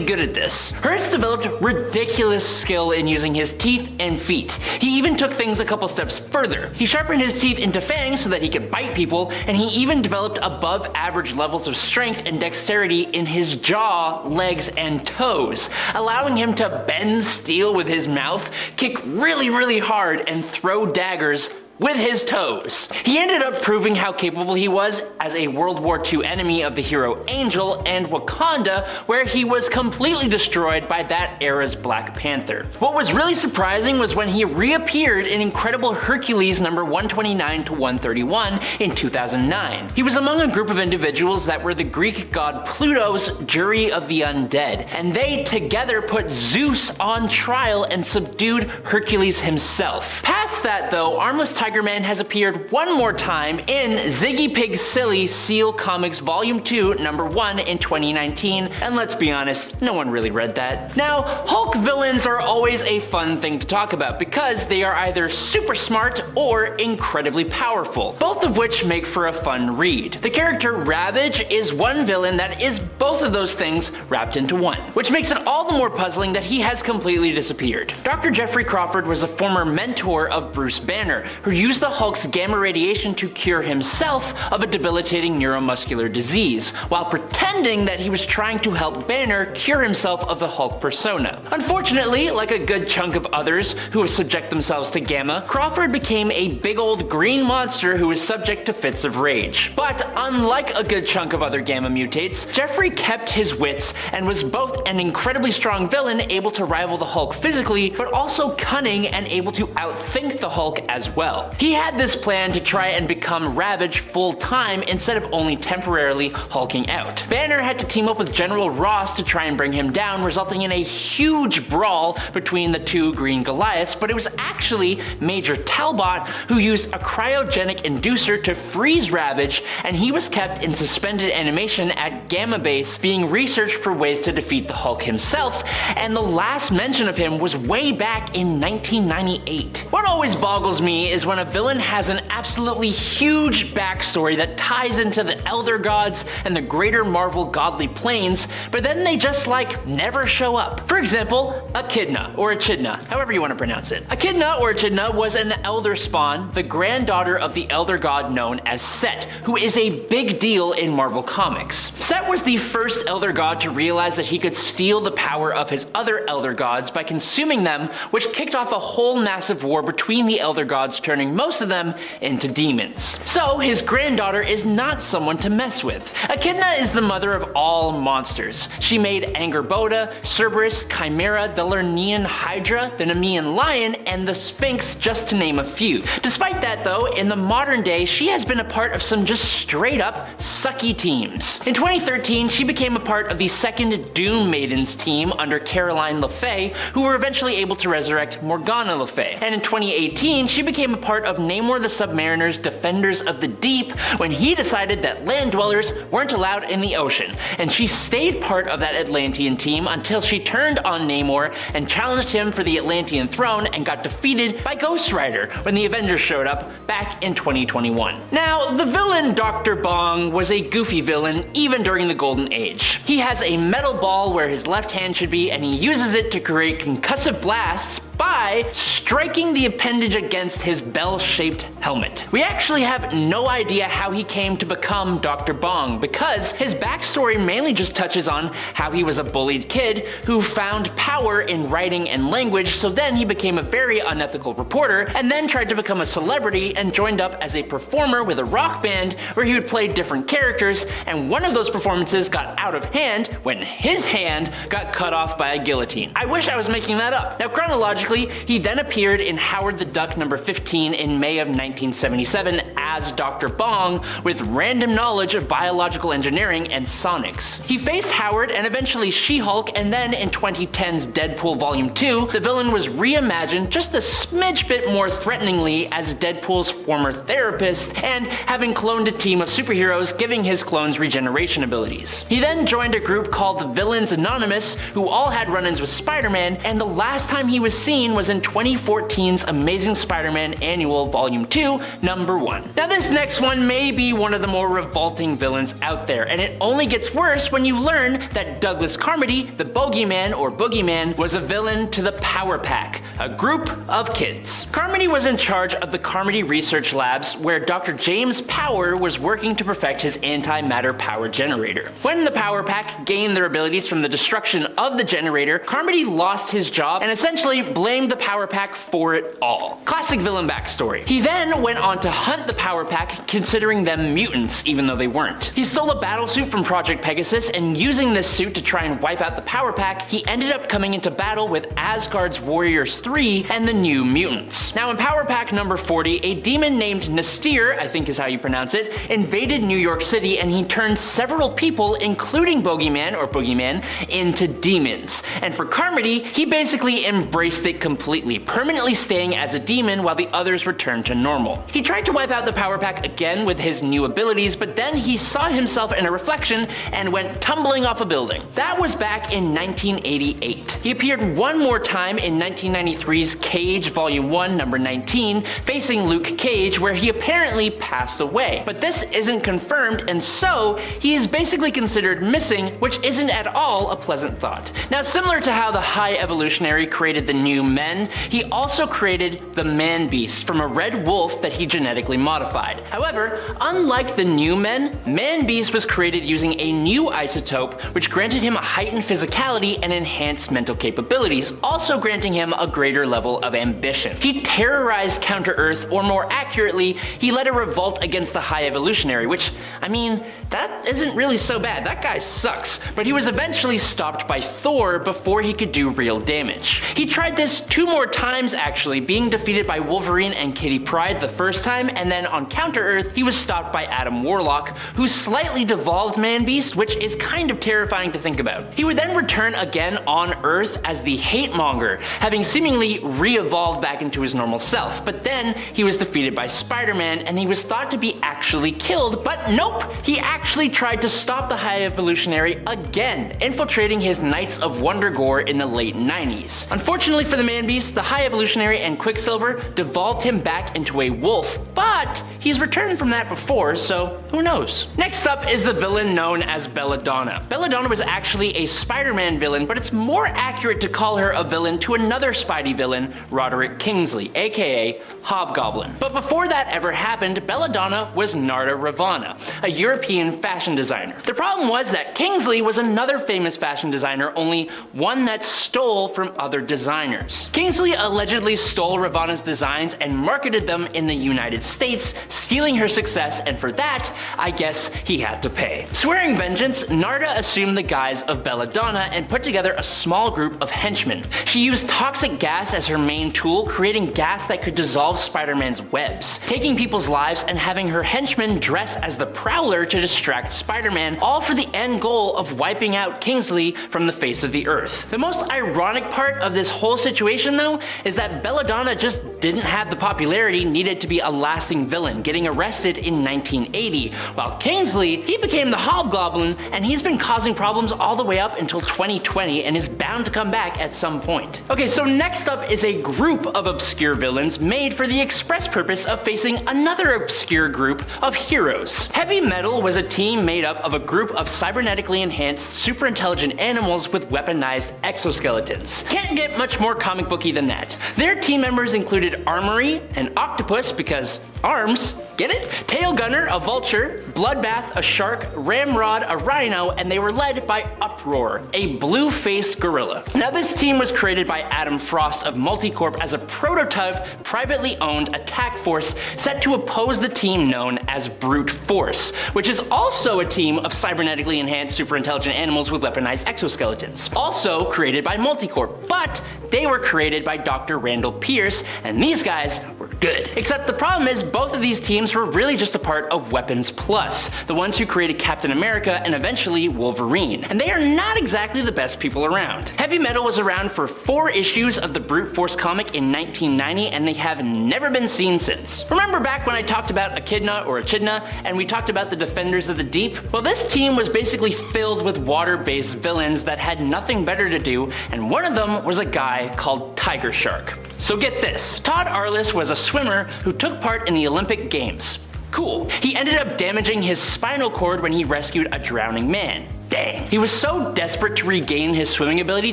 good at this. Hertz developed ridiculous skill in using his teeth and feet. He even took things a couple steps further. He sharpened his teeth into fangs so that he could bite people, and he even developed above average levels of strength and dexterity in his jaw, legs, and toes, allowing him to bend steel with his mouth, kick really hard, and throw daggers with his toes. He ended up proving how capable he was as a World War II enemy of the hero Angel and Wakanda, where he was completely destroyed by that era's Black Panther. What was really surprising was when he reappeared in Incredible Hercules number 129 to 131 in 2009. He was among a group of individuals that were the Greek god Pluto's jury of the undead, and they together put Zeus on trial and subdued Hercules himself. Past that though, Armless Tiger Man has appeared one more time in Ziggy Pig's Silly Seal Comics Volume 2 number 1 in 2019, and let's be honest, no one really read that. Now, Hulk villains are always a fun thing to talk about because they are either super smart or incredibly powerful, both of which make for a fun read. The character Ravage is one villain that is both of those things wrapped into one, which makes it all the more puzzling that he has completely disappeared. Dr. Jeffrey Crawford was a former mentor of Bruce Banner, who used the Hulk's gamma radiation to cure himself of a debilitating neuromuscular disease, while pretending that he was trying to help Banner cure himself of the Hulk persona. Unfortunately, like a good chunk of others who have subject themselves to gamma, Crawford became a big old green monster who is subject to fits of rage. But unlike a good chunk of other gamma mutates, Jeffrey kept his wits and was both an incredibly strong villain able to rival the Hulk physically, but also cunning and able to outthink the Hulk as well. He had this plan to try and become Ravage full-time instead of only temporarily hulking out. Banner had to team up with General Ross to try and bring him down, resulting in a huge brawl between the two Green Goliaths, but it was actually Major Talbot who used a cryogenic inducer to freeze Ravage, and he was kept in suspended animation at Gamma Base being researched for ways to defeat the Hulk himself, and the last mention of him was way back in 1998. What always boggles me is when a villain has an absolutely huge backstory that ties into the Elder Gods and the greater Marvel godly planes, but then they just never show up. For example, Echidna, or Echidna, however you want to pronounce it. Echidna or Echidna was an Elder Spawn, the granddaughter of the Elder God known as Set, who is a big deal in Marvel Comics. Set was the first Elder God to realize that he could steal the power of his other Elder Gods by consuming them, which kicked off a whole massive war between the Elder Gods, turning most of them into demons. So his granddaughter is not someone to mess with. Echidna is the mother of all monsters. She made Angerboda, Cerberus, Chimera, the Lernean Hydra, the Nemean Lion, and the Sphinx, just to name a few. Despite that though, in the modern day, she has been a part of some just straight up sucky teams. In 2013, she became a part of the second Doom Maidens team under Caroline LeFay, who were eventually able to resurrect Morgana Le Fay. And in 2018, she became a part of Namor the Submariner's Defenders of the Deep when he decided that land dwellers weren't allowed in the ocean, and she stayed part of that Atlantean team until she turned on Namor and challenged him for the Atlantean throne and got defeated by Ghost Rider when the Avengers showed up back in 2021. Now, the villain Dr. Bong was a goofy villain even during the Golden Age. He has a metal ball where his left hand should be, and he uses it to create concussive blasts by striking the appendage against his bell-shaped helmet. We actually have no idea how he came to become Dr. Bong, because his backstory mainly just touches on how he was a bullied kid who found power in writing and language, so then he became a very unethical reporter, and then tried to become a celebrity and joined up as a performer with a rock band where he would play different characters, and one of those performances got out of hand when his hand got cut off by a guillotine. I wish I was making that up. Now chronologically, he then appeared in Howard the Duck number 15 in May of 1977 as Dr. Bong with random knowledge of biological engineering and sonics. He faced Howard and eventually She-Hulk, and then in 2010's Deadpool Volume 2, the villain was reimagined just a smidge bit more threateningly as Deadpool's former therapist and having cloned a team of superheroes, giving his clones regeneration abilities. He then joined a group called the Villains Anonymous, who all had run-ins with Spider-Man, and the last time he was seen was in 2014's Amazing Spider-Man Annual Volume 2, Number 1. Now this next one may be one of the more revolting villains out there, and it only gets worse when you learn that Douglas Carmody, the Bogeyman or Boogeyman, was a villain to the Power Pack, a group of kids. Carmody was in charge of the Carmody Research Labs, where Dr. James Power was working to perfect his antimatter power generator. When the Power Pack gained their abilities from the destruction of the generator, Carmody lost his job and essentially blamed the Power Pack for it all. Classic villain backstory. He then went on to hunt the Power Pack, considering them mutants even though they weren't. He stole a battlesuit from Project Pegasus, and using this suit to try and wipe out the Power Pack, he ended up coming into battle with Asgard's Warriors 3 and the New Mutants. Now in Power Pack number 40, a demon named Nastir, I think is how you pronounce it, invaded New York City, and he turned several people, including Bogeyman or Boogeyman, into demons. And for Carmody, he basically embraced it completely, permanently staying as a demon while the others returned to normal. He tried to wipe out the Power Pack again with his new abilities, but then he saw himself in a reflection and went tumbling off a building. That was back in 1988. He appeared one more time in 1993's Cage Volume 1, number 19, facing Luke Cage, where he apparently passed away. But this isn't confirmed, and so he is basically considered missing, which isn't at all a pleasant thought. Now, similar to how the High Evolutionary created the New Men, he also created the Man Beast from a red wolf that he genetically modified. However, unlike the New Men, Man Beast was created using a new isotope which granted him a heightened physicality and enhanced mental capabilities, also granting him a greater level of ambition. He terrorized Counter-Earth, or more accurately, he led a revolt against the High Evolutionary, which, I mean, that isn't really so bad. That guy sucks. But he was eventually stopped by Thor before he could do real damage. He tried this 2 more times actually, being defeated by Wolverine and Kitty Pryde the first time, and then on Counter-Earth, he was stopped by Adam Warlock, who slightly devolved Man-Beast, which is kind of terrifying to think about. He would then return again on Earth as the Hate Monger, having seemingly re-evolved back into his normal self. But then he was defeated by Spider-Man, and he was thought to be actually killed, but nope! He actually tried to stop the High Evolutionary again, infiltrating his Knights of Wundagore in the late 90s. Unfortunately for the Man-Beast, the High Evolutionary and Quicksilver devolved him back into a wolf, but he's returned from that before, so who knows? Next up is the villain known as Belladonna. Belladonna was actually a Spider-Man villain, but it's more accurate to call her a villain to another Spidey villain, Roderick Kingsley, aka Hobgoblin. But before that ever happened, Belladonna was Narda Ravana, a European fashion designer. The problem was that Kingsley was another famous fashion designer, only one that stole from other designers. Kingsley allegedly stole Ravana's designs and marketed them in the United States, stealing her success, and for that, I guess he had to pay. Swearing vengeance, Narda assumed the guise of Belladonna and put together a small group of henchmen. She used toxic gas as her main tool, creating gas that could dissolve Spider-Man's webs, taking people's lives and having her henchmen dress as the Prowler to distract Spider-Man, all for the end goal of wiping out Kingsley from the face of the earth. The most ironic part of this whole situation, though, is that Belladonna just didn't have the popularity needed to be a lasting villain, getting arrested in 1980, while Kingsley, he became the Hobgoblin, and he's been causing problems all the way up until 2020 and is bound to come back at some point. Okay, so next up is a group of obscure villains made for the express purpose of facing another obscure group of heroes. Heavy Metal was a team made up of a group of cybernetically enhanced, super intelligent animals with weaponized exoskeletons. Can't get much more comic booky than that. Their team members included Armory, an octopus because arms, get it? Tail Gunner, a vulture, Bloodbath, a shark, Ramrod, a rhino, and they were led by Uproar, a blue-faced gorilla. Now this team was created by Adam Frost of Multicorp as a prototype, privately owned attack force set to oppose the team known as Brute Force, which is also a team of cybernetically enhanced super intelligent animals with weaponized exoskeletons. Also created by Multicorp, but they were created by Dr. Randall Pierce, and these guys were Good. Except the problem is both of these teams were really just a part of Weapons Plus, the ones who created Captain America and eventually Wolverine. And they are not exactly the best people around. Heavy Metal was around for 4 issues of the Brute Force comic in 1990 and they have never been seen since. Remember back when I talked about Echidna or Echidna and we talked about the Defenders of the Deep? Well, this team was basically filled with water-based villains that had nothing better to do, and one of them was a guy called Tiger Shark. So get this, Todd Arliss was a swimmer who took part in the Olympic Games. Cool, he ended up damaging his spinal cord when he rescued a drowning man. Dang. He was so desperate to regain his swimming ability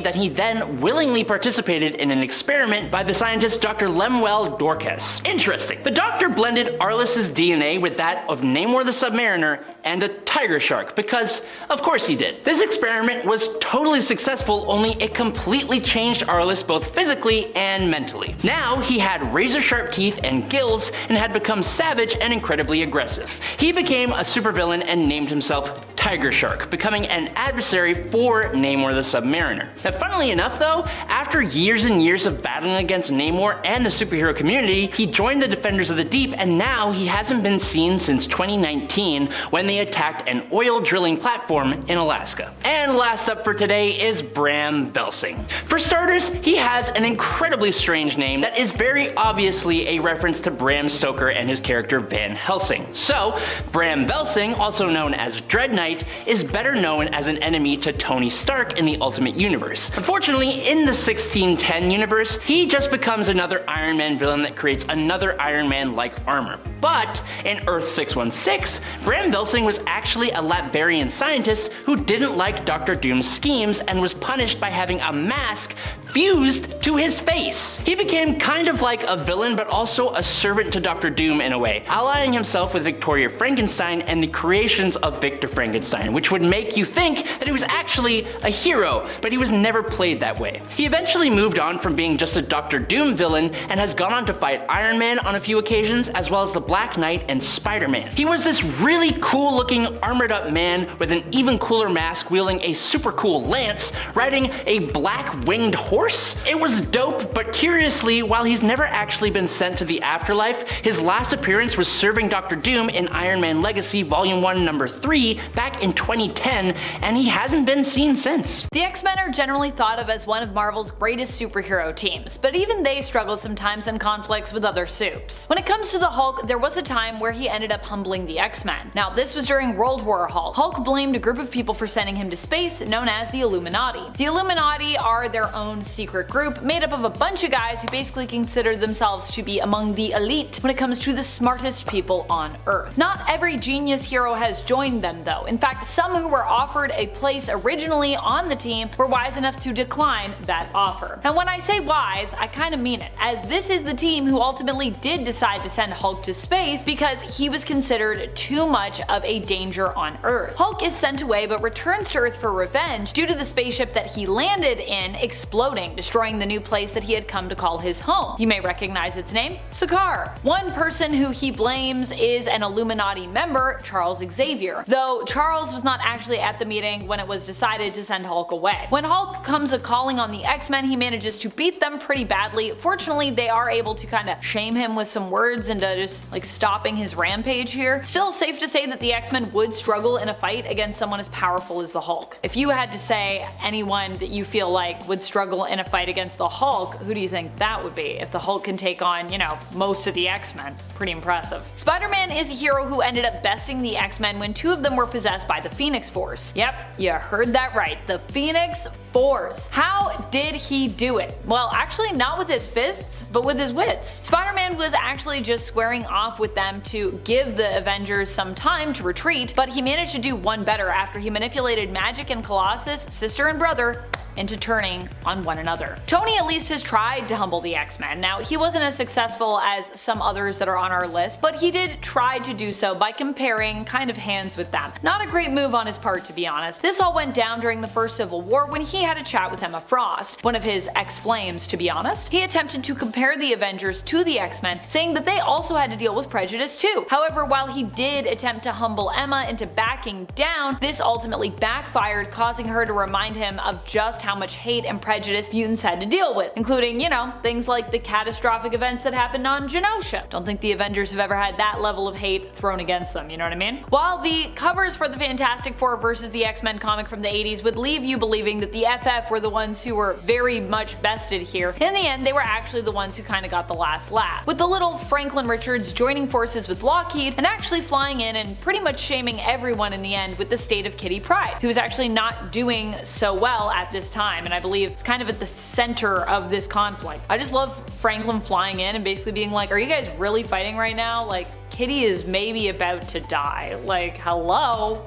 that he then willingly participated in an experiment by the scientist Dr. Lemuel Dorcas. Interesting. The doctor blended Arliss's DNA with that of Namor the Submariner and a tiger shark, because of course he did. This experiment was totally successful, only it completely changed Arliss both physically and mentally. Now he had razor sharp teeth and gills and had become savage and incredibly aggressive. He became a supervillain and named himself Tiger Shark, becoming an adversary for Namor the Submariner. Now, funnily enough though, after years and years of battling against Namor and the superhero community, he joined the Defenders of the Deep, and now he hasn't been seen since 2019 when they attacked an oil drilling platform in Alaska. And last up for today is Bram Velsing. For starters, he has an incredibly strange name that is very obviously a reference to Bram Stoker and his character Van Helsing. So, Bram Velsing, also known as Dread Knight, is better known as an enemy to Tony Stark in the Ultimate Universe. Unfortunately, in the 1610 universe, he just becomes another Iron Man villain that creates another Iron Man-like armor. But in Earth 616, Bram Velsing was actually a Latverian scientist who didn't like Dr. Doom's schemes and was punished by having a mask fused to his face. He became kind of like a villain, but also a servant to Dr. Doom in a way, allying himself with Victoria Frankenstein and the creations of Victor Frankenstein, which would make you think that he was actually a hero, but he was never played that way. He eventually moved on from being just a Dr. Doom villain and has gone on to fight Iron Man on a few occasions, as well as the Black Knight and Spider-Man. He was this really cool looking armored up man with an even cooler mask, wielding a super cool lance, riding a black winged horse. It was dope, but curiously, while he's never actually been sent to the afterlife, his last appearance was serving Dr. Doom in Iron Man Legacy Volume 1 Number 3 back in 2010, and he hasn't been seen since. The X-Men are generally thought of as one of Marvel's greatest superhero teams, but even they struggle sometimes in conflicts with other supes. When it comes to the Hulk, there was a time where he ended up humbling the X-Men. Now, this was during World War Hulk. Hulk blamed a group of people for sending him to space, known as the Illuminati. The Illuminati are their own secret group made up of a bunch of guys who basically consider themselves to be among the elite when it comes to the smartest people on Earth. Not every genius hero has joined them though. In fact, some who were offered a place originally on the team were wise enough to decline that offer. And when I say wise, I kind of mean it, as this is the team who ultimately did decide to send Hulk to space because he was considered too much of a danger on Earth. Hulk is sent away but returns to Earth for revenge due to the spaceship that he landed in exploding, destroying the new place that he had come to call his home. You may recognize its name, Sakaar. One person who he blames is an Illuminati member, Charles Xavier, though Charles was not actually at the meeting when it was decided to send Hulk away. When Hulk comes a calling on the X-Men, he manages to beat them pretty badly. Fortunately, they are able to kind of shame him with some words into just like stopping his rampage here. Still safe to say that the X-Men would struggle in a fight against someone as powerful as the Hulk. If you had to say anyone that you feel like would struggle in a fight against the Hulk, who do you think that would be? If the Hulk can take on, you know, most of the X-Men. Pretty impressive. Spider-Man is a hero who ended up besting the X-Men when two of them were possessed by the Phoenix Force. Yep, you heard that right, the Phoenix Force. How did he do it? Well, actually not with his fists, but with his wits. Spider-Man was actually just squaring off with them to give the Avengers some time to retreat, but he managed to do one better after he manipulated Magic and Colossus, sister and brother, into turning on one another. Tony at least has tried to humble the X-Men. Now, he wasn't as successful as some others that are on our list, but he did try to do so by comparing kind of hands with them. Not a great move on his part, to be honest. This all went down during the first Civil War when he had a chat with Emma Frost, one of his ex-flames to be honest. He attempted to compare the Avengers to the X-Men, saying that they also had to deal with prejudice too. However, while he did attempt to humble Emma into backing down, this ultimately backfired, causing her to remind him of just how much hate and prejudice mutants had to deal with, including, you know, things like the catastrophic events that happened on Genosha. Don't think the Avengers have ever had that level of hate thrown against them, you know what I mean? While the covers for the Fantastic Four vs. the X-Men comic from the 80s would leave you believing that the FF were the ones who were very much vested here, in the end they were actually the ones who kinda got the last laugh, with the little Franklin Richards joining forces with Lockheed and actually flying in and pretty much shaming everyone in the end with the state of Kitty Pryde, who was actually not doing so well at this time, and I believe it's kind of at the center of this conflict. I just love Franklin flying in and basically being like, are you guys really fighting right now? Like, Kitty is maybe about to die. Like, hello?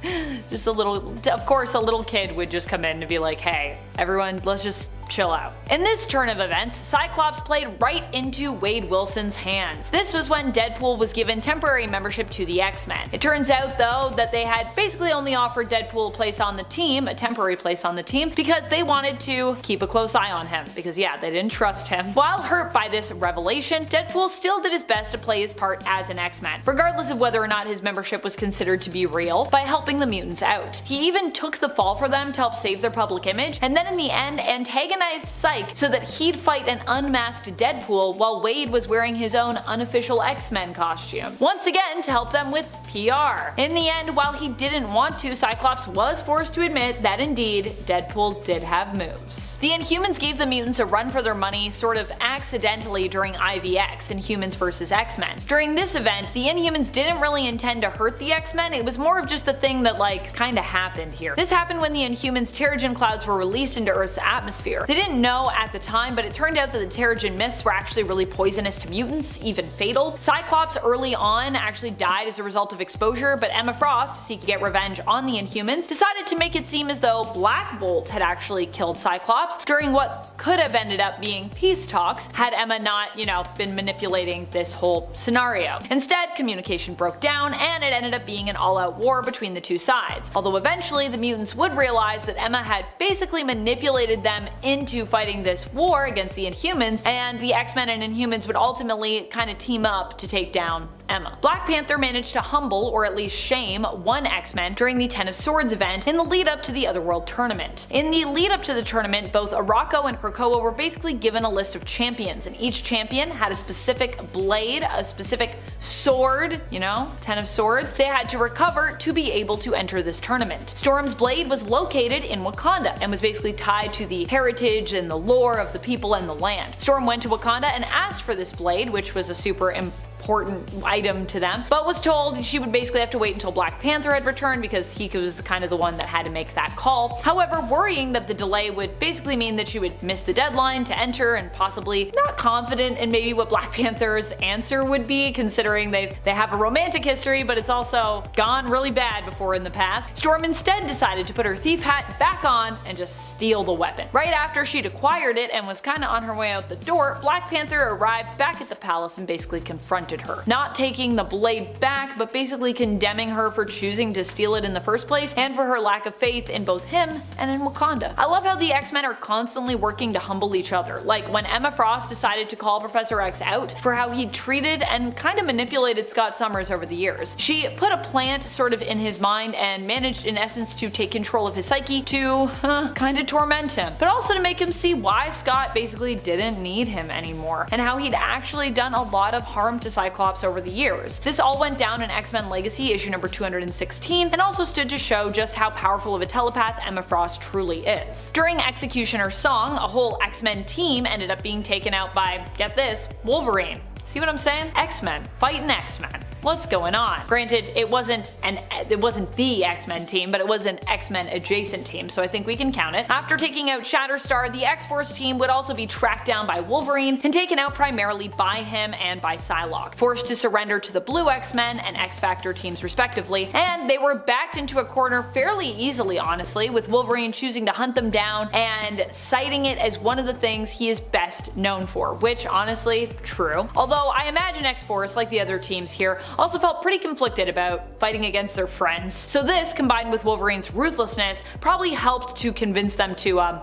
Just a little, of course a little kid would just come in and be like, hey, everyone, let's just chill out. In this turn of events, Cyclops played right into Wade Wilson's hands. This was when Deadpool was given temporary membership to the X-Men. It turns out though that they had basically only offered Deadpool a place on the team, a temporary place on the team, because they wanted to keep a close eye on him, because yeah, they didn't trust him. While hurt by this revelation, Deadpool still did his best to play his part as an X-Men, regardless of whether or not his membership was considered to be real, by helping the mutants out. He even took the fall for them to help save their public image, and then in the end antagonized Psyche so that he'd fight an unmasked Deadpool while Wade was wearing his own unofficial X-Men costume. Once again to help them with PR. In the end, while he didn't want to, Cyclops was forced to admit that indeed, Deadpool did have moves. The Inhumans gave the mutants a run for their money sort of accidentally during IVX, Inhumans vs. X-Men. During this event, the Inhumans didn't really intend to hurt the X-Men, it was more of just a thing that like kinda happened here. This happened when the Inhumans' Terrigen clouds were released into Earth's atmosphere. They didn't know at the time, but it turned out that the Terrigen mists were actually really poisonous to mutants, even fatal. Cyclops early on actually died as a result of exposure, but Emma Frost, seeking to get revenge on the Inhumans, decided to make it seem as though Black Bolt had actually killed Cyclops during what could have ended up being peace talks had Emma not, you know, been manipulating this whole scenario. Instead, communication broke down and it ended up being an all-out war between the two sides, although eventually the mutants would realize that Emma had basically manipulated them into fighting this war against the Inhumans, and the X-Men and Inhumans would ultimately kind of team up to take down Emma. Black Panther managed to humble, or at least shame, one X-Men during the Ten of Swords event in the lead up to the Otherworld tournament. In the lead up to the tournament, both Arakko and Krakoa were basically given a list of champions, and each champion had a specific blade, a specific sword, you know, Ten of Swords, they had to recover to be able to enter this tournament. Storm's blade was located in Wakanda and was basically tied to the heritage and the lore of the people and the land. Storm went to Wakanda and asked for this blade, which was a super important item to them, but was told she would basically have to wait until Black Panther had returned because he was kind of the one that had to make that call. However, worrying that the delay would basically mean that she would miss the deadline to enter and possibly not confident in maybe what Black Panther's answer would be, considering they have a romantic history, but it's also gone really bad before in the past, Storm instead decided to put her thief hat back on and just steal the weapon. Right after she'd acquired it and was kinda on her way out the door, Black Panther arrived back at the palace and basically confronted her, not taking the blade back, but basically condemning her for choosing to steal it in the first place and for her lack of faith in both him and in Wakanda. I love how the X-Men are constantly working to humble each other, like when Emma Frost decided to call Professor X out for how he treated and kind of manipulated Scott Summers over the years. She put a plant sort of in his mind and managed in essence to take control of his psyche to kind of torment him, but also to make him see why Scott basically didn't need him anymore, and how he'd actually done a lot of harm to Cyclops over the years. This all went down in X-Men Legacy issue number 216 and also stood to show just how powerful of a telepath Emma Frost truly is. During Executioner's Song, a whole X-Men team ended up being taken out by, get this, Wolverine. See what I'm saying? X-Men fighting X-Men. What's going on? Granted, it wasn't the X-Men team, but it was an X-Men adjacent team, so I think we can count it. After taking out Shatterstar, the X-Force team would also be tracked down by Wolverine and taken out primarily by him and by Psylocke, forced to surrender to the Blue X-Men and X-Factor teams respectively, and they were backed into a corner fairly easily, honestly, with Wolverine choosing to hunt them down and citing it as one of the things he is best known for, which honestly, true. Although I imagine X-Force, like the other teams here, also felt pretty conflicted about fighting against their friends. So this, combined with Wolverine's ruthlessness, probably helped to convince them to,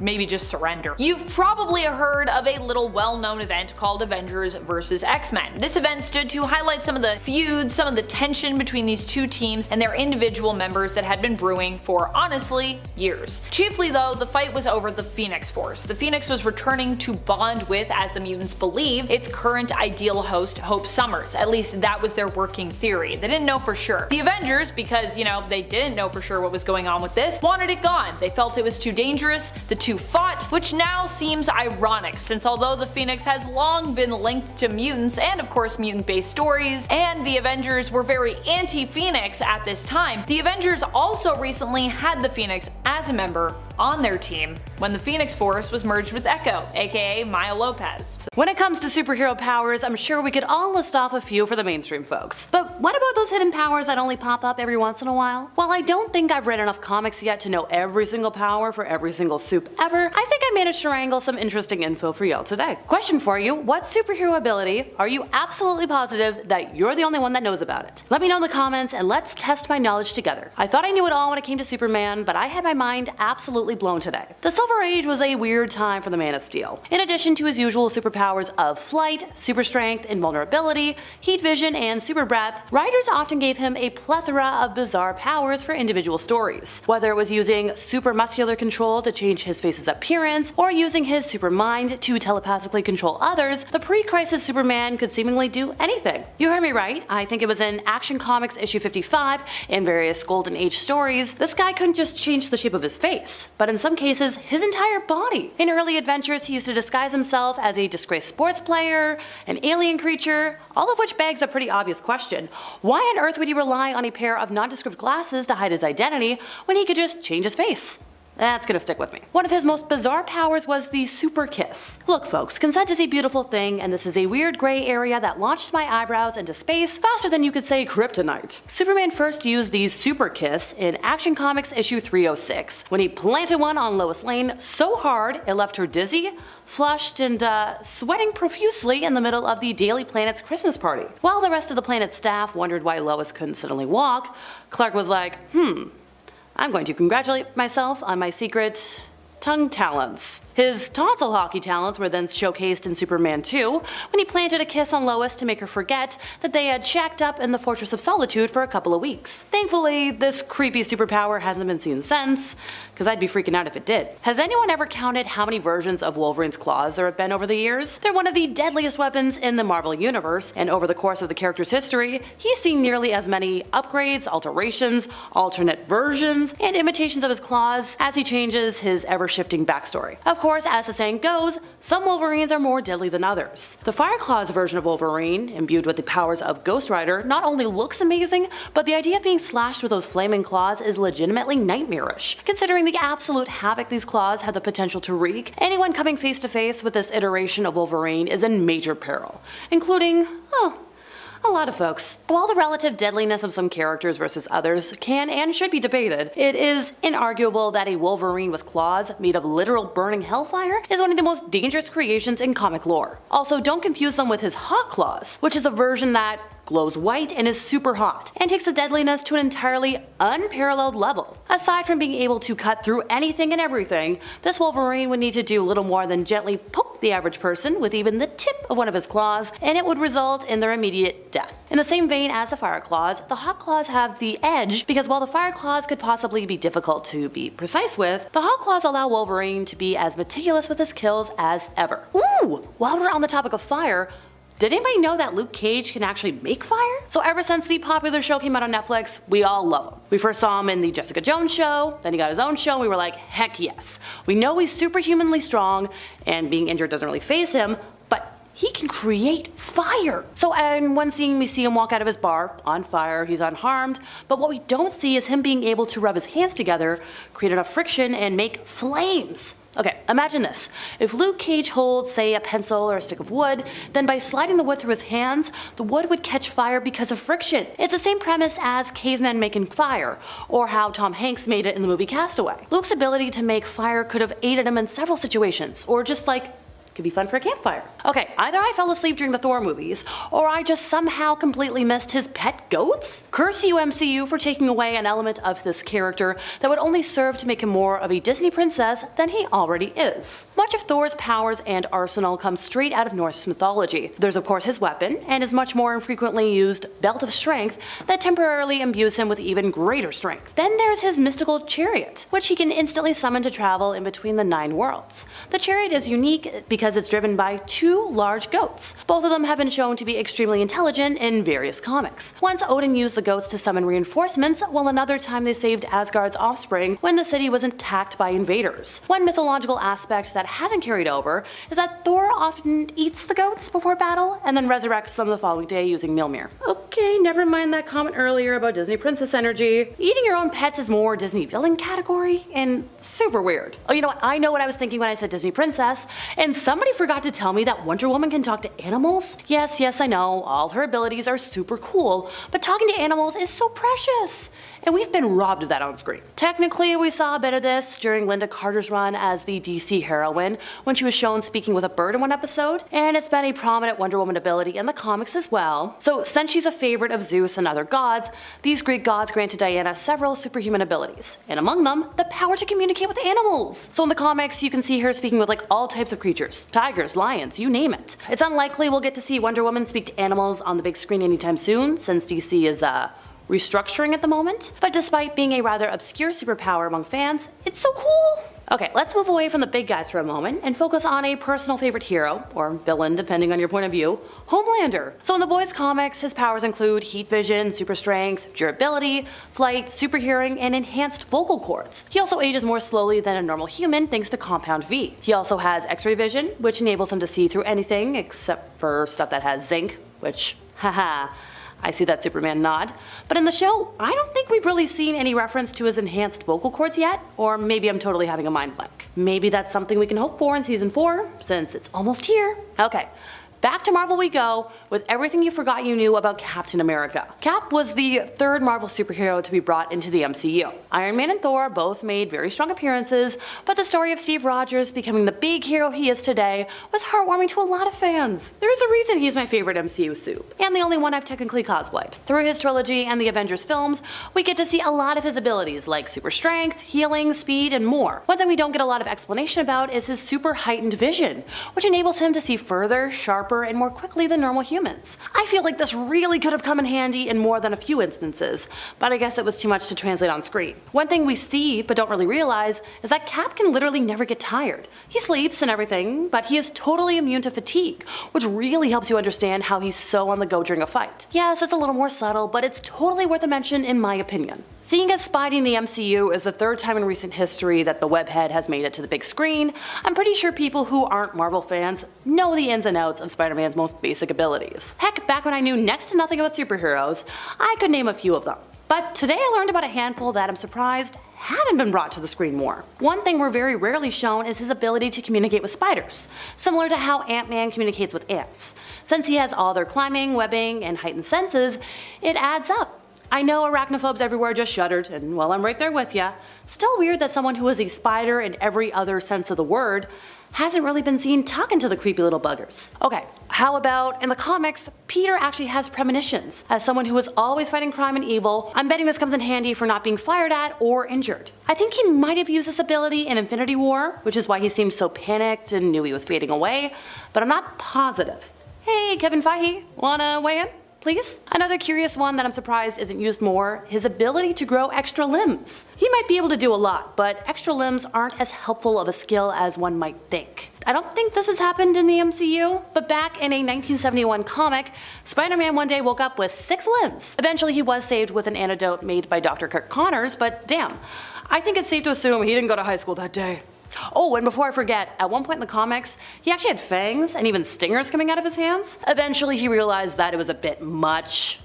maybe just surrender. You've probably heard of a little well-known event called Avengers vs. X-Men. This event stood to highlight some of the feuds, some of the tension between these two teams and their individual members that had been brewing for, honestly, years. Chiefly though, the fight was over the Phoenix Force. The Phoenix was returning to bond with, as the mutants believe, its current ideal host, Hope Summers. At least that was their working theory. They didn't know for sure. The Avengers, because, they didn't know for sure what was going on with this, wanted it gone. They felt it was too dangerous, the two fought, which now seems ironic since although the Phoenix has long been linked to mutants and of course mutant-based stories, and the Avengers were very anti-Phoenix at this time, the Avengers also recently had the Phoenix as a member on their team when the Phoenix Force was merged with Echo, aka Maya Lopez. When it comes to superhero powers, I'm sure we could all list off a few for the mainstream folks. But what about those hidden powers that only pop up every once in a while? While I don't think I've read enough comics yet to know every single power for every single soup ever, I think I managed to wrangle some interesting info for y'all today. Question for you, what superhero ability are you absolutely positive that you're the only one that knows about it? Let me know in the comments and let's test my knowledge together. I thought I knew it all when it came to Superman, but I had my mind absolutely blown today. The Silver Age was a weird time for the Man of Steel. In addition to his usual superpowers of flight, super strength, invulnerability, heat vision, and super breath, writers often gave him a plethora of bizarre powers for individual stories. Whether it was using super muscular control to change his face's appearance, or using his super mind to telepathically control others, the pre-crisis Superman could seemingly do anything. You heard me right, I think it was in Action Comics issue 55 and various Golden Age stories, this guy couldn't just change the shape of his face, but in some cases, his entire body. In early adventures, he used to disguise himself as a disgraced sports player, an alien creature, all of which begs a pretty obvious question. Why on earth would he rely on a pair of nondescript glasses to hide his identity when he could just change his face? That's gonna stick with me. One of his most bizarre powers was the super kiss. Look folks, consent is a beautiful thing, and this is a weird gray area that launched my eyebrows into space faster than you could say kryptonite. Superman first used the super kiss in Action Comics issue 306, when he planted one on Lois Lane so hard it left her dizzy, flushed, and sweating profusely in the middle of the Daily Planet's Christmas party. While the rest of the planet's staff wondered why Lois couldn't suddenly walk, Clark was like, I'm going to congratulate myself on my secret tongue talents. His tonsil hockey talents were then showcased in Superman 2 when he planted a kiss on Lois to make her forget that they had shacked up in the Fortress of Solitude for a couple of weeks. Thankfully, this creepy superpower hasn't been seen since, because I'd be freaking out if it did. Has anyone ever counted how many versions of Wolverine's claws there have been over the years? They're one of the deadliest weapons in the Marvel Universe, and over the course of the character's history, he's seen nearly as many upgrades, alterations, alternate versions, and imitations of his claws as he changes his ever-shifting backstory. Of course, as the saying goes, some Wolverines are more deadly than others. The Fireclaw's version of Wolverine, imbued with the powers of Ghost Rider, not only looks amazing, but the idea of being slashed with those flaming claws is legitimately nightmarish. Considering the absolute havoc these claws have the potential to wreak, anyone coming face to face with this iteration of Wolverine is in major peril, including, a lot of folks. While the relative deadliness of some characters versus others can and should be debated, it is inarguable that a Wolverine with claws made of literal burning hellfire is one of the most dangerous creations in comic lore. Also, don't confuse them with his Hawk Claws, which is a version that glows white and is super hot, and takes the deadliness to an entirely unparalleled level. Aside from being able to cut through anything and everything, this Wolverine would need to do little more than gently poke the average person with even the tip of one of his claws, and it would result in their immediate death. In the same vein as the Fire Claws, the Hawk Claws have the edge because while the Fire Claws could possibly be difficult to be precise with, the Hawk Claws allow Wolverine to be as meticulous with his kills as ever. Ooh! While we're on the topic of fire, did anybody know that Luke Cage can actually make fire? So ever since the popular show came out on Netflix, we all love him. We first saw him in the Jessica Jones show, then he got his own show, and we were like, heck yes. We know he's superhumanly strong, and being injured doesn't really faze him, but he can create fire. So in one scene we see him walk out of his bar, on fire, he's unharmed, but what we don't see is him being able to rub his hands together, create enough friction, and make flames. Okay, imagine this. If Luke Cage holds, say, a pencil or a stick of wood, then by sliding the wood through his hands, the wood would catch fire because of friction. It's the same premise as cavemen making fire, or how Tom Hanks made it in the movie Castaway. Luke's ability to make fire could have aided him in several situations, or just like Could be fun for a campfire. Okay, either I fell asleep during the Thor movies, or I just somehow completely missed his pet goats? Curse you, MCU, for taking away an element of this character that would only serve to make him more of a Disney princess than he already is. Much of Thor's powers and arsenal comes straight out of Norse mythology. There's of course his weapon, and his much more infrequently used Belt of Strength that temporarily imbues him with even greater strength. Then there's his mystical chariot, which he can instantly summon to travel in between the 9 worlds. The chariot is unique because it's driven by 2 large goats. Both of them have been shown to be extremely intelligent in various comics. Once Odin used the goats to summon reinforcements, while another time they saved Asgard's offspring when the city was attacked by invaders. One mythological aspect that hasn't carried over is that Thor often eats the goats before battle and then resurrects them the following day using Mjolnir. Okay, never mind that comment earlier about Disney princess energy. Eating your own pets is more Disney villain category and super weird. Oh, you know what? I know what I was thinking when I said Disney princess, and somebody forgot to tell me that Wonder Woman can talk to animals. Yes, I know, all her abilities are super cool, but talking to animals is so precious. And we've been robbed of that on screen. Technically, we saw a bit of this during Linda Carter's run as the DC heroine when she was shown speaking with a bird in one episode, and it's been a prominent Wonder Woman ability in the comics as well. So since she's a favorite of Zeus and other gods, these Greek gods granted Diana several superhuman abilities, and among them, the power to communicate with animals. So in the comics, you can see her speaking with like all types of creatures, tigers, lions, you name it. It's unlikely we'll get to see Wonder Woman speak to animals on the big screen anytime soon, since DC is restructuring at the moment, but despite being a rather obscure superpower among fans, it's so cool! Okay, let's move away from the big guys for a moment and focus on a personal favorite hero, or villain depending on your point of view, Homelander. So in the boys comics, his powers include heat vision, super strength, durability, flight, super hearing, and enhanced vocal cords. He also ages more slowly than a normal human thanks to Compound V. He also has X-ray vision, which enables him to see through anything except for stuff that has zinc, which, haha, I see that Superman nod. But in the show, I don't think we've really seen any reference to his enhanced vocal cords yet, or maybe I'm totally having a mind blank. Maybe that's something we can hope for in season 4, since it's almost here. Okay. Back to Marvel we go, with everything you forgot you knew about Captain America. Cap was the 3rd Marvel superhero to be brought into the MCU. Iron Man and Thor both made very strong appearances, but the story of Steve Rogers becoming the big hero he is today was heartwarming to a lot of fans. There's a reason he's my favorite MCU soup, and the only one I've technically cosplayed. Through his trilogy and the Avengers films, we get to see a lot of his abilities like super strength, healing, speed, and more. One thing we don't get a lot of explanation about is his super heightened vision, which enables him to see further, sharper, and more quickly than normal humans. I feel like this really could have come in handy in more than a few instances, but I guess it was too much to translate on screen. One thing we see but don't really realize is that Cap can literally never get tired. He sleeps and everything, but he is totally immune to fatigue, which really helps you understand how he's so on the go during a fight. Yes, it's a little more subtle, but it's totally worth a mention in my opinion. Seeing as Spidey in the MCU is the 3rd time in recent history that the webhead has made it to the big screen, I'm pretty sure people who aren't Marvel fans know the ins and outs of Spider-Man's most basic abilities. Heck, back when I knew next to nothing about superheroes, I could name a few of them. But today I learned about a handful that I'm surprised haven't been brought to the screen more. One thing we're very rarely shown is his ability to communicate with spiders, similar to how Ant-Man communicates with ants. Since he has all their climbing, webbing, and heightened senses, it adds up. I know arachnophobes everywhere just shuddered, and well, I'm right there with ya. Still weird that someone who is a spider in every other sense of the word hasn't really been seen talking to the creepy little buggers. Okay, how about in the comics, Peter actually has premonitions. As someone who is always fighting crime and evil, I'm betting this comes in handy for not being fired at or injured. I think he might have used this ability in Infinity War, which is why he seemed so panicked and knew he was fading away, but I'm not positive. Hey, Kevin Feige, wanna weigh in? Please? Another curious one that I'm surprised isn't used more, his ability to grow extra limbs. He might be able to do a lot, but extra limbs aren't as helpful of a skill as one might think. I don't think this has happened in the MCU, but back in a 1971 comic, Spider-Man one day woke up with 6 limbs. Eventually he was saved with an antidote made by Dr. Kirk Connors, but damn, I think it's safe to assume he didn't go to high school that day. Oh, and before I forget, at one point in the comics, he actually had fangs and even stingers coming out of his hands. Eventually he realized that it was a bit much.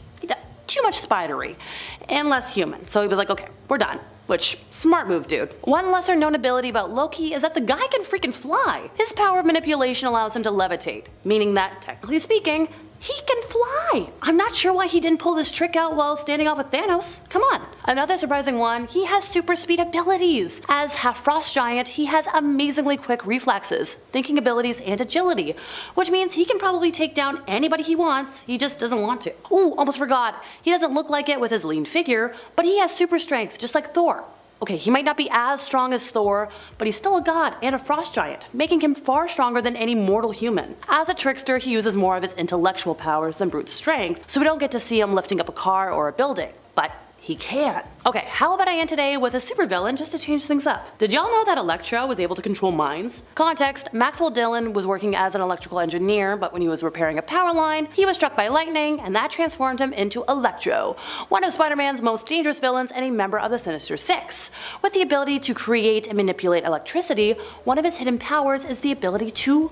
Too much spidery and less human, so he was like, okay, we're done. Which, smart move, dude. One lesser known ability about Loki is that the guy can freaking fly. His power of manipulation allows him to levitate, meaning that, technically speaking, He can fly! I'm not sure why he didn't pull this trick out while standing off with Thanos. Come on. Another surprising one, he has super speed abilities. As half frost giant, he has amazingly quick reflexes, thinking abilities, and agility, which means he can probably take down anybody he wants, he just doesn't want to. Ooh, almost forgot. He doesn't look like it with his lean figure, but he has super strength, just like Thor. Okay, he might not be as strong as Thor, but he's still a god and a frost giant, making him far stronger than any mortal human. As a trickster, he uses more of his intellectual powers than brute strength, so we don't get to see him lifting up a car or a building. But he can. Okay, how about I end today with a supervillain just to change things up? Did y'all know that Electro was able to control minds? Context, Maxwell Dillon was working as an electrical engineer, but when he was repairing a power line, he was struck by lightning, and that transformed him into Electro, one of Spider-Man's most dangerous villains and a member of the Sinister Six. With the ability to create and manipulate electricity, one of his hidden powers is the ability to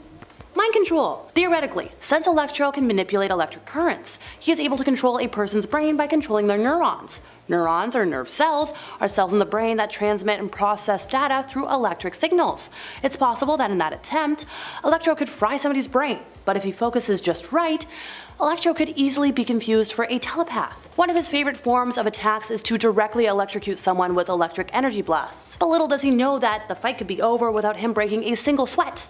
mind control. Theoretically, since Electro can manipulate electric currents, he is able to control a person's brain by controlling their neurons. Neurons, or nerve cells, are cells in the brain that transmit and process data through electric signals. It's possible that in that attempt, Electro could fry somebody's brain, but if he focuses just right, Electro could easily be confused for a telepath. One of his favorite forms of attacks is to directly electrocute someone with electric energy blasts, but little does he know that the fight could be over without him breaking a single sweat.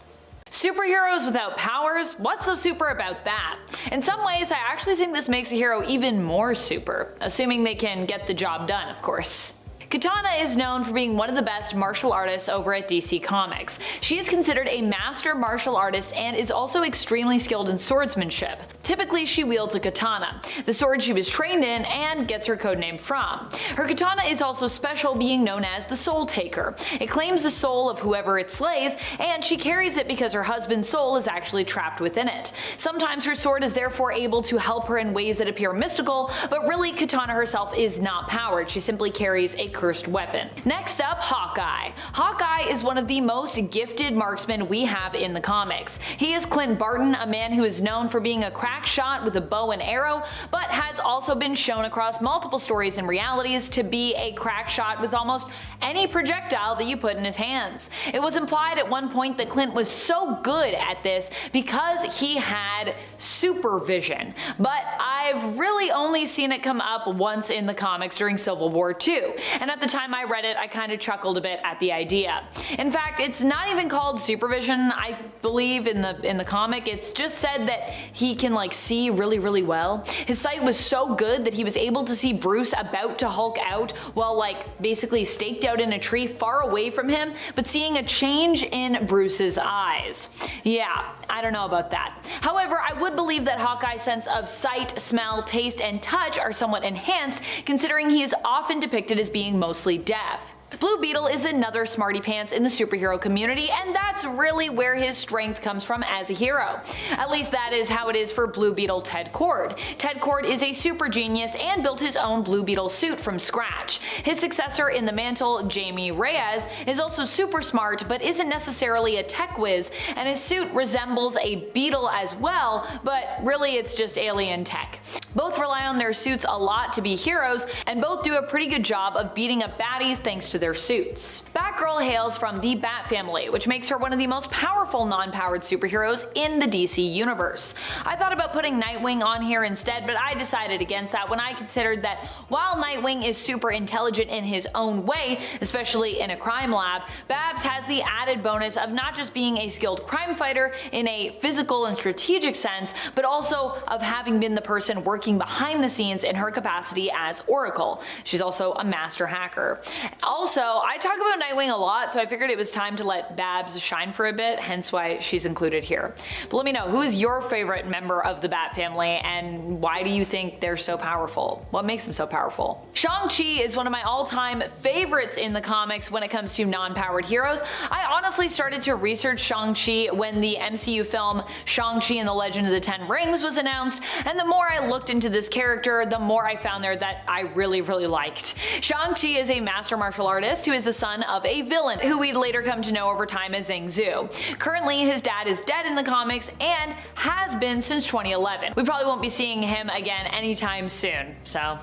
Superheroes without powers? What's so super about that? In some ways, I actually think this makes a hero even more super, assuming they can get the job done, of course. Katana is known for being one of the best martial artists over at DC Comics. She is considered a master martial artist and is also extremely skilled in swordsmanship. Typically, she wields a katana, the sword she was trained in and gets her codename from. Her katana is also special, being known as the Soul Taker. It claims the soul of whoever it slays, and she carries it because her husband's soul is actually trapped within it. Sometimes her sword is therefore able to help her in ways that appear mystical, but really Katana herself is not powered. She simply carries a cursed weapon. Next up, Hawkeye. Hawkeye is one of the most gifted marksmen we have in the comics. He is Clint Barton, a man who is known for being a crack shot with a bow and arrow, but has also been shown across multiple stories and realities to be a crack shot with almost any projectile that you put in his hands. It was implied at one point that Clint was so good at this because he had supervision, but I've really only seen it come up once in the comics during Civil War II, and at the time I read it, I kind of chuckled a bit at the idea. In fact, it's not even called supervision, I believe, in the comic. It's just said that he can like see really well. His sight was so good that he was able to see Bruce about to Hulk out while like basically staked out in a tree far away from him, but seeing a change in Bruce's eyes. Yeah, I don't know about that. However, I would believe that Hawkeye's sense of sight, smell, taste, and touch are somewhat enhanced, considering he is often depicted as being mostly deaf. Blue Beetle is another smarty pants in the superhero community, and that's really where his strength comes from as a hero. At least that is how it is for Blue Beetle Ted Kord. Ted Kord is a super genius and built his own Blue Beetle suit from scratch. His successor in the mantle, Jamie Reyes, is also super smart but isn't necessarily a tech whiz, and his suit resembles a beetle as well, but really it's just alien tech. Both rely on their suits a lot to be heroes, and both do a pretty good job of beating up baddies thanks to their suits. Batgirl hails from the Bat family, which makes her one of the most powerful non-powered superheroes in the DC universe. I thought about putting Nightwing on here instead, but I decided against that when I considered that while Nightwing is super intelligent in his own way, especially in a crime lab, Babs has the added bonus of not just being a skilled crime fighter in a physical and strategic sense, but also of having been the person working behind the scenes in her capacity as Oracle. She's also a master hacker. Also, I talk about Nightwing a lot, so I figured it was time to let Babs shine for a bit, hence why she's included here. But let me know, who is your favorite member of the Bat family, and why do you think they're so powerful? What makes them so powerful? Shang-Chi is one of my all-time favorites in the comics when it comes to non-powered heroes. I honestly started to research Shang-Chi when the MCU film Shang-Chi and the Legend of the Ten Rings was announced, and the more I looked into this character, the more I found there that I really liked. Shang-Chi is a master martial artist who is the son of a villain, who we'd later come to know over time as Zhang Zhu. Currently, his dad is dead in the comics and has been since 2011. We probably won't be seeing him again anytime soon, so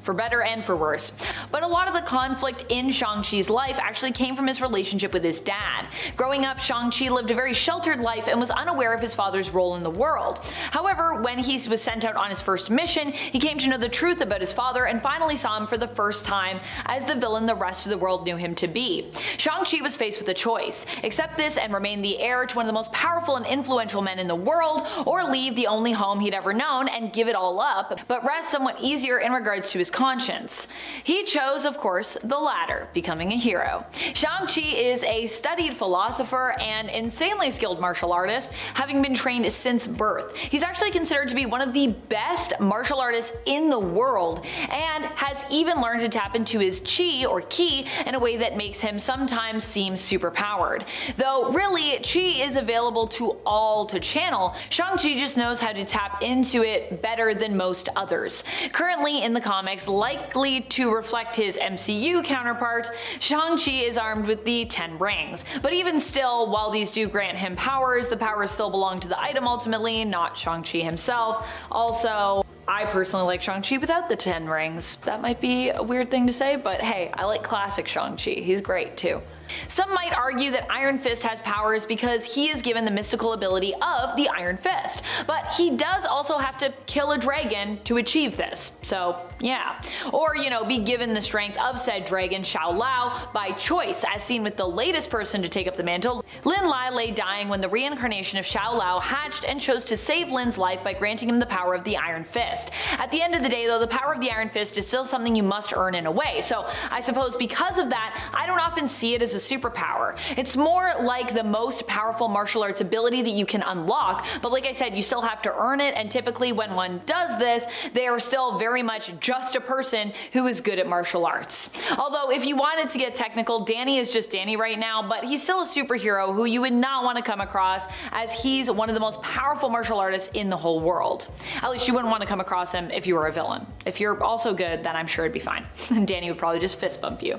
for better and for worse. But a lot of the conflict in Shang-Chi's life actually came from his relationship with his dad. Growing up, Shang-Chi lived a very sheltered life and was unaware of his father's role in the world. However, when he was sent out on his first mission, he came to know the truth about his father and finally saw him for the first time as the villain the rest of the world knew him to be. Shang-Chi was faced with a choice: accept this and remain the heir to one of the most powerful and influential men in the world, or leave the only home he'd ever known and give it all up, but rest somewhat easier in regards to his conscience. He chose, of course, the latter, becoming a hero. Shang-Chi is a studied philosopher and insanely skilled martial artist, having been trained since birth. He's actually considered to be one of the best martial artists in the world, and has even learned to tap into his chi, or ki, in a way that makes him sometimes seem superpowered. Though really, chi is available to all to channel, Shang-Chi just knows how to tap into it better than most others. Currently in the comics, likely to reflect his MCU counterpart, Shang-Chi is armed with the 10 rings. But even still, while these do grant him powers, the powers still belong to the item ultimately, not Shang-Chi himself. Also, I personally like Shang-Chi without the 10 rings. That might be a weird thing to say, but hey, I like classic Shang-Chi. He's great too. Some might argue that Iron Fist has powers because he is given the mystical ability of the Iron Fist, but he does also have to kill a dragon to achieve this, so yeah. Or, be given the strength of said dragon, Shao Lao, by choice, as seen with the latest person to take up the mantle. Lin Lai lay dying when the reincarnation of Shao Lao hatched and chose to save Lin's life by granting him the power of the Iron Fist. At the end of the day though, the power of the Iron Fist is still something you must earn in a way, so I suppose because of that, I don't often see it as a superpower. It's more like the most powerful martial arts ability that you can unlock, but like I said, you still have to earn it, and typically when one does this, they are still very much just a person who is good at martial arts. Although if you wanted to get technical, Danny is just Danny right now, but he's still a superhero who you would not want to come across, as he's one of the most powerful martial artists in the whole world. At least you wouldn't want to come across him if you were a villain. If you're also good, then I'm sure it'd be fine. Danny would probably just fist bump you.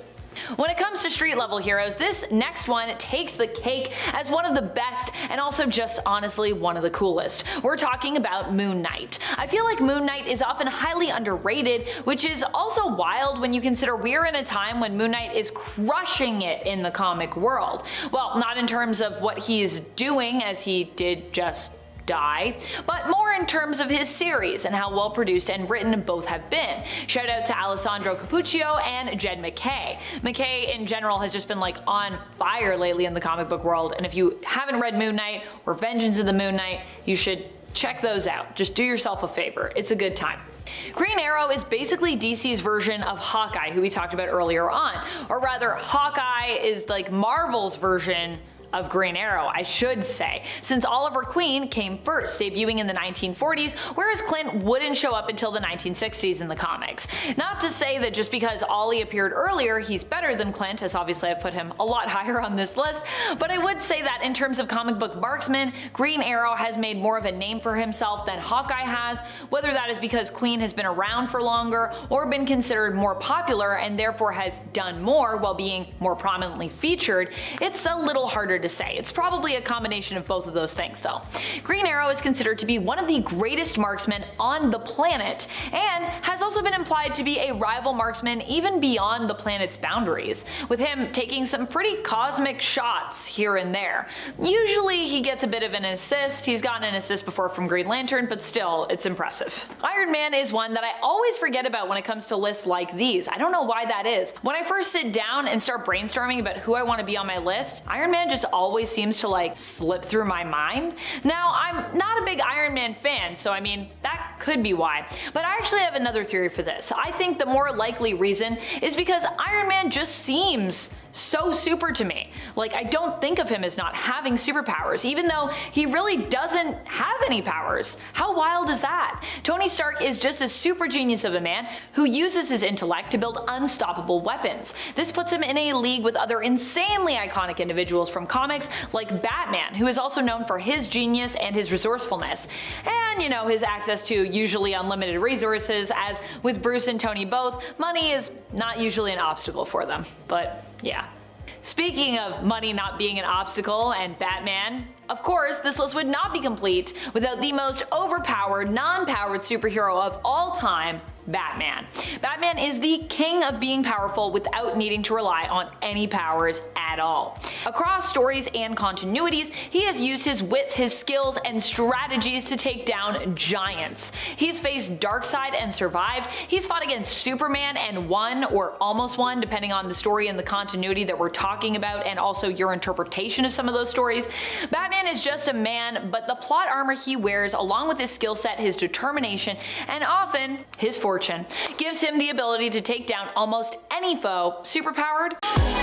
When it comes to street level heroes, this next one takes the cake as one of the best and also just honestly one of the coolest. We're talking about Moon Knight. I feel like Moon Knight is often highly underrated, which is also wild when you consider we're in a time when Moon Knight is crushing it in the comic world. Well, not in terms of what he's doing, as he did just die, but more in terms of his series and how well produced and written both have been. Shout out to Alessandro Cappuccio and Jed MacKay. MacKay in general has just been like on fire lately in the comic book world, and if you haven't read Moon Knight or Vengeance of the Moon Knight, you should check those out. Just do yourself a favor. It's a good time. Green Arrow is basically DC's version of Hawkeye, who we talked about earlier on. Or rather, Hawkeye is like Marvel's version of Green Arrow, I should say, since Oliver Queen came first, debuting in the 1940s, whereas Clint wouldn't show up until the 1960s in the comics. Not to say that just because Ollie appeared earlier, he's better than Clint, as obviously I've put him a lot higher on this list, but I would say that in terms of comic book marksman, Green Arrow has made more of a name for himself than Hawkeye has, whether that is because Queen has been around for longer or been considered more popular and therefore has done more while being more prominently featured. It's a little harder to say. It's probably a combination of both of those things though. Green Arrow is considered to be one of the greatest marksmen on the planet, and has also been implied to be a rival marksman even beyond the planet's boundaries, with him taking some pretty cosmic shots here and there. Usually he gets a bit of an assist. He's gotten an assist before from Green Lantern, but still, it's impressive. Iron Man is one that I always forget about when it comes to lists like these. I don't know why that is. When I first sit down and start brainstorming about who I want to be on my list, Iron Man just always seems to like slip through my mind. Now, I'm not a big Iron Man fan, so I mean, that could be why. But I actually have another theory for this. I think the more likely reason is because Iron Man just seems so super to me. Like, I don't think of him as not having superpowers, even though he really doesn't have any powers. How wild is that? Tony Stark is just a super genius of a man who uses his intellect to build unstoppable weapons. This puts him in a league with other insanely iconic individuals from comics like Batman, who is also known for his genius and his resourcefulness. And, you know, his access to usually unlimited resources, as with Bruce and Tony both, money is not usually an obstacle for them. But yeah. Speaking of money not being an obstacle and Batman, of course, this list would not be complete without the most overpowered, non-powered superhero of all time, Batman. Batman is the king of being powerful without needing to rely on any powers at all. Across stories and continuities, he has used his wits, his skills, and strategies to take down giants. He's faced Darkseid and survived. He's fought against Superman and won, or almost won, depending on the story and the continuity that we're talking about, and also your interpretation of some of those stories. Batman is just a man, but the plot armor he wears, along with his skill set, his determination, and often his fortune, gives him the ability to take down almost any foe. Superpowered?